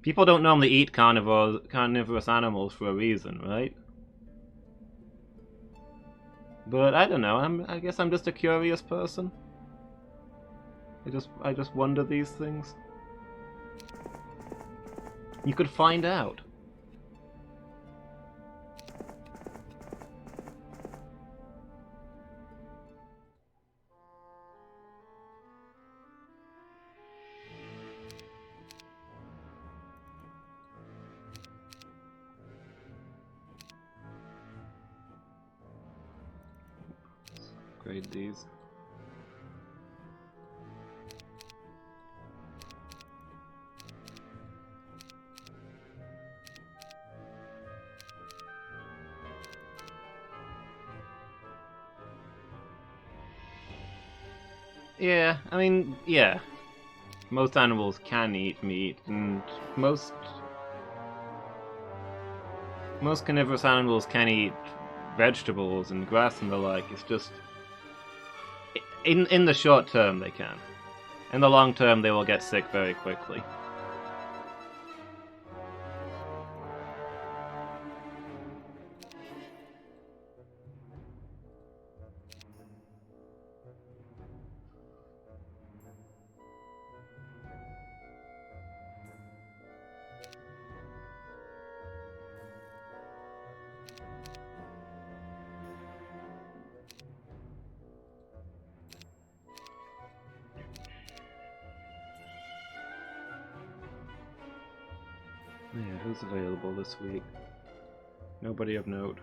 People don't normally eat carnivorous animals for a reason, right? But I don't know. I guess I'm just a curious person. I just wonder these things. You could find out. Upgrade these. Yeah, I mean, yeah. Most animals can eat meat, and most carnivorous animals can eat vegetables and grass and the like. It's just in the short term they can. In the long term they will get sick very quickly. Yeah, who's available this week? Nobody of note.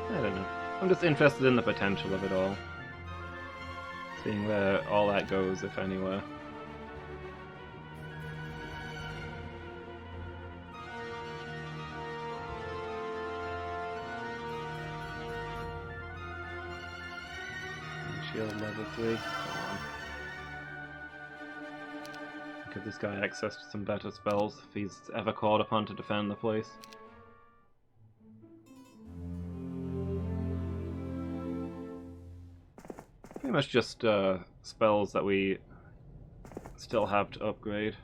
I don't know. I'm just interested in the potential of it all. Seeing where all that goes, if anywhere. Shield level 3. Come on. Give this guy access to some better spells if he's ever called upon to defend the place. Pretty much just spells that we still have to upgrade.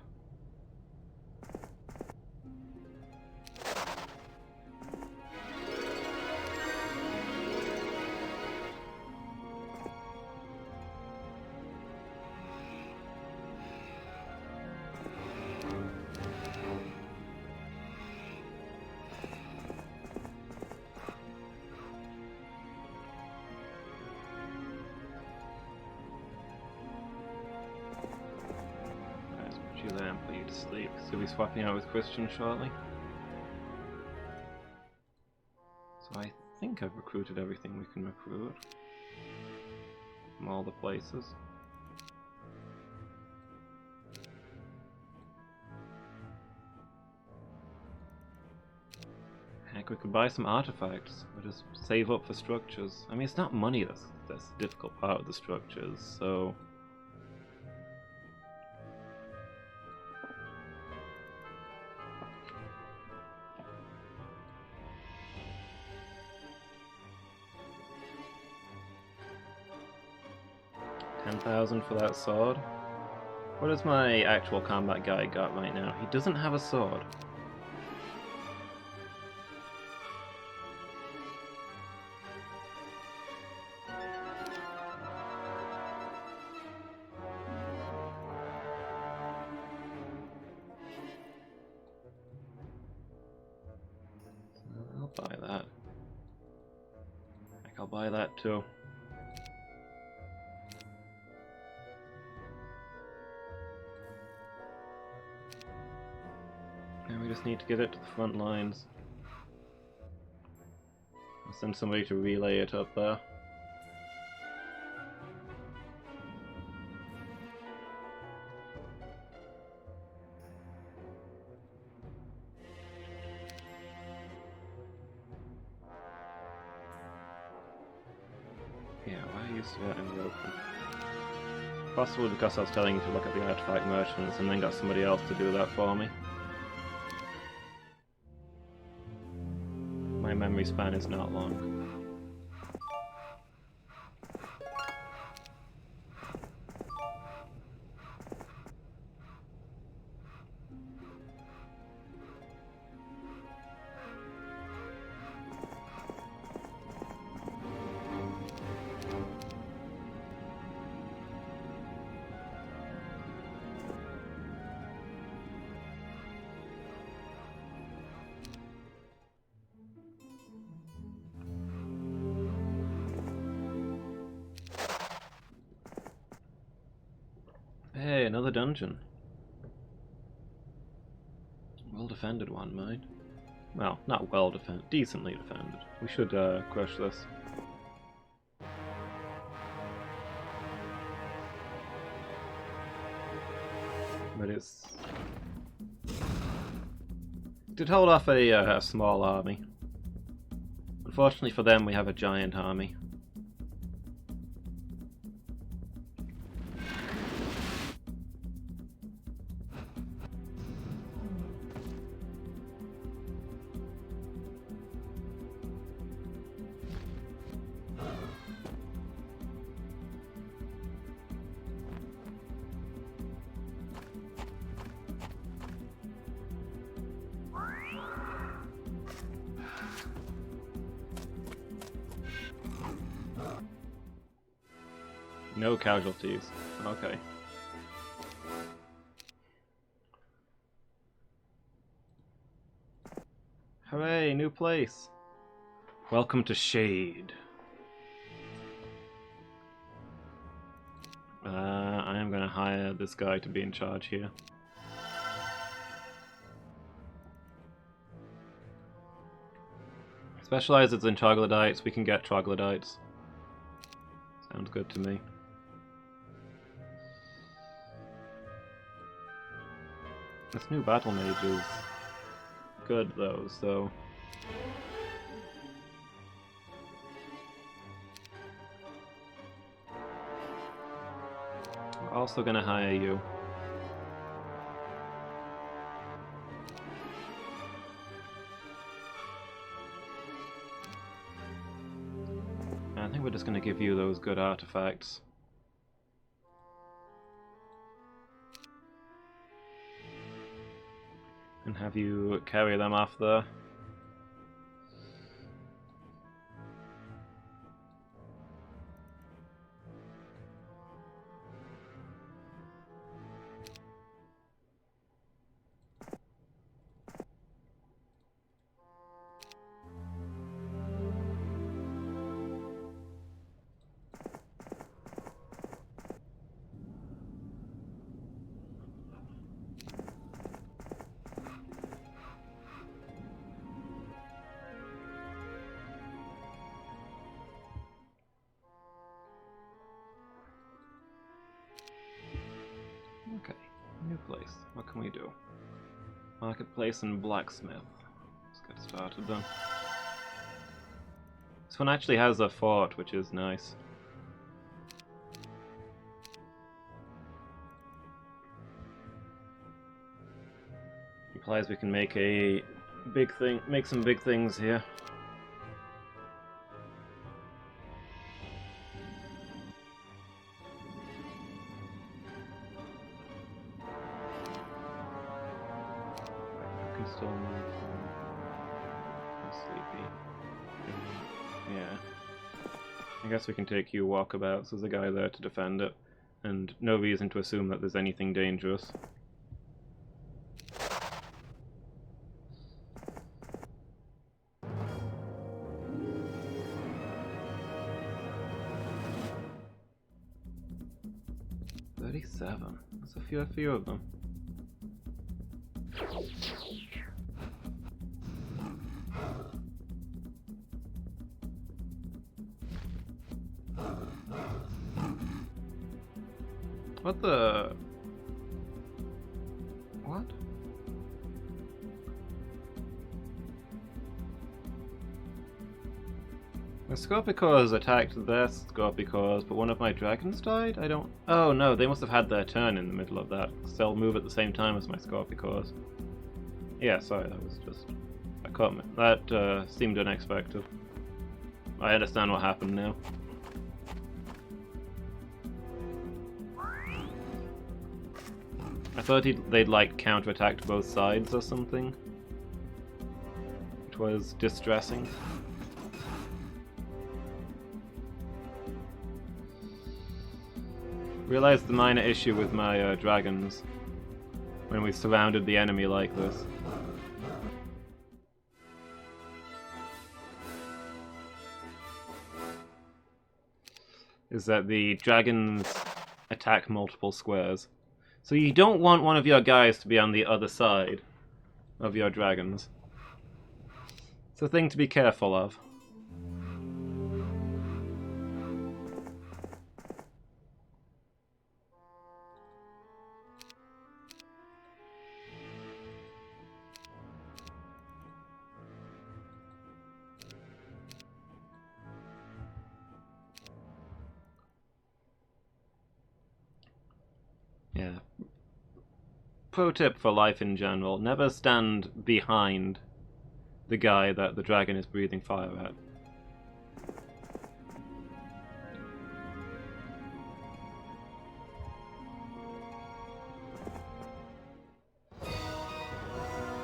Lamp, put you to sleep. So we'll be swapping out with Christian shortly. So I think I've recruited everything we can recruit from all the places. Heck, we could buy some artifacts, or just save up for structures. I mean, it's not money that's the difficult part of the structures, so... $10,000 for that sword. What does my actual combat guy got right now? He doesn't have a sword. I'll buy that. I'll buy that too. We just need to get it to the front lines. I'll send somebody to relay it up there. Yeah, why are you starting the open? Possibly because I was telling you to look at the artifact merchants and then got somebody else to do that for me. My memory span is not long. Hey, another dungeon. Well defended one, mind. Well, not well defended, decently defended. We should crush this. But it's... did hold off a small army. Unfortunately for them, we have a giant army. No casualties. Okay. Hooray, new place. Welcome to Shade. I am gonna hire this guy to be in charge here. Specializes in troglodytes, we can get troglodytes. Sounds good to me. This new battle mage is good though, so... we're also gonna hire you. I think we're just gonna give you those good artifacts. And have you carry them off there. Okay, new place. What can we do? Marketplace and blacksmith. Let's get started then. This one actually has a fort, which is nice. Implies we can make some big things here. Still move. Sleepy. Yeah. I guess we can take you walkabouts. There's a guy there to defend it, and no reason to assume that there's anything dangerous. $37. That's a few of them. What the... What? My Scorpicores attacked their Scorpicores, but one of my dragons died? I don't... Oh no, they must have had their turn in the middle of that, because they'll move at the same time as my Scorpicores. Yeah, sorry, that was just... That seemed unexpected. I understand what happened now. I thought they'd like counterattacked both sides or something, which was distressing. Realized the minor issue with my dragons when we surrounded the enemy like this. Is that the dragons attack multiple squares. So you don't want one of your guys to be on the other side of your dragons. It's a thing to be careful of. Yeah. Pro tip for life in general, never stand behind the guy that the dragon is breathing fire at.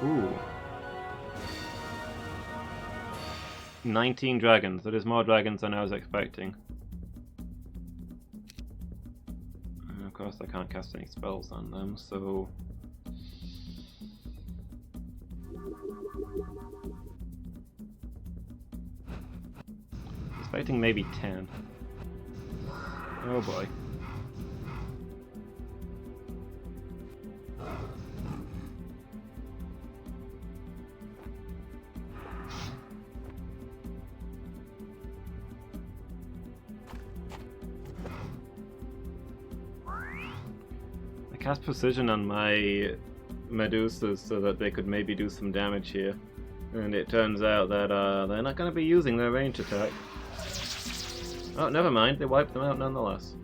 Ooh. 19 dragons, that is more dragons than I was expecting. Of course, I can't cast any spells on them, so... Expecting maybe 10. Oh boy. Cast precision on my Medusas so that they could maybe do some damage here. And it turns out that they're not going to be using their range attack. Oh, never mind, they wiped them out nonetheless.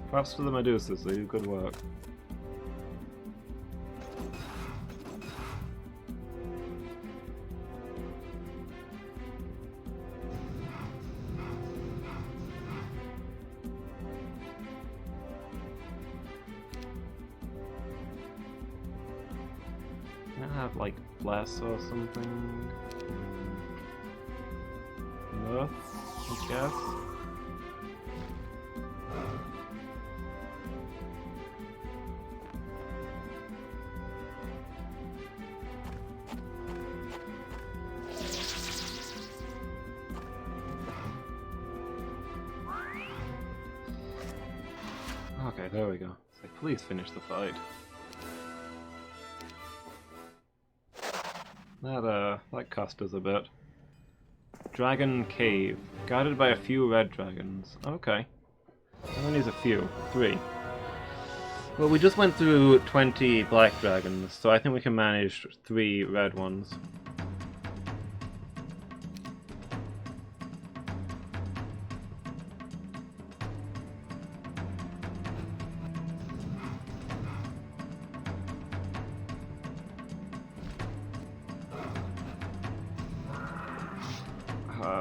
Props to the Medusas, they do good work. Have like bless or something. No, I guess. Okay, there we go. It's like, please finish the fight. That cost us a bit. Dragon Cave. Guarded by a few red dragons. Okay. Only needs a few. 3. Well, we just went through 20 black dragons, so I think we can manage 3 red ones.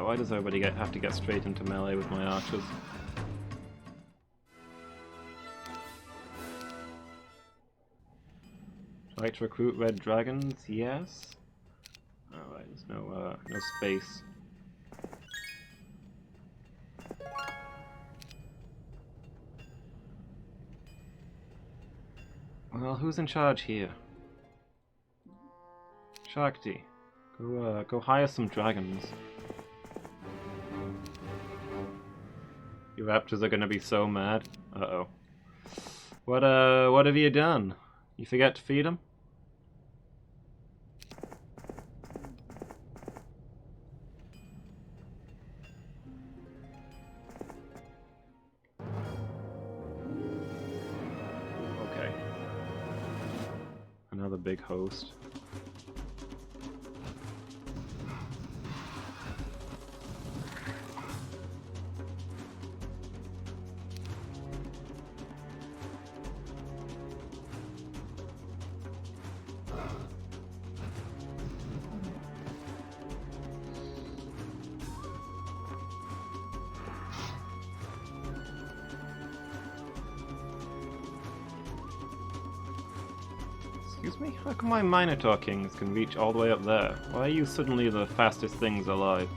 Why does everybody have to get straight into melee with my archers? Try to recruit red dragons? Yes. Alright, there's no space. Well, who's in charge here? Shakti, go hire some dragons. Your raptors are gonna be so mad. Uh-oh. What have you done? You forget to feed them? big host. Excuse me? How come my Minotaur Kings can reach all the way up there? Why are you suddenly the fastest things alive?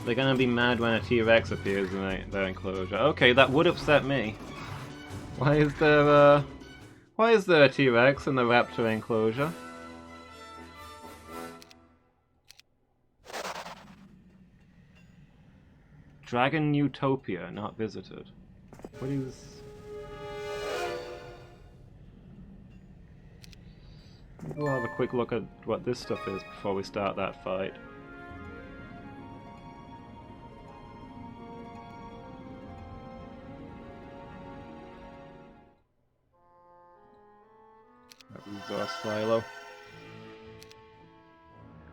They're gonna be mad when a T-Rex appears in their enclosure. Okay, that would upset me. Why is there a T-Rex in the raptor enclosure? Dragon Utopia, not visited. What is... We'll have a quick look at what this stuff is before we start that fight. Resource silo.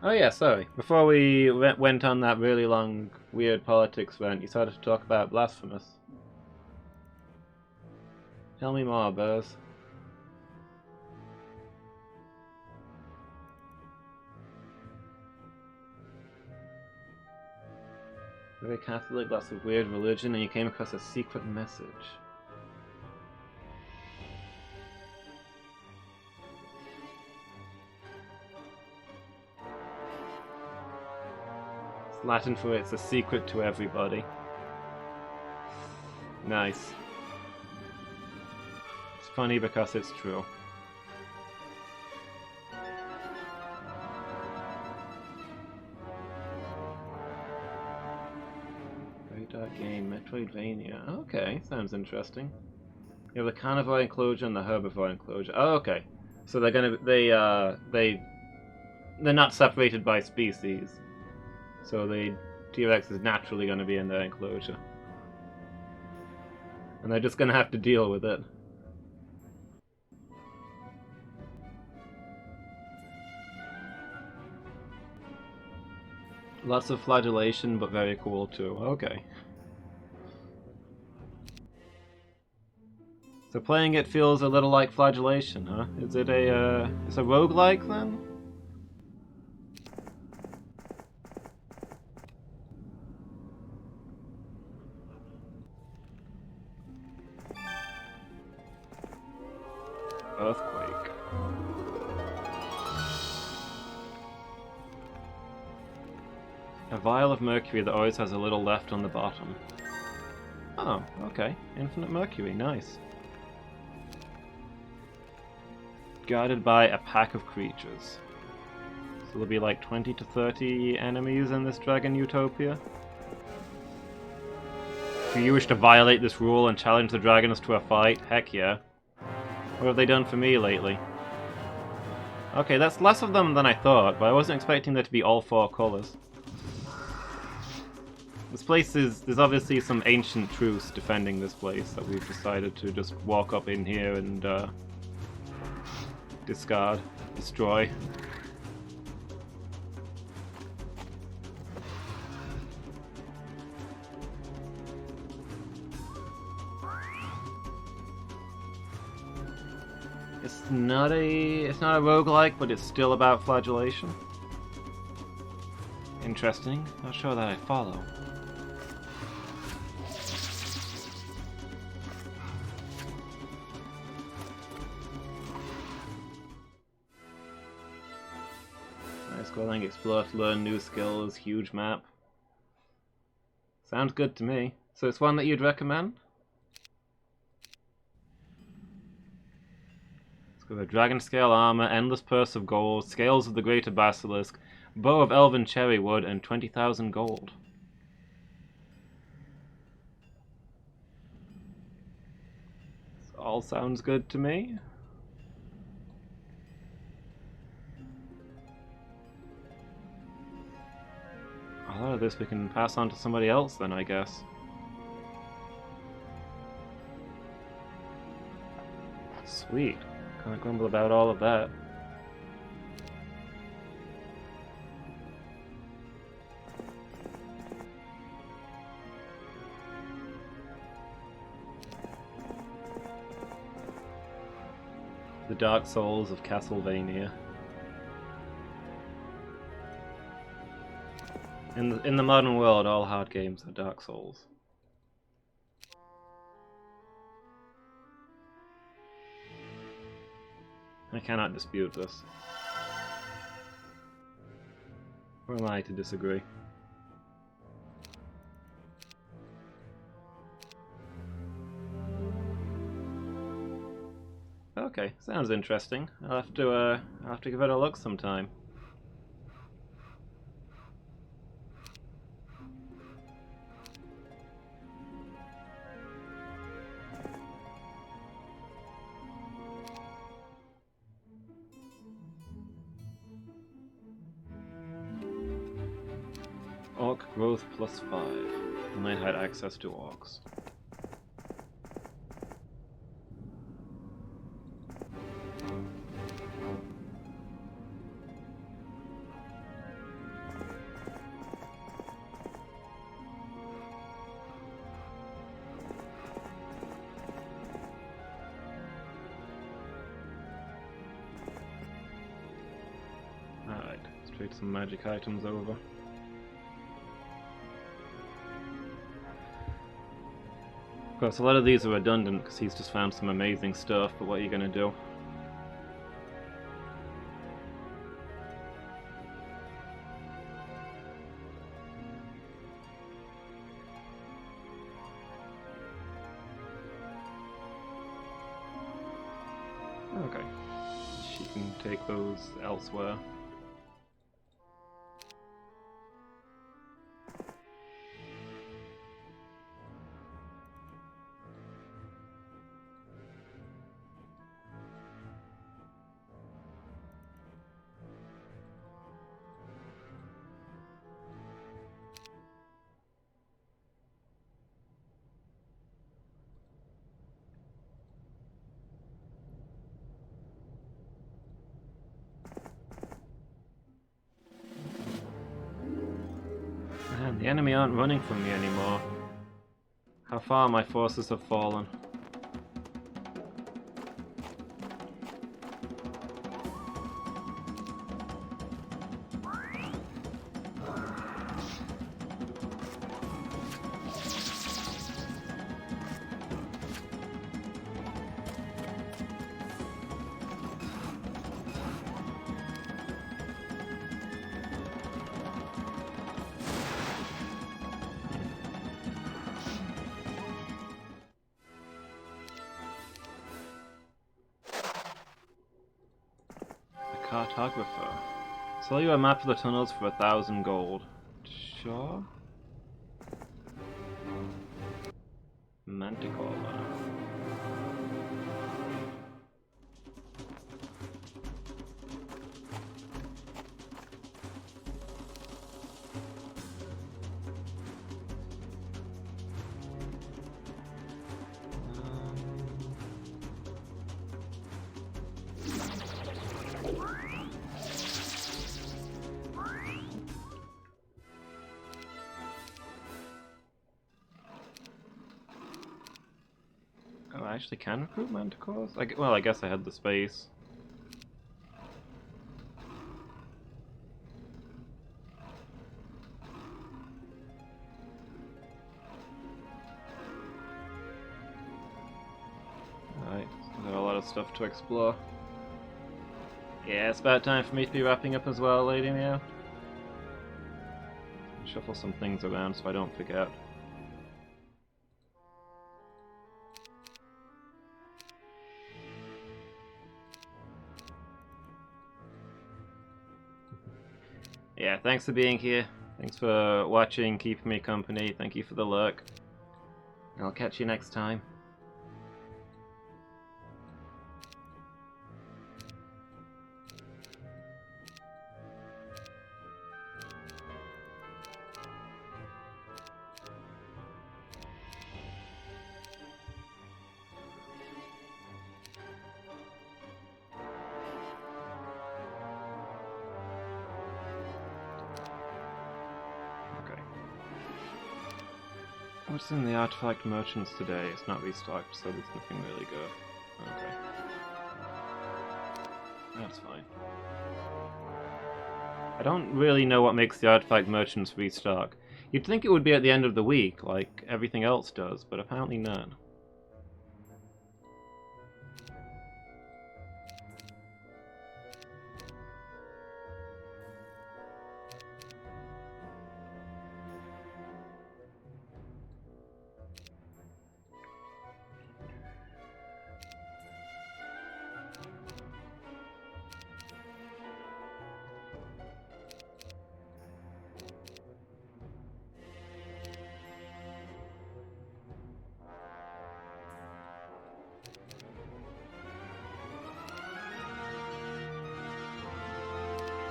Oh yeah, sorry. Before we went on that really long, weird politics rant, you started to talk about Blasphemous. Tell me more, Burrs. Very Catholic, lots of weird religion, and you came across a secret message. Latin for it's a secret to everybody. Nice. It's funny because it's true. Very dark game, Metroidvania. Okay, sounds interesting. You have the carnivore enclosure and the herbivore enclosure. Oh, okay. So they're not separated by species. So the T-Rex is naturally going to be in their enclosure. And they're just going to have to deal with it. Lots of flagellation, but very cool too. Okay. So playing it feels a little like flagellation, huh? Is it a roguelike then? Earthquake. A vial of mercury that always has a little left on the bottom. Oh, okay. Infinite mercury, nice. Guarded by a pack of creatures. So there'll be like 20 to 30 enemies in this Dragon Utopia. Do you wish to violate this rule and challenge the dragons to a fight? Heck yeah. What have they done for me lately? Okay, that's less of them than I thought, but I wasn't expecting there to be all four colours. This place is... There's obviously some ancient truce defending this place that we've decided to just walk up in here and discard, destroy. It's not a roguelike, but it's still about flagellation. Interesting. Not sure that I follow. Nice going, explore to learn new skills, huge map. Sounds good to me. So it's one that you'd recommend? With a dragon scale armor, endless purse of gold, scales of the greater basilisk, Bow of elven cherry wood and 20,000 gold. This all sounds good to me. A lot of this we can pass on to somebody else then, I guess. Sweet. Can't grumble about all of that. The Dark Souls of Castlevania. In the modern world, all hard games are Dark Souls. I cannot dispute this. Or am I to disagree? Okay, sounds interesting. I'll have to give it a look sometime. Orc growth +5. The knight had access to orcs. Alright, let's trade some magic items over. Of course, a lot of these are redundant because he's just found some amazing stuff, but what are you gonna do? Okay. She can take those elsewhere. Man, the enemy aren't running from me anymore. How far my forces have fallen. Cartographer. Sell you a map of the tunnels for 1,000 gold. Sure. Manticore. Oh, I actually can recruit manticores? Well, I guess I had the space. Alright, got a lot of stuff to explore. Yeah, it's about time for me to be wrapping up as well, Lady Meow. Shuffle some things around so I don't forget. Yeah, thanks for being here. Thanks for watching, keeping me company. Thank you for the lurk. I'll catch you next time. What's in the artifact merchants today? It's not restocked, so there's nothing really good. Okay. That's fine. I don't really know what makes the artifact merchants restock. You'd think it would be at the end of the week, like everything else does, but apparently not.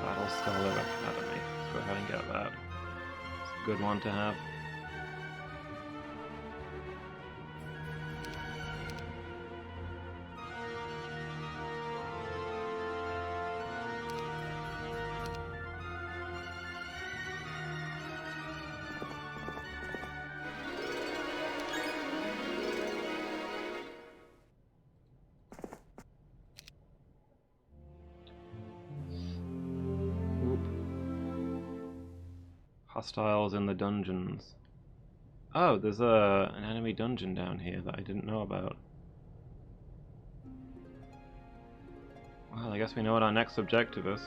Battle Scholar Academy. Let's go ahead and get that. It's a good one to have. Hostiles in the dungeons. Oh, there's an enemy dungeon down here that I didn't know about. Well, I guess we know what our next objective is.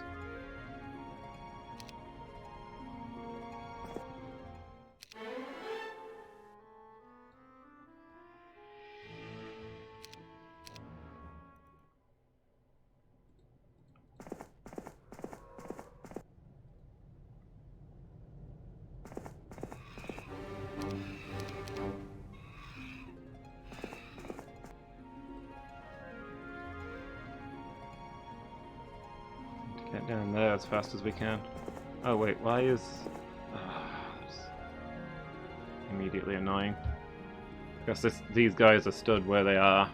Get down there as fast as we can. Oh wait, why is... that's immediately annoying. Guess these guys are stood where they are.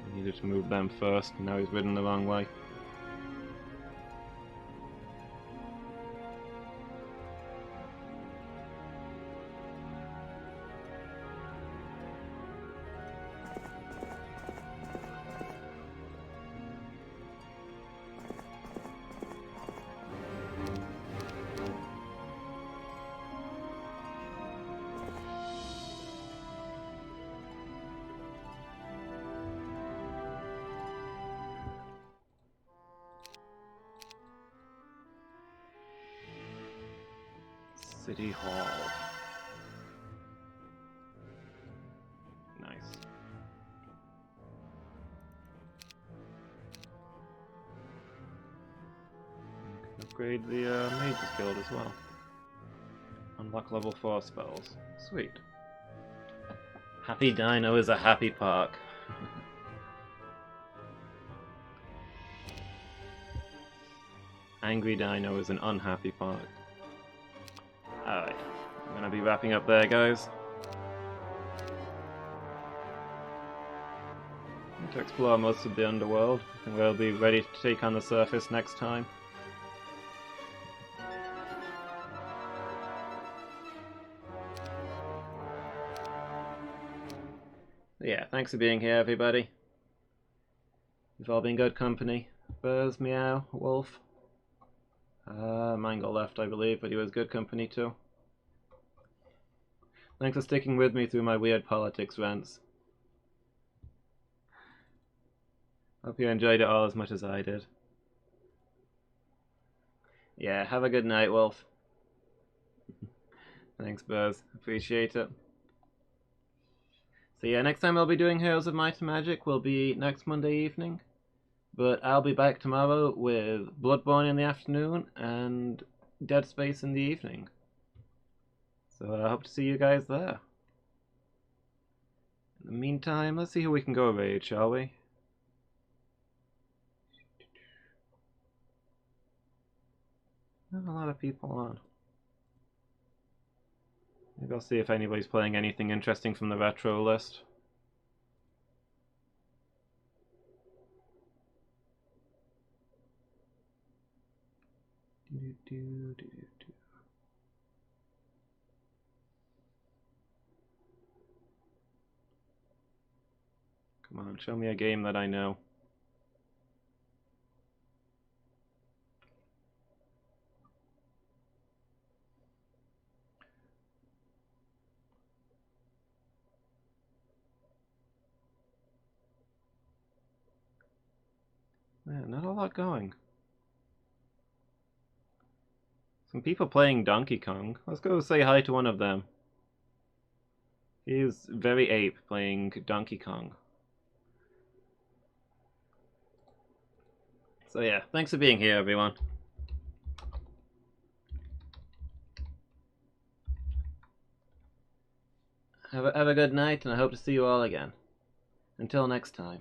I needed to move them first, and now he's ridden the wrong way. City Hall. Nice. Upgrade the Mage's Guild as well. Unlock level 4 spells. Sweet. Happy Dino is a happy park. Angry Dino is an unhappy park. Alright, I'm gonna be wrapping up there, guys. To explore most of the underworld, and we'll be ready to take on the surface next time. Yeah, thanks for being here, everybody. You've all been good company. Buzz, Meow, Wolf. Mine got left, I believe, but he was good company too. Thanks for sticking with me through my weird politics rants. Hope you enjoyed it all as much as I did. Yeah, have a good night, Wolf. Thanks, Buzz. Appreciate it. So yeah, next time I'll be doing Heroes of Might and Magic will be next Monday evening. But I'll be back tomorrow with Bloodborne in the afternoon and Dead Space in the evening. So I hope to see you guys there. In the meantime, let's see who we can go raid, shall we? Not a lot of people on. Maybe I'll see if anybody's playing anything interesting from the retro list. Come on, show me a game that I know. Man, not a lot going. Some people playing Donkey Kong. Let's go say hi to one of them. He's very ape playing Donkey Kong. So yeah, thanks for being here, everyone. Have a good night, and I hope to see you all again. Until next time.